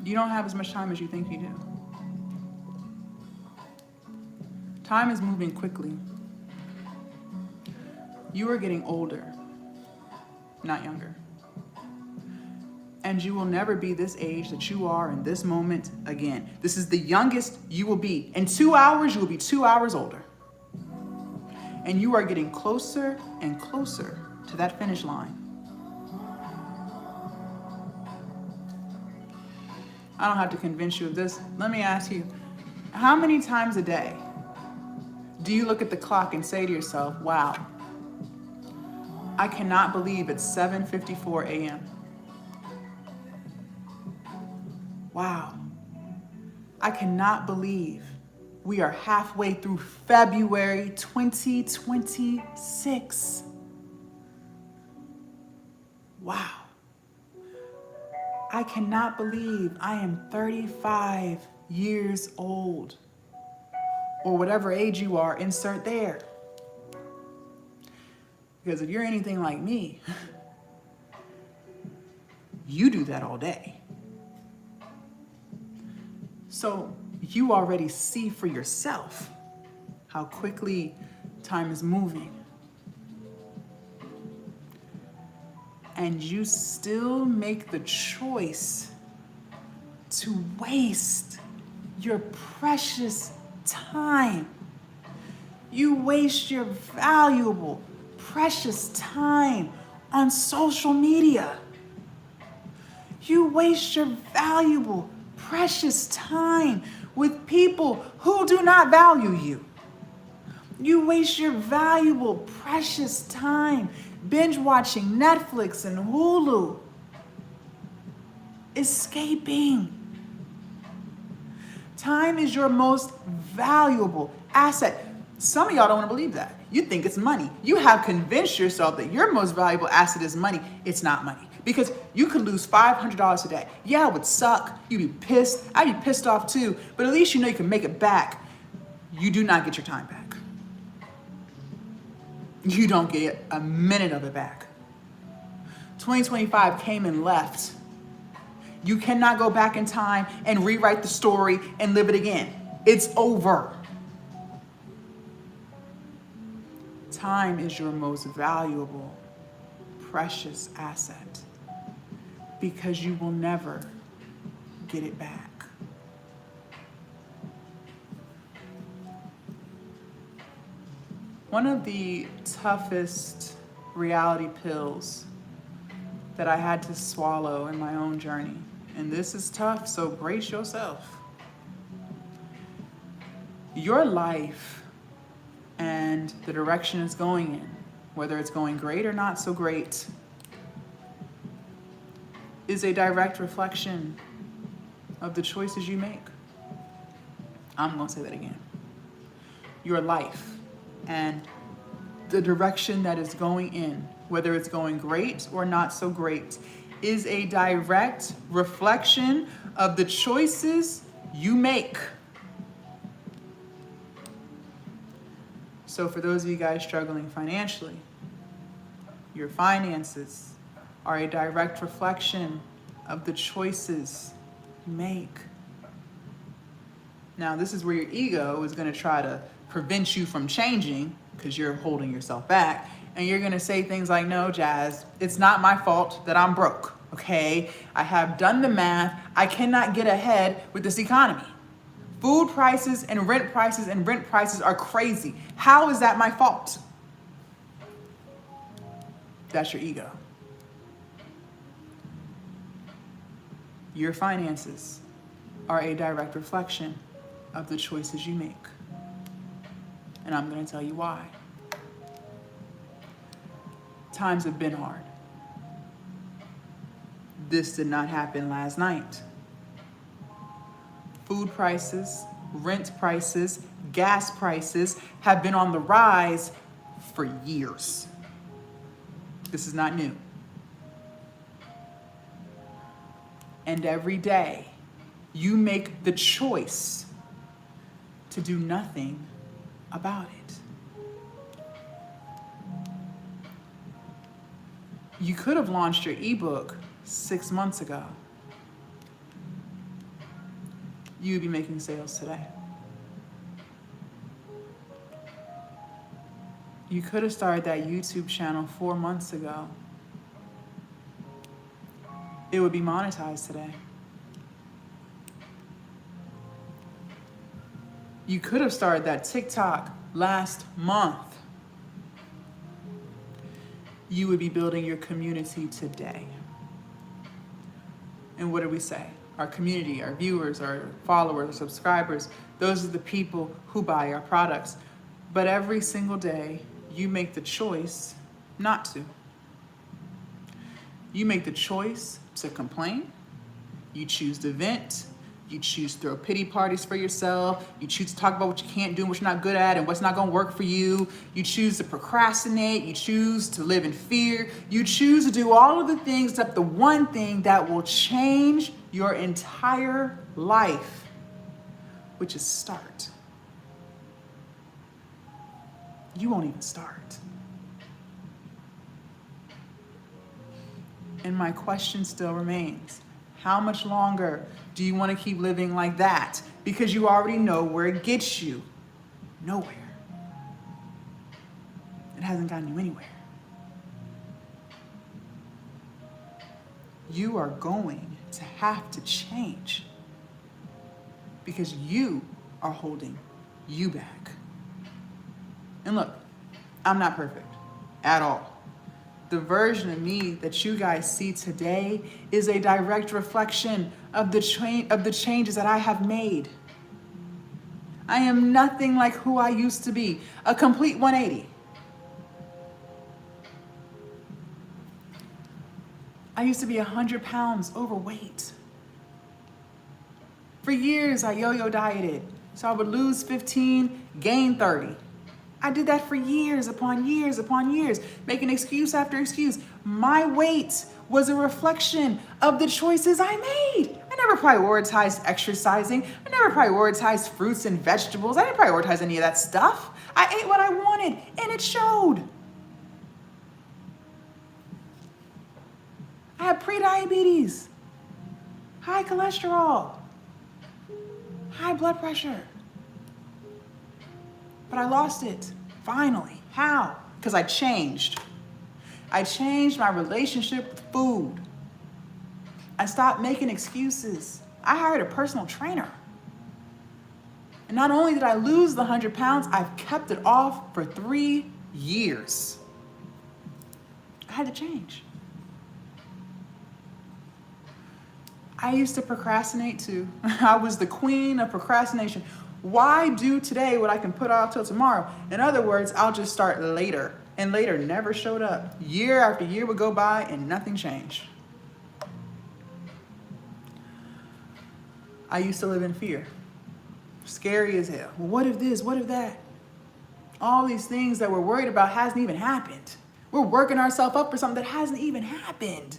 You don't have as much time as you think you do. Time is moving quickly. You are getting older, not younger. And you will never be this age that you are in this moment again. This is the youngest you will be. In 2 hours, you will be 2 hours older. And you are getting closer and closer to that finish line. I don't have to convince you of this. Let me ask you, How many times a day do you look at the clock and say to yourself, wow, I cannot believe it's 7:54 a.m. Wow, I cannot believe we are halfway through February 2026. Wow. I cannot believe I am 35 years old. Or whatever age you are, insert there. Because if you're anything like me, you do that all day. So you already see for yourself how quickly time is moving. And you still make the choice to waste your precious time. You waste your valuable, precious time on social media. You waste your valuable, precious time with people who do not value you. You waste your valuable, precious time binge watching Netflix and Hulu, escaping. Time is your most valuable asset. Some of y'all don't want to believe that. You think it's money. You have convinced yourself that your most valuable asset is money. It's not money. Because you could lose $500 a day. Yeah, it would suck. You'd be pissed. I'd be pissed off too. But at least you know you can make it back. You do not get your time back. You don't get a minute of it back. 2025 came and left. You cannot go back in time and rewrite the story and live it again. It's over. Time is your most valuable, precious asset because you will never get it back. One of the toughest reality pills that I had to swallow in my own journey, and this is tough, so brace yourself. Your life and the direction it's going in, whether it's going great or not so great, is a direct reflection of the choices you make. I'm going to say that again. Your life and the direction that it's going in, whether it's going great or not so great, is a direct reflection of the choices you make. So for those of you guys struggling financially, your finances are a direct reflection of the choices you make. Now, this is where your ego is going to try to prevent you from changing because you're holding yourself back. And you're going to say things like, no, Jazz, it's not my fault that I'm broke, okay? I have done the math. I cannot get ahead with this economy. Food prices and rent prices are crazy. How is that my fault? That's your ego. Your finances are a direct reflection of the choices you make. And I'm going to tell you why. Times have been hard. This did not happen last night. Food prices, rent prices, gas prices have been on the rise for years. This is not new. And every day, you make the choice to do nothing about it. You could have launched your ebook 6 months ago. You'd be making sales today. You could have started that YouTube channel 4 months ago. It would be monetized today. You could have started that TikTok last month. You would be building your community today. And what did we say? our community, our viewers, our followers, our subscribers. Those are the people who buy our products. But every single day, you make the choice not to. You make the choice to complain. You choose to vent. You choose to throw pity parties for yourself. You choose to talk about what you can't do and what you're not good at and what's not going to work for you. You choose to procrastinate. You choose to live in fear. You choose to do all of the things except the one thing that will change your entire life, which is start. You won't even start. And my question still remains. How much longer do you want to keep living like that? Because you already know where it gets you. Nowhere. It hasn't gotten you anywhere. You are going to have to change because you are holding you back. And look, I'm not perfect at all. The version of me that you guys see today is a direct reflection of the changes that I have made. I am nothing like who I used to be. A complete 180. I used to be 100 pounds overweight. For years, I yo-yo dieted. So I would lose 15, gain 30. I did that for years upon years upon years, making excuse after excuse. My weight was a reflection of the choices I made. I never prioritized exercising. I never prioritized fruits and vegetables. I didn't prioritize any of that stuff. I ate what I wanted, and it showed. I had pre-diabetes, high cholesterol, high blood pressure. But I lost it, finally. How? Because I changed. I changed my relationship with food. I stopped making excuses. I hired a personal trainer. And not only did I lose the 100 pounds, I've kept it off for 3 years. I had to change. I used to procrastinate too. I was the queen of procrastination. Why do today what I can put off till tomorrow? In other words, I'll just start later. And later never showed up. Year after year would go by and nothing changed. I used to live in fear. Scary as hell. Well, what if this? What if that? All these things that we're worried about hasn't even happened. We're working ourselves up for something that hasn't even happened.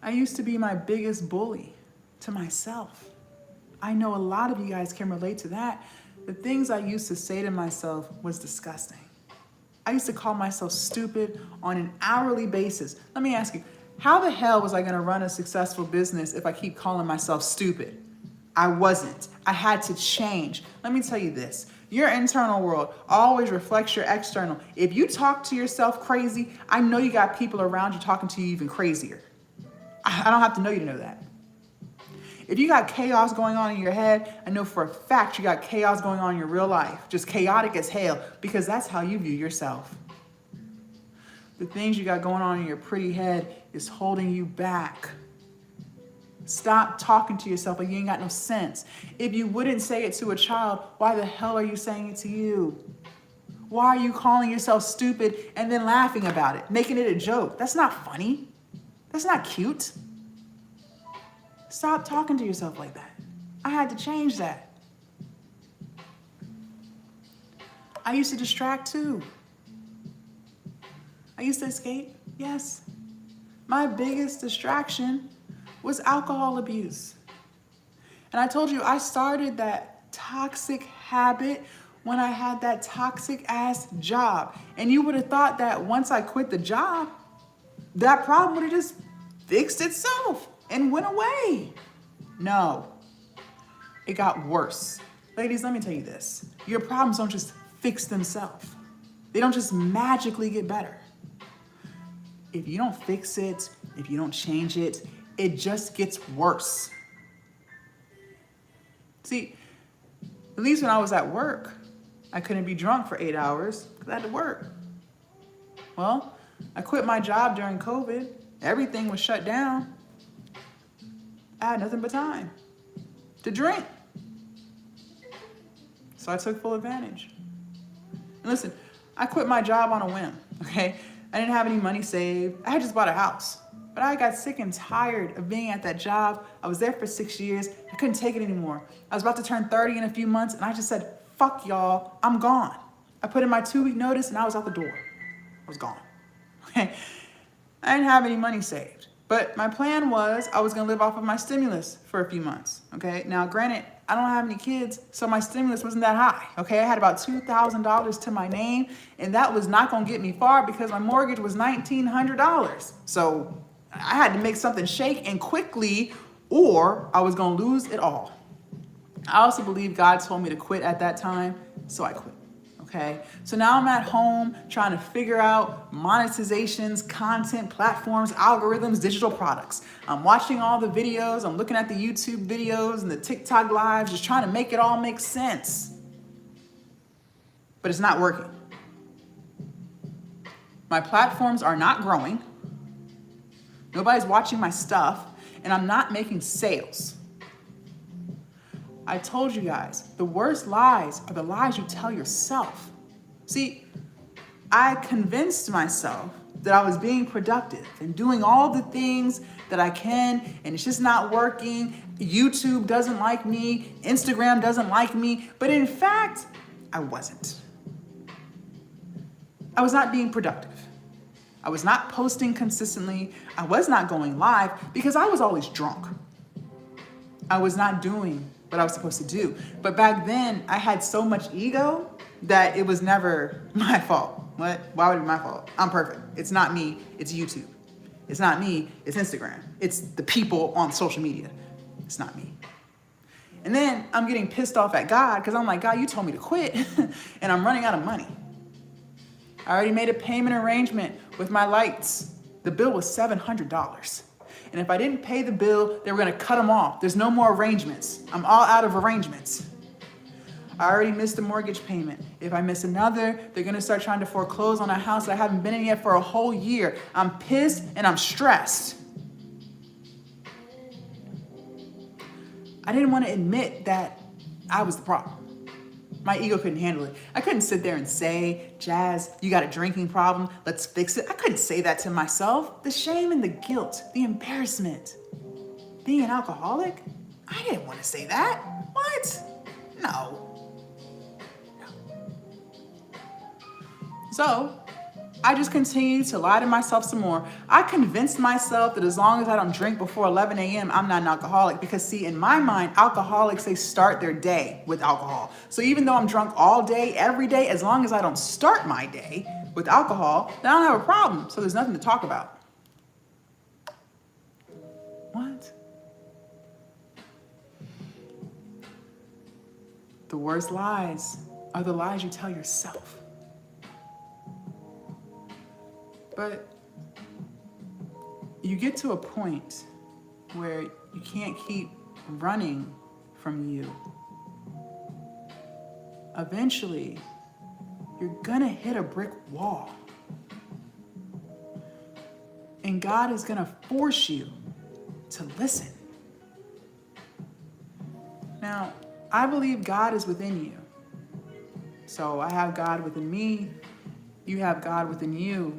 I used to be my biggest bully to myself. I know a lot of you guys can relate to that. The things I used to say to myself was disgusting. I used to call myself stupid on an hourly basis. Let me ask you, how the hell was I gonna run a successful business if I keep calling myself stupid? I wasn't. I had to change. Let me tell you this. Your internal world always reflects your external. If you talk to yourself crazy, I know you got people around you talking to you even crazier. I don't have to know you to know that. If you got chaos going on in your head, I know for a fact you got chaos going on in your real life. Just chaotic as hell, because that's how you view yourself. The things you got going on in your pretty head is holding you back. Stop talking to yourself like you ain't got no sense. If you wouldn't say it to a child, why the hell are you saying it to you? Why are you calling yourself stupid and then laughing about it, making it a joke? That's not funny. That's not cute. Stop talking to yourself like that. I had to change that. I used to distract too. I used to escape, yes. My biggest distraction was alcohol abuse. And I told you I started that toxic habit when I had that toxic ass job. And you would have thought that once I quit the job, that problem would have just fixed itself and went away. No, it got worse. Ladies, let me tell you this. Your problems don't just fix themselves. They don't just magically get better. If you don't fix it, if you don't change it, it just gets worse. See, at least when I was at work, I couldn't be drunk for 8 hours because I had to work. Well, I quit my job during COVID. Everything was shut down. I had nothing but time to drink. So I took full advantage. And listen, I quit my job on a whim, okay? I didn't have any money saved. I had just bought a house. But I got sick and tired of being at that job. I was there for 6 years. I couldn't take it anymore. I was about to turn 30 in a few months, and I just said, fuck y'all, I'm gone. I put in my 2-week notice, and I was out the door. I was gone, okay? I didn't have any money saved. But my plan was I was gonna live off of my stimulus for a few months, okay? Now, granted, I don't have any kids, so my stimulus wasn't that high, okay? I had about $2,000 to my name, and that was not gonna get me far because my mortgage was $1,900. So I had to make something shake and quickly, or I was gonna lose it all. I also believe God told me to quit at that time, so I quit. Okay, so now I'm at home trying to figure out monetizations, content, platforms, algorithms, digital products. I'm watching all the videos, I'm looking at the YouTube videos and the TikTok lives, just trying to make it all make sense. But it's not working. My platforms are not growing. Nobody's watching my stuff, and I'm not making sales. I told you guys, the worst lies are the lies you tell yourself. See, I convinced myself that I was being productive and doing all the things that I can, and it's just not working. YouTube doesn't like me, Instagram doesn't like me, but in fact, I wasn't. I was not being productive. I was not posting consistently. I was not going live because I was always drunk. I was not doing what I was supposed to do. But back then, I had so much ego that it was never my fault. What? Why would it be my fault? I'm perfect. It's not me, it's YouTube. It's not me, it's Instagram. It's the people on social media. It's not me. And then I'm getting pissed off at God because I'm like, God, you told me to quit and I'm running out of money. I already made a payment arrangement with my lights. The bill was $700. And if I didn't pay the bill, they were gonna cut them off. There's no more arrangements. I'm all out of arrangements. I already missed the mortgage payment. If I miss another, they're gonna start trying to foreclose on a house that I haven't been in yet for a whole year. I'm pissed and I'm stressed. I didn't want to admit that I was the problem. My ego couldn't handle it. I couldn't sit there and say, Jazz, you got a drinking problem, let's fix it. I couldn't say that to myself. The shame and the guilt, the embarrassment. Being an alcoholic? I didn't want to say that. What? No. So, I just continued to lie to myself some more. I convinced myself that as long as I don't drink before 11 a.m., I'm not an alcoholic. Because see, in my mind, alcoholics, they start their day with alcohol. So even though I'm drunk all day, every day, as long as I don't start my day with alcohol, then I don't have a problem. So there's nothing to talk about. What? The worst lies are the lies you tell yourself. But you get to a point where you can't keep running from you. Eventually, you're gonna hit a brick wall. And God is gonna force you to listen. Now, I believe God is within you. So I have God within me, you have God within you.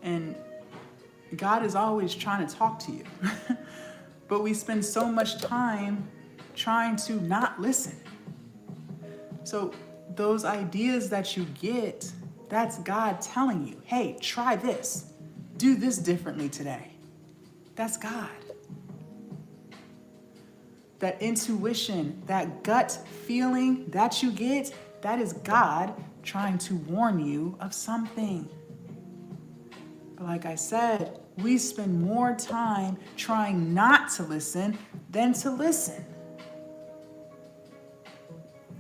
And God is always trying to talk to you. But we spend so much time trying to not listen. So those ideas that you get, that's God telling you, hey, try this. Do this differently today. That's God. That intuition, that gut feeling that you get, that is God trying to warn you of something. Like I said, we spend more time trying not to listen than to listen.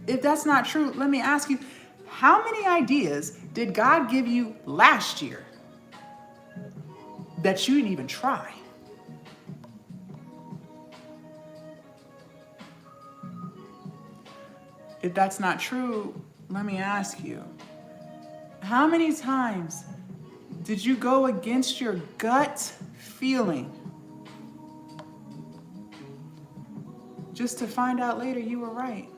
If that's not true, let me ask you, how many ideas did God give you last year that you didn't even try? If that's not true, let me ask you, How many times did you go against your gut feeling just to find out later you were right?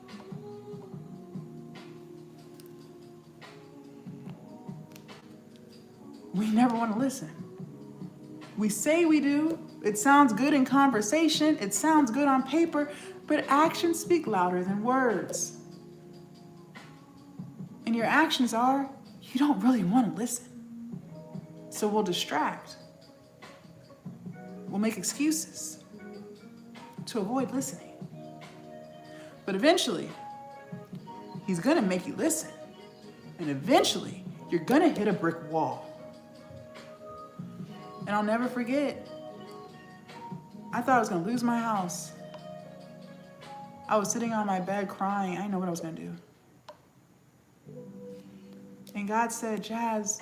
We never want to listen. We say we do. It sounds good in conversation. It sounds good on paper, but actions speak louder than words. And your actions are, you don't really want to listen. So we'll distract. We'll make excuses to avoid listening. But eventually, he's going to make you listen. And eventually, you're going to hit a brick wall. And I'll never forget, I thought I was going to lose my house. I was sitting on my bed crying. I didn't know what I was going to do. And God said, Jazz,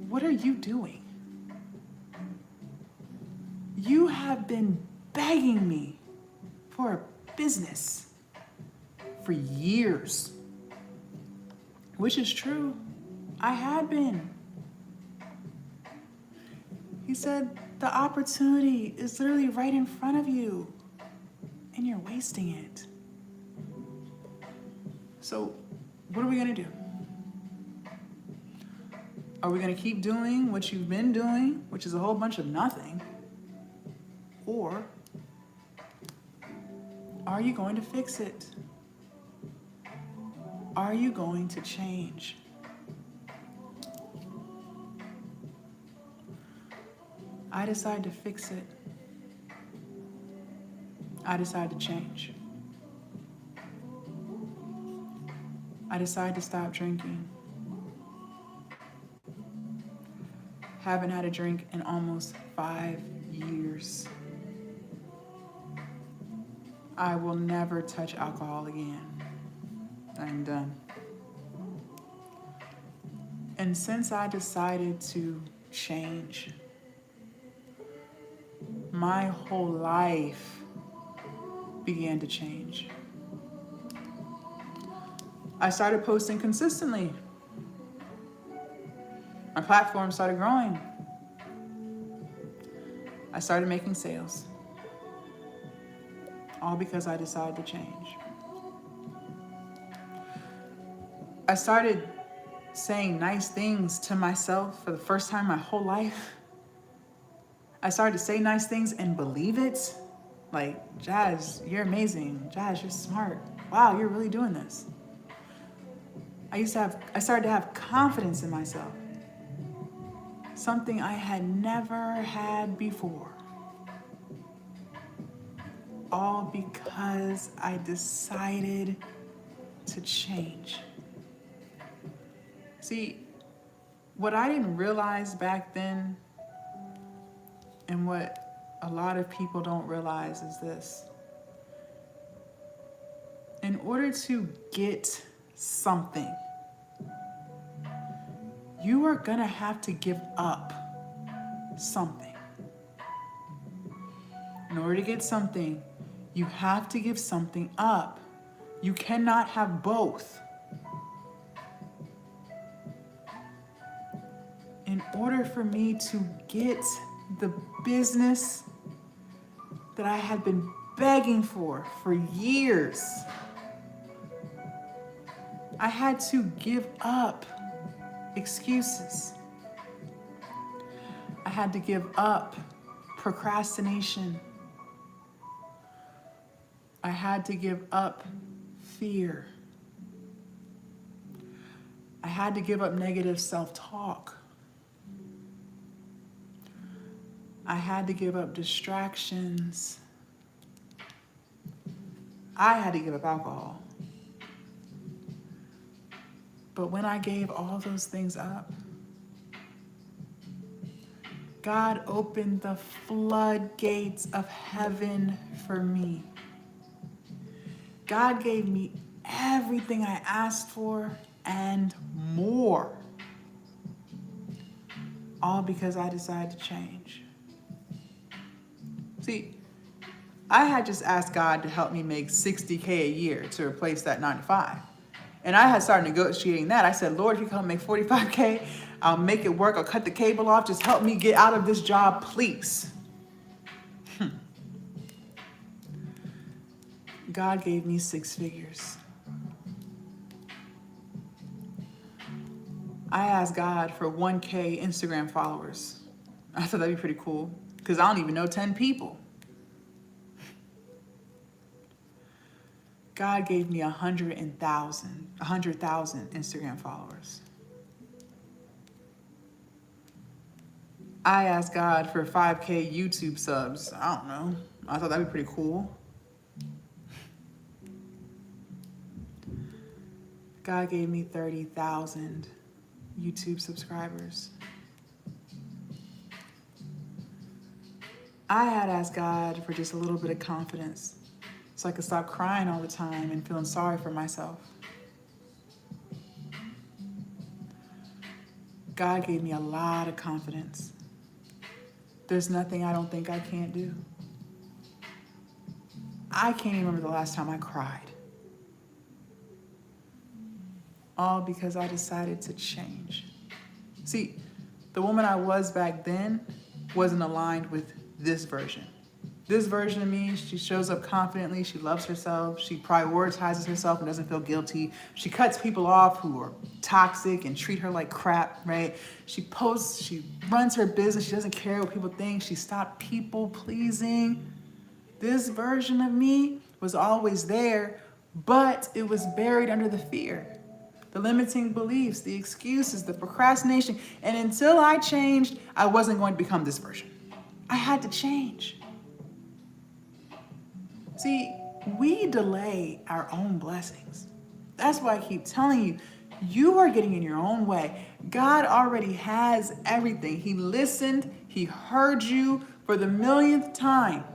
what are you doing? You have been begging me for a business for years. Which is true. I had been. He said, the opportunity is literally right in front of you, and you're wasting it. So, what are we going to do? Are we going to keep doing what you've been doing, which is a whole bunch of nothing? Or are you going to fix it? Are you going to change? I decide to fix it. I decide to change. I decide to stop drinking. Haven't had a drink in almost 5 years. I will never touch alcohol again. I'm done. And since I decided to change, my whole life began to change. I started posting consistently. My platform started growing. I started making sales. All because I decided to change. I started saying nice things to myself for the first time in my whole life. I started to say nice things and believe it. Like, Jazz, you're amazing. Jazz, you're smart. Wow, you're really doing this. I started to have confidence in myself. Something I had never had before. All because I decided to change. See, what I didn't realize back then, and what a lot of people don't realize, is this. In order to get something, you are gonna have to give up something. In order to get something, you have to give something up. You cannot have both. In order for me to get the business that I had been begging for years, I had to give up excuses. I had to give up procrastination. I had to give up fear. I had to give up negative self-talk. I had to give up distractions. I had to give up alcohol. But when I gave all those things up, God opened the floodgates of heaven for me. God gave me everything I asked for and more. All because I decided to change. See, I had just asked God to help me make $60K a year to replace that 9 to 5. And I had started negotiating that. I said, Lord, if you come make 45K, I'll make it work. I'll cut the cable off. Just help me get out of this job, please. God gave me 6 figures. I asked God for 1K Instagram followers. I thought that'd be pretty cool because I don't even know 10 people. God gave me 100,000 Instagram followers. I asked God for 5K YouTube subs. I don't know. I thought that'd be pretty cool. God gave me 30,000 YouTube subscribers. I had asked God for just a little bit of confidence so I could stop crying all the time and feeling sorry for myself. God gave me a lot of confidence. There's nothing I don't think I can't do. I can't even remember the last time I cried. All because I decided to change. See, the woman I was back then wasn't aligned with this version. This version of me, she shows up confidently, she loves herself, she prioritizes herself and doesn't feel guilty. She cuts people off who are toxic and treat her like crap, right? She posts, she runs her business, she doesn't care what people think, she stopped people pleasing. This version of me was always there, but it was buried under the fear, the limiting beliefs, the excuses, the procrastination. And until I changed, I wasn't going to become this version. I had to change. See, we delay our own blessings. That's why I keep telling you, you are getting in your own way. God already has everything. He listened, He heard you for the millionth time.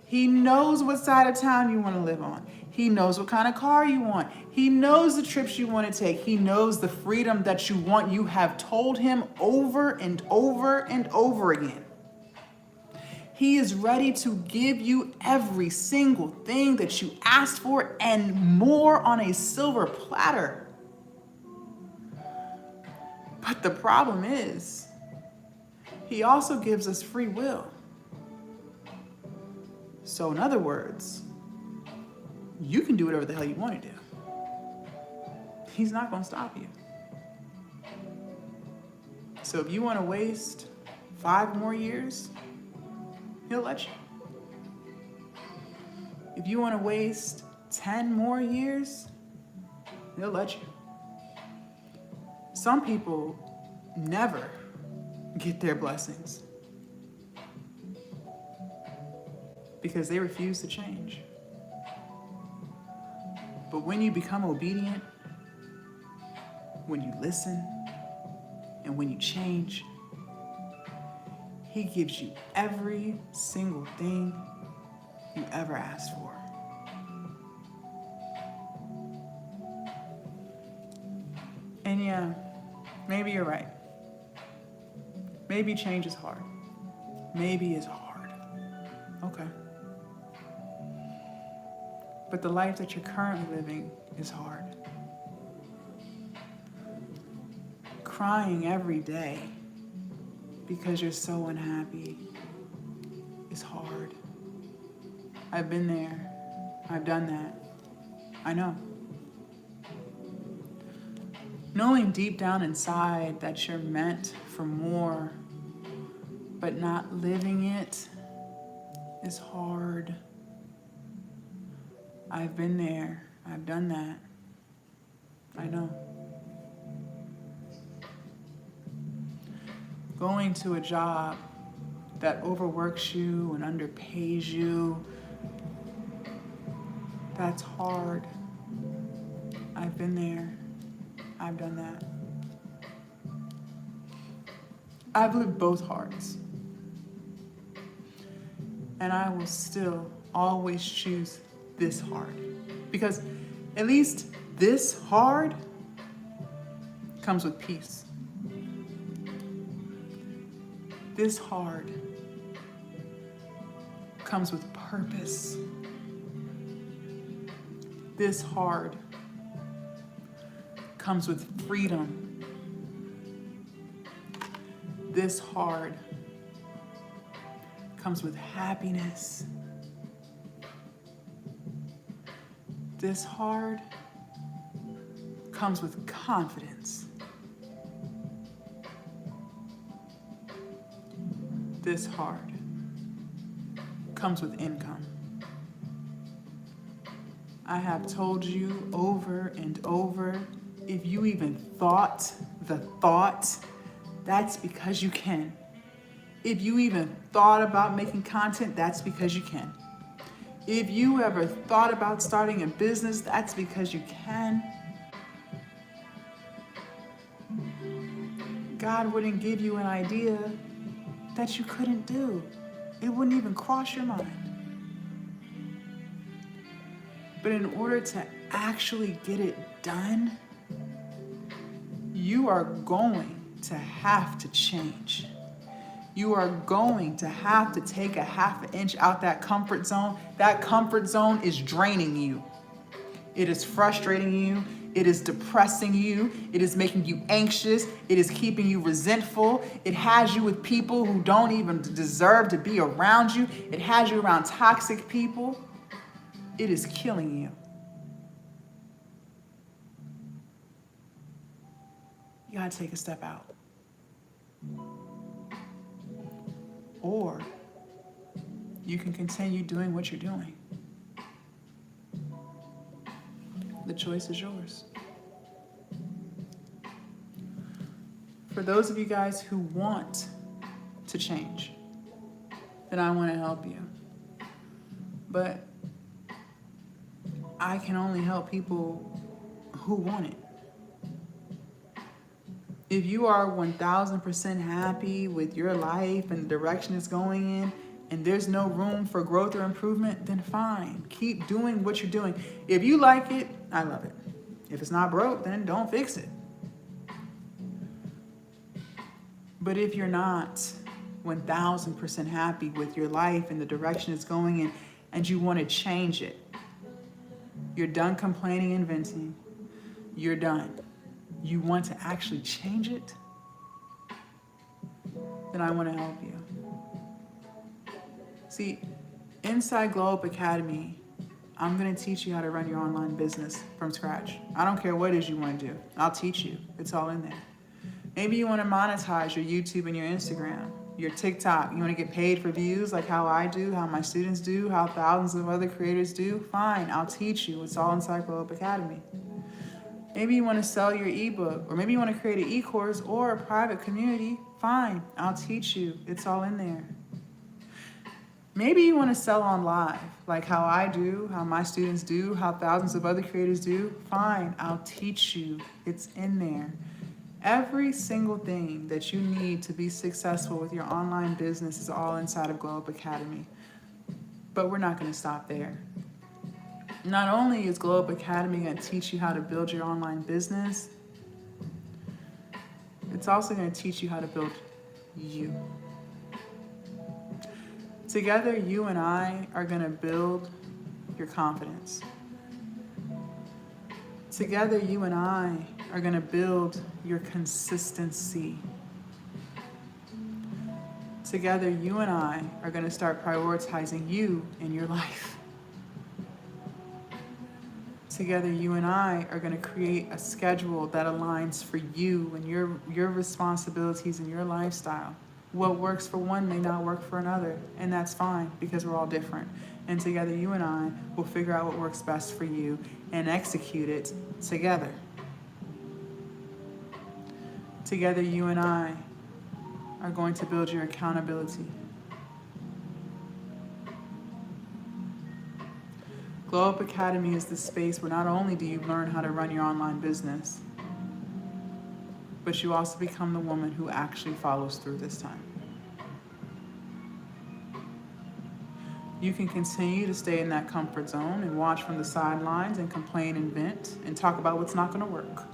He knows what side of town you want to live on. He knows what kind of car you want. He knows the trips you want to take. He knows the freedom that you want. You have told Him over and over and over again. He is ready to give you every single thing that you asked for and more on a silver platter. But the problem is, He also gives us free will. So in other words, you can do whatever the hell you want to do. He's not going to stop you. So if you want to waste 5 more years, He'll let you. If you want to waste 10 more years, He'll let you. Some people never get their blessings because they refuse to change. But when you become obedient, when you listen, and when you change, He gives you every single thing you ever asked for. And yeah, maybe you're right. Maybe change is hard. Maybe it's hard. Okay. But the life that you're currently living is hard. Crying every day because you're so unhappy is hard. I've been there. I've done that. I know. Knowing deep down inside that you're meant for more, but not living it is hard. I've been there. I've done that. I know. Going to a job that overworks you and underpays you, that's hard. I've been there. I've done that. I've lived both hearts. And I will still always choose this hard. Because at least this hard comes with peace. This hard comes with purpose. This hard comes with freedom. This hard comes with happiness. This hard comes with confidence. This hard comes with income. I have told you over and over, if you even thought the thought, that's because you can. If you even thought about making content, that's because you can. If you ever thought about starting a business, that's because you can. God wouldn't give you an idea that you couldn't do. It wouldn't even cross your mind. But in order to actually get it done, you are going to have to change. You are going to have to take a half an inch out that comfort zone. That comfort zone is draining you. It is frustrating you. It is depressing you. It is making you anxious. It is keeping you resentful. It has you with people who don't even deserve to be around you. It has you around toxic people. It is killing you. You gotta take a step out. Or you can continue doing what you're doing. The choice is yours. For those of you guys who want to change, then I want to help you. But I can only help people who want it. If you are 1000% happy with your life and the direction it's going in, and there's no room for growth or improvement, then fine. Keep doing what you're doing. If you like it, I love it. If it's not broke, then don't fix it. But if you're not 1000% happy with your life and the direction it's going in, and you want to change it, you're done complaining and venting, you're done. You want to actually change it, then I want to help you. See, inside Glowup Academy, I'm going to teach you how to run your online business from scratch. I don't care what it is you want to do. I'll teach you. It's all in there. Maybe you want to monetize your YouTube and your Instagram, your TikTok. You want to get paid for views like how I do, how my students do, how thousands of other creators do. Fine, I'll teach you. It's all inside Glowup Academy. Maybe you want to sell your ebook, or maybe you want to create an e-course or a private community. Fine, I'll teach you. It's all in there. Maybe you want to sell on live, like how I do, how my students do, how thousands of other creators do. Fine, I'll teach you. It's in there. Every single thing that you need to be successful with your online business is all inside of Glowup Academy. But we're not going to stop there. Not only is Glowup Academy going to teach you how to build your online business, it's also going to teach you how to build you. Together, you and I are going to build your confidence. Together, you and I are going to build your consistency. Together, you and I are going to start prioritizing you in your life. Together, you and I are going to create a schedule that aligns for you and your responsibilities and your lifestyle. What works for one may not work for another, and that's fine because we're all different. And together, you and I will figure out what works best for you and execute it together. Together, you and I are going to build your accountability. Glowup Academy is the space where not only do you learn how to run your online business, but you also become the woman who actually follows through this time. You can continue to stay in that comfort zone and watch from the sidelines and complain and vent and talk about what's not going to work.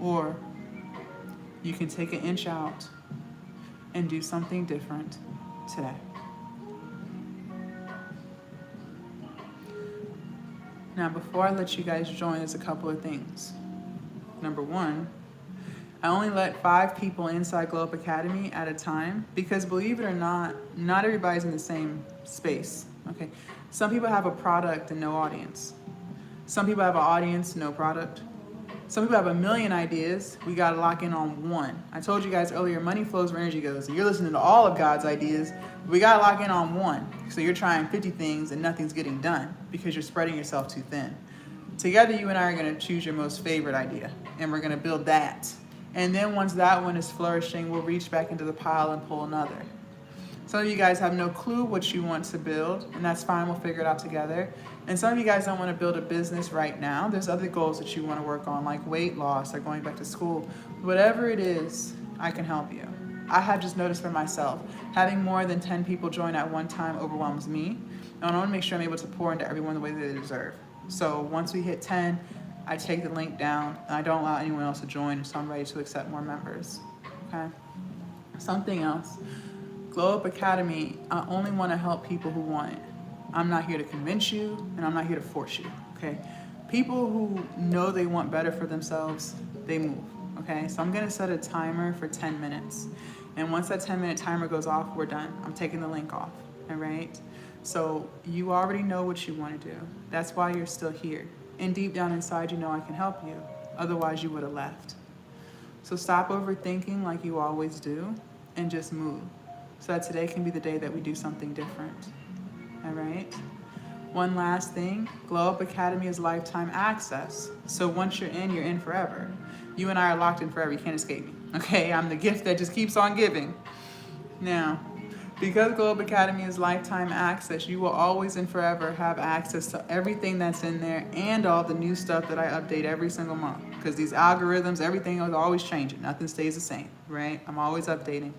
Or you can take an inch out and do something different today. Now, before I let you guys join, there's a couple of things. Number one, I only let 5 people inside Glowup Academy at a time because, believe it or not everybody's in the same space, okay? Some people have a product and no audience. Some people have an audience, no product. Some people have a million ideas. We gotta lock in on one. I told you guys earlier, money flows where energy goes. You're listening to all of God's ideas. We gotta lock in on one. So you're trying 50 things and nothing's getting done because you're spreading yourself too thin. Together, you and I are gonna choose your most favorite idea, and we're gonna build that. And then once that one is flourishing, we'll reach back into the pile and pull another. Some of you guys have no clue what you want to build, and that's fine, we'll figure it out together. And some of you guys don't want to build a business right now. There's other goals that you want to work on, like weight loss or going back to school. Whatever it is, I can help you. I have just noticed for myself, having more than 10 people join at one time overwhelms me. And I want to make sure I'm able to pour into everyone the way that they deserve. So once we hit 10, I take the link down, and I don't allow anyone else to join, so I'm ready to accept more members, okay? Something else, Glowup Academy, I only want to help people who want it. I'm not here to convince you, and I'm not here to force you, okay? People who know they want better for themselves, they move, okay? So I'm gonna set a timer for 10 minutes. And once that 10-minute timer goes off, we're done. I'm taking the link off, all right? So you already know what you want to do. That's why you're still here. And deep down inside, you know I can help you. Otherwise, you would have left. So stop overthinking like you always do and just move. So that today can be the day that we do something different. All right? One last thing, Glowup Academy is lifetime access. So once you're in forever. You and I are locked in forever. You can't escape me. Okay? I'm the gift that just keeps on giving. Now, because Glowup Academy is lifetime access, you will always and forever have access to everything that's in there and all the new stuff that I update every single month. Because these algorithms, everything is always changing. Nothing stays the same, right? I'm always updating.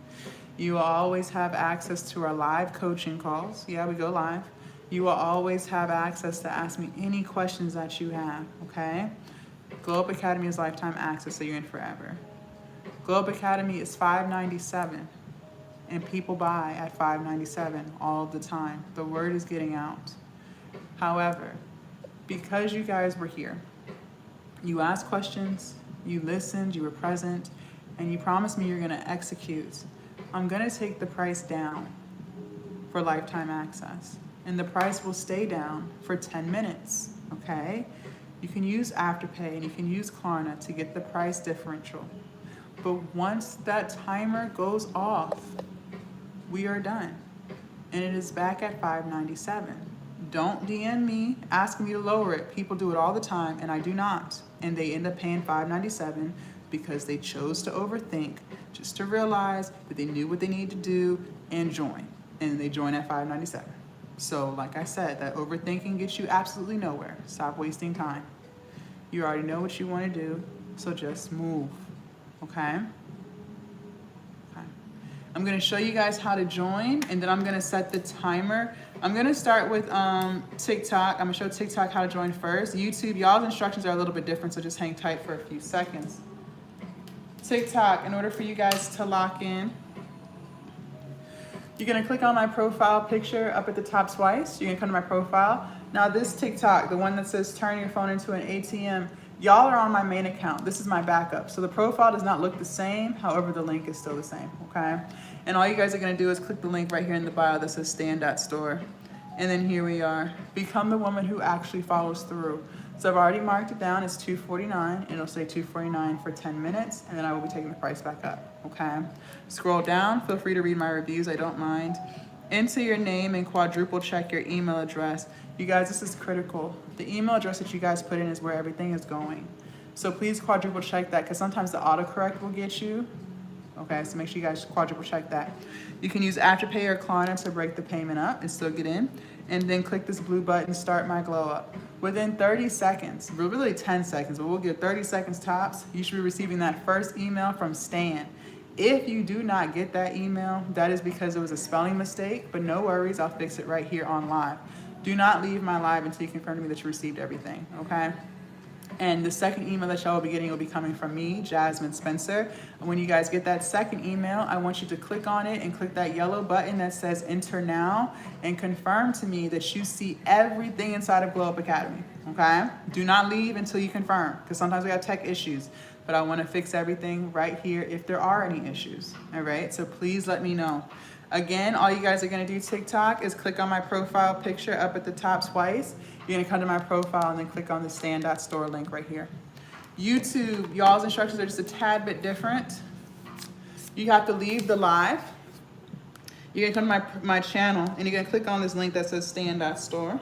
You will always have access to our live coaching calls. Yeah, we go live. You will always have access to ask me any questions that you have, okay? Glowup Academy is lifetime access, so you're in forever. Glowup Academy is $5.97. And people buy at $5.97 all the time. The word is getting out. However, because you guys were here, you asked questions, you listened, you were present, and you promised me you're gonna execute, I'm gonna take the price down for lifetime access. And the price will stay down for 10 minutes, okay? You can use Afterpay and you can use Klarna to get the price differential. But once that timer goes off, we are done. And it is back at $5.97. Don't DM me asking me to lower it. People do it all the time, and I do not. And they end up paying $5.97 because they chose to overthink, just to realize that they knew what they needed to do and join. And they join at $5.97. So like I said, that overthinking gets you absolutely nowhere. Stop wasting time. You already know what you want to do, so just move, okay? I'm gonna show you guys how to join, and then I'm gonna set the timer. I'm gonna start with TikTok. I'm gonna show TikTok how to join first. YouTube, y'all's instructions are a little bit different, so just hang tight for a few seconds. TikTok, in order for you guys to lock in, you're gonna click on my profile picture up at the top twice. You're gonna come to my profile. Now this TikTok, the one that says turn your phone into an ATM, y'all are on my main account. This is my backup. So the profile does not look the same. However, the link is still the same, okay? And all you guys are gonna do is click the link right here in the bio that says stand.store. And then here we are. Become the woman who actually follows through. So I've already marked it down. It's $249. It'll say $249 for 10 minutes. And then I will be taking the price back up, okay? Scroll down. Feel free to read my reviews. I don't mind. Enter your name and quadruple check your email address. You guys, this is critical. The email address that you guys put in is where everything is going. So please quadruple check that, because sometimes the autocorrect will get you. Okay, so make sure you guys quadruple check that. You can use Afterpay or Klarna to break the payment up and still get in. And then click this blue button, start my glow up. Within 30 seconds, really 10 seconds, but we'll give 30 seconds tops, you should be receiving that first email from Stan. If you do not get that email, that is because it was a spelling mistake, but no worries, I'll fix it right here on live. Do not leave my live until you confirm to me that you received everything, okay? And the second email that y'all will be getting will be coming from me, Jasmine Spencer. And when you guys get that second email, I want you to click on it and click that yellow button that says enter now and confirm to me that you see everything inside of Glowup Academy, okay? Do not leave until you confirm, because sometimes we have tech issues, but I want to fix everything right here if there are any issues, all right? So please let me know. Again, all you guys are going to do TikTok is click on my profile picture up at the top twice. You're going to come to my profile and then click on the stand.store link right here. YouTube, y'all's instructions are just a tad bit different. You have to leave the live. You're going to come to my channel and you're going to click on this link that says stand.store.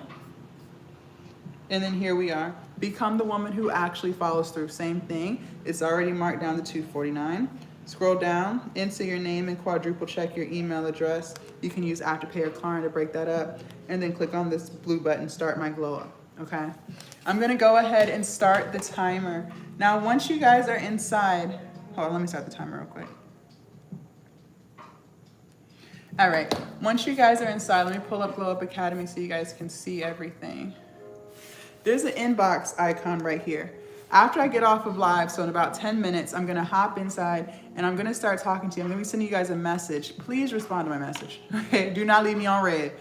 And then here we are. Become the woman who actually follows through. Same thing. It's already marked down to $2.49. Scroll down, enter your name and quadruple check your email address. You can use Afterpay or Klarna to break that up. And then click on this blue button, start my glow up, okay? I'm gonna go ahead and start the timer. Now, once you guys are inside, hold on, let me start the timer real quick. All right, once you guys are inside, let me pull up Glowup Academy so you guys can see everything. There's an inbox icon right here. After I get off of live, so in about 10 minutes, I'm gonna hop inside and I'm gonna start talking to you. I'm gonna be sending you guys a message. Please respond to my message, okay? Do not leave me on red.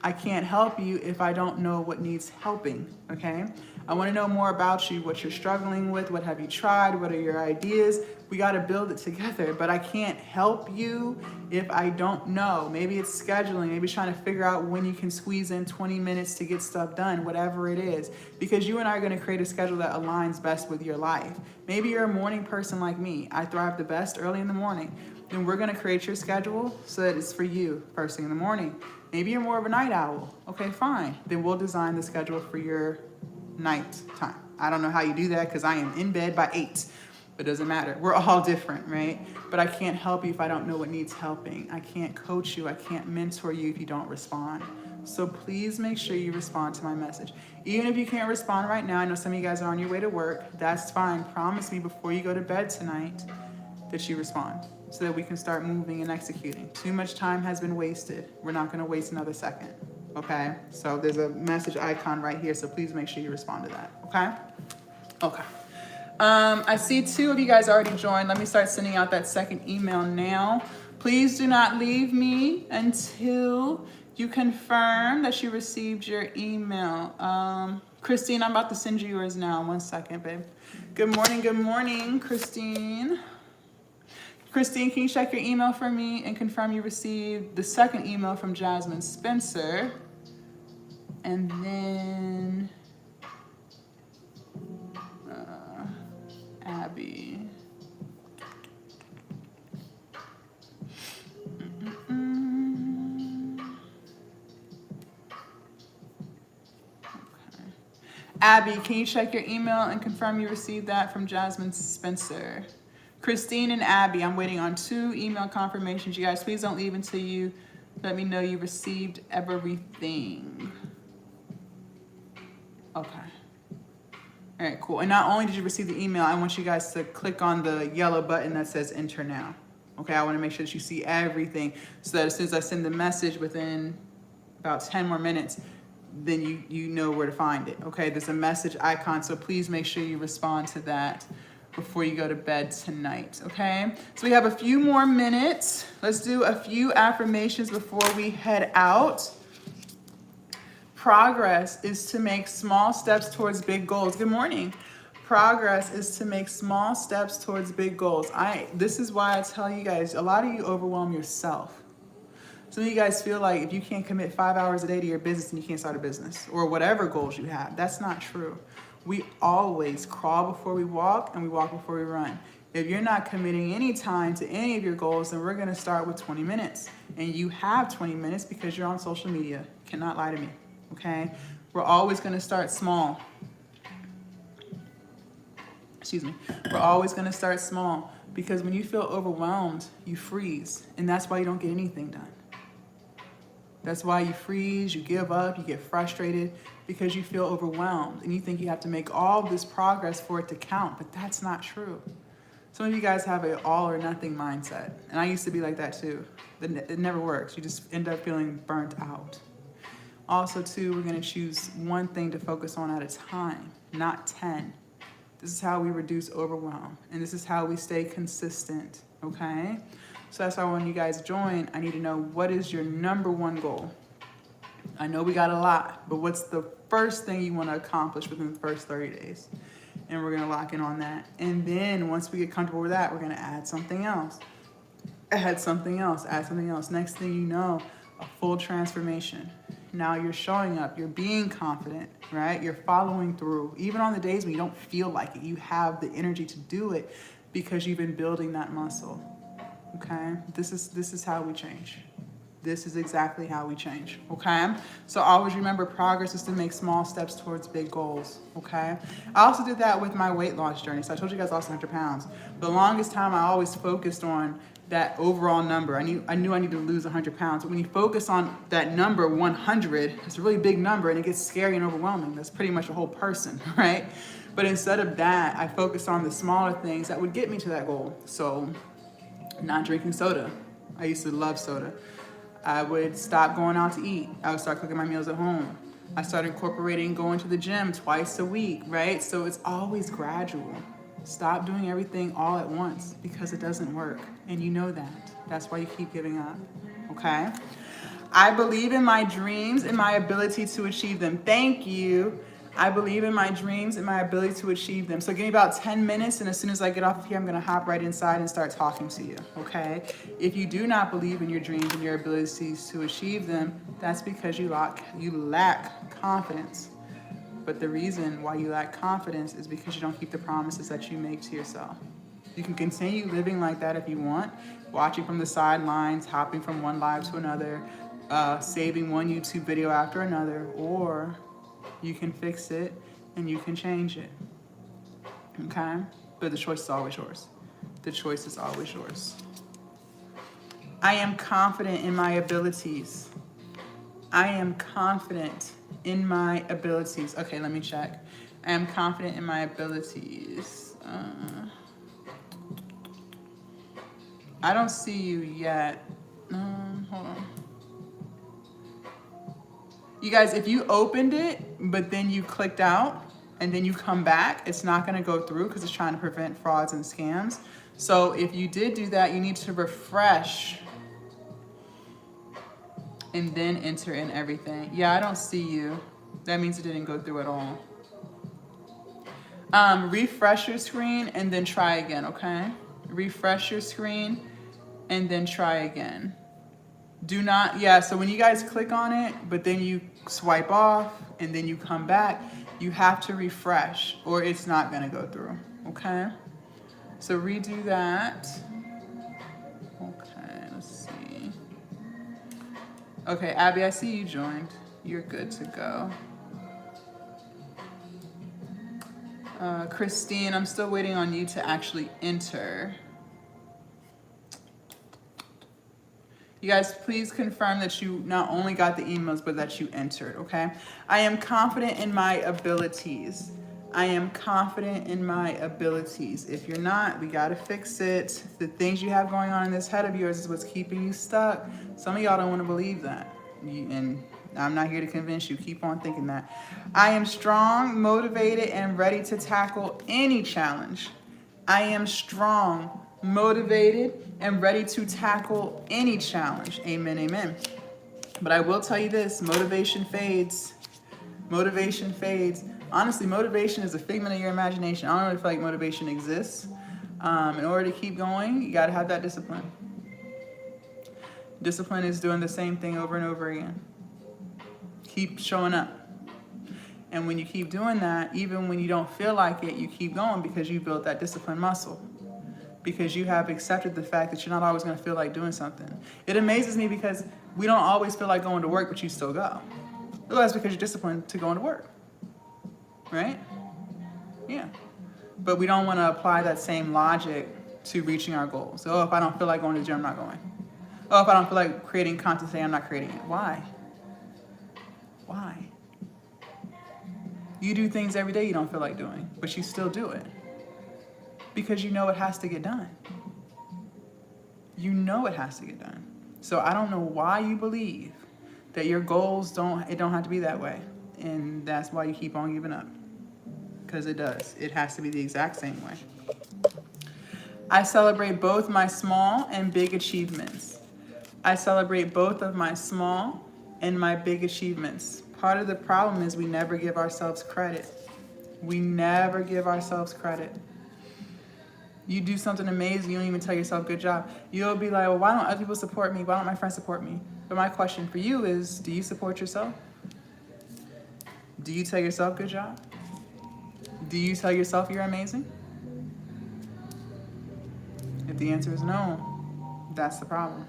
I can't help you if I don't know what needs helping, okay? I wanna know more about you, what you're struggling with, what have you tried, what are your ideas. We gotta build it together, but I can't help you if I don't know. Maybe it's scheduling, maybe it's trying to figure out when you can squeeze in 20 minutes to get stuff done, whatever it is. Because you and I are gonna create a schedule that aligns best with your life. Maybe you're a morning person like me. I thrive the best early in the morning. Then we're gonna create your schedule so that it's for you first thing in the morning. Maybe you're more of a night owl. Okay, fine. Then we'll design the schedule for your night time. I don't know how you do that because I am in bed by 8. But it doesn't matter. We're all different, right? But I can't help you if I don't know what needs helping. I can't coach you. I can't mentor you if you don't respond. So please make sure you respond to my message. Even if you can't respond right now, I know some of you guys are on your way to work. That's fine. Promise me before you go to bed tonight that you respond so that we can start moving and executing. Too much time has been wasted. We're not going to waste another second. Okay? So there's a message icon right here. So please make sure you respond to that. Okay? Okay. I see 2 of you guys already joined. Let me start sending out that second email now. Please do not leave me until you confirm that you received your email. Christine, I'm about to send you yours now. 1 second, babe. Good morning, Christine. Christine, can you check your email for me and confirm you received the second email from Jasmine Spencer? And then Abby. Okay. Abby, can you check your email and confirm you received that from Jasmine Spencer? Christine and Abby, I'm waiting on 2 email confirmations. You guys, please don't leave until you let me know you received everything. Okay. All right, cool. And not only did you receive the email, I want you guys to click on the yellow button that says enter now. Okay, I want to make sure that you see everything so that as soon as I send the message within about 10 more minutes, then you know where to find it. Okay, there's a message icon, so please make sure you respond to that before you go to bed tonight, okay? So we have a few more minutes. Let's do a few affirmations before we head out. Progress is to make small steps towards big goals. Good morning. Progress is to make small steps towards big goals. This is why I tell you guys, a lot of you overwhelm yourself. Some of you guys feel like if you can't commit 5 hours a day to your business, then you can't start a business or whatever goals you have. That's not true. We always crawl before we walk and we walk before we run. If you're not committing any time to any of your goals, then we're gonna start with 20 minutes. And you have 20 minutes because you're on social media. Cannot lie to me. Okay, we're always going to start small. Excuse me. We're always going to start small because when you feel overwhelmed, you freeze. And that's why you don't get anything done. That's why you freeze, you give up, you get frustrated because you feel overwhelmed and you think you have to make all this progress for it to count, but that's not true. Some of you guys have an all or nothing mindset. And I used to be like that too. It never works. You just end up feeling burnt out. Also, too, we're going to choose one thing to focus on at a time, not 10. This is how we reduce overwhelm. And this is how we stay consistent, okay? So that's why when you guys join, I need to know, what is your number one goal? I know we got a lot, but what's the first thing you want to accomplish within the first 30 days? And we're going to lock in on that. And then once we get comfortable with that, we're going to add something else. Add something else, add something else. Next thing you know, a full transformation. Now you're showing up, you're being confident, right? You're following through. Even on the days when you don't feel like it, you have the energy to do it because you've been building that muscle, okay? This is how we change. This is exactly how we change, okay? So always remember, progress is to make small steps towards big goals, okay? I also did that with my weight loss journey. So I told you guys I lost 100 pounds. The longest time I always focused on that overall number. I knew I needed to lose 100 pounds. But when you focus on that number, 100, it's a really big number and it gets scary and overwhelming. That's pretty much a whole person, right? But instead of that, I focused on the smaller things that would get me to that goal. So not drinking soda. I used to love soda. I would stop going out to eat. I would start cooking my meals at home. I started incorporating going to the gym twice a week, right? So it's always gradual. Stop doing everything all at once because it doesn't work. And you know that. That's why you keep giving up, okay? I believe in my dreams and my ability to achieve them. Thank you. I believe in my dreams and my ability to achieve them. So give me about 10 minutes, and as soon as I get off of here, I'm gonna hop right inside and start talking to you, okay? If you do not believe in your dreams and your abilities to achieve them, that's because you lack confidence. But the reason why you lack confidence is because you don't keep the promises that you make to yourself. You can continue living like that if you want, watching from the sidelines, hopping from one live to another, saving one YouTube video after another, or you can fix it and you can change it, okay? But the choice is always yours. The choice is always yours. I am confident in my abilities. I am confident in my abilities. Okay, let me check. I am confident in my abilities. I don't see you yet. Hold on. You guys, if you opened it, but then you clicked out and then you come back, it's not gonna go through because it's trying to prevent frauds and scams. So if you did do that, you need to refresh and then enter in everything. Yeah, I don't see you. That means it didn't go through at all. Refresh your screen and then try again, okay? Refresh your screen and then try again. Do not, yeah, so when you guys click on it, but then you swipe off and then you come back, you have to refresh or it's not gonna go through, okay? So redo that. Okay, let's see. Okay, Abby, I see you joined. You're good to go. Christine, I'm still waiting on you to actually enter. You guys, please confirm that you not only got the emails, but that you entered, okay? I am confident in my abilities. I am confident in my abilities. If you're not, we gotta fix it. The things you have going on in this head of yours is what's keeping you stuck. Some of y'all don't wanna believe that. And I'm not here to convince you, keep on thinking that. I am strong, motivated, and ready to tackle any challenge. I am strong, motivated, and ready to tackle any challenge. Amen, amen. But I will tell you this, motivation fades. Motivation fades. Honestly, motivation is a figment of your imagination. I don't really feel like motivation exists. In order to keep going, you gotta have that discipline. Discipline is doing the same thing over and over again. Keep showing up. And when you keep doing that, even when you don't feel like it, you keep going because you built that discipline muscle. Because you have accepted the fact that you're not always going to feel like doing something. It amazes me because we don't always feel like going to work, but you still go. Well, that's because you're disciplined to going to work, right? Yeah. But we don't want to apply that same logic to reaching our goals. Oh, if I don't feel like going to the gym, I'm not going. Oh, if I don't feel like creating content today, I'm not creating it. Why? Why? You do things every day you don't feel like doing, but you still do it. Because you know it has to get done. You know it has to get done. So I don't know why you believe that your goals don't have to be that way. And that's why you keep on giving up. because it does. It has to be the exact same way. I celebrate both my small and big achievements. I celebrate both of my small and my big achievements. Part of the problem is we never give ourselves credit. We never give ourselves credit. You do something amazing, you don't even tell yourself good job. You'll be like, well, why don't other people support me? Why don't my friends support me? But my question for you is, do you support yourself? Do you tell yourself good job? Do you tell yourself you're amazing? If the answer is no, that's the problem.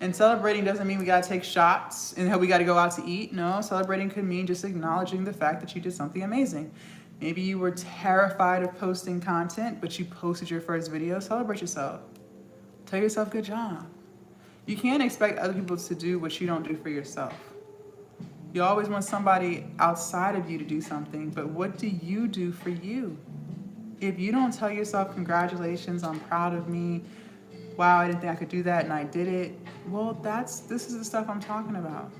And celebrating doesn't mean we gotta take shots and we gotta go out to eat. No, celebrating could mean just acknowledging the fact that you did something amazing. Maybe you were terrified of posting content, but you posted your first video. Celebrate yourself. Tell yourself good job. You can't expect other people to do what you don't do for yourself. You always want somebody outside of you to do something, but what do you do for you? If you don't tell yourself, congratulations, I'm proud of me, wow, I didn't think I could do that and I did it, well, this is the stuff I'm talking about.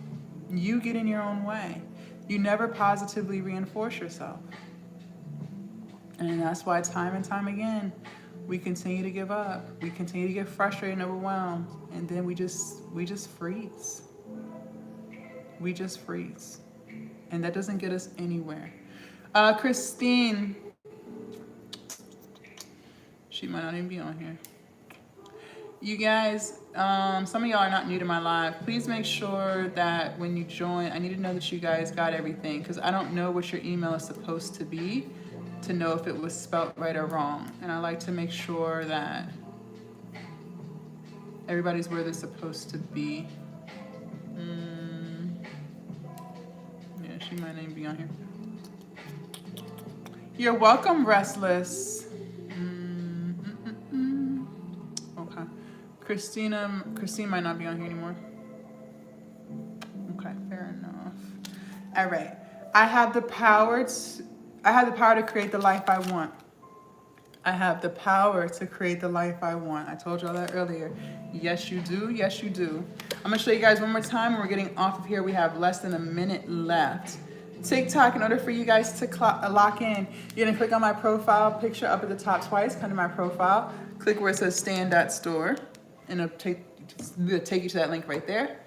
You get in your own way. You never positively reinforce yourself. And that's why time and time again, we continue to give up. We continue to get frustrated and overwhelmed. And then we just freeze. We just freeze. And that doesn't get us anywhere. Christine. She might not even be on here. You guys, some of y'all are not new to my live. Please make sure that when you join, I need to know that you guys got everything, because I don't know what your email is supposed to be to know if it was spelt right or wrong. And I like to make sure that everybody's where they're supposed to be. Yeah, she might not even be on here. You're welcome, Restless. Okay. Christine might not be on here anymore. Okay, fair enough. All right. I have the power to create the life I want. I have the power to create the life I want. I told y'all that earlier. Yes, you do. Yes, you do. I'm going to show you guys one more time. When we're getting off of here, we have less than a minute left. TikTok, in order for you guys to lock in, you're going to click on my profile picture up at the top twice, come to my profile, click where it says stand.store, and it'll take you to that link right there.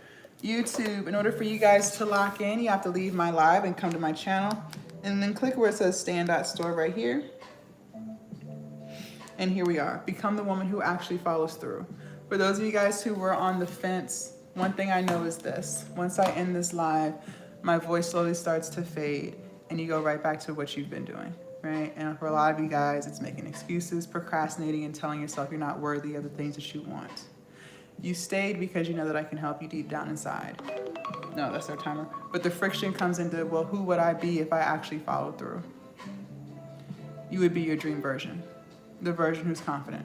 YouTube, in order for you guys to lock in, you have to leave my live and come to my channel, and then click where it says stand.store right here. And here we are. Become the woman who actually follows through. For those of you guys who were on the fence, one thing I know is this. Once I end this live, my voice slowly starts to fade and you go right back to what you've been doing, right? And for a lot of you guys, it's making excuses, procrastinating, and telling yourself you're not worthy of the things that you want. You stayed because you know that I can help you deep down inside. No, that's our timer. But the friction comes into, well, who would I be if I actually followed through? You would be your dream version. The version who's confident,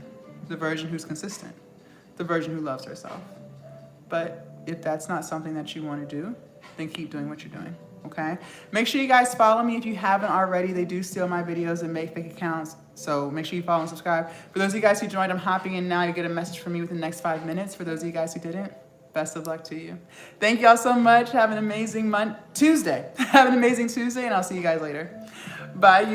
the version who's consistent, the version who loves herself. But if that's not something that you want to do, then keep doing what you're doing, okay? Make sure you guys follow me if you haven't already. They do steal my videos and make fake accounts, so make sure you follow and subscribe. For those of you guys who joined, I'm hopping in now. You get a message from me within the next 5 minutes. For those of you guys who didn't, best of luck to you. Thank y'all so much. Have an amazing Tuesday. Have an amazing Tuesday, and I'll see you guys later. Bye.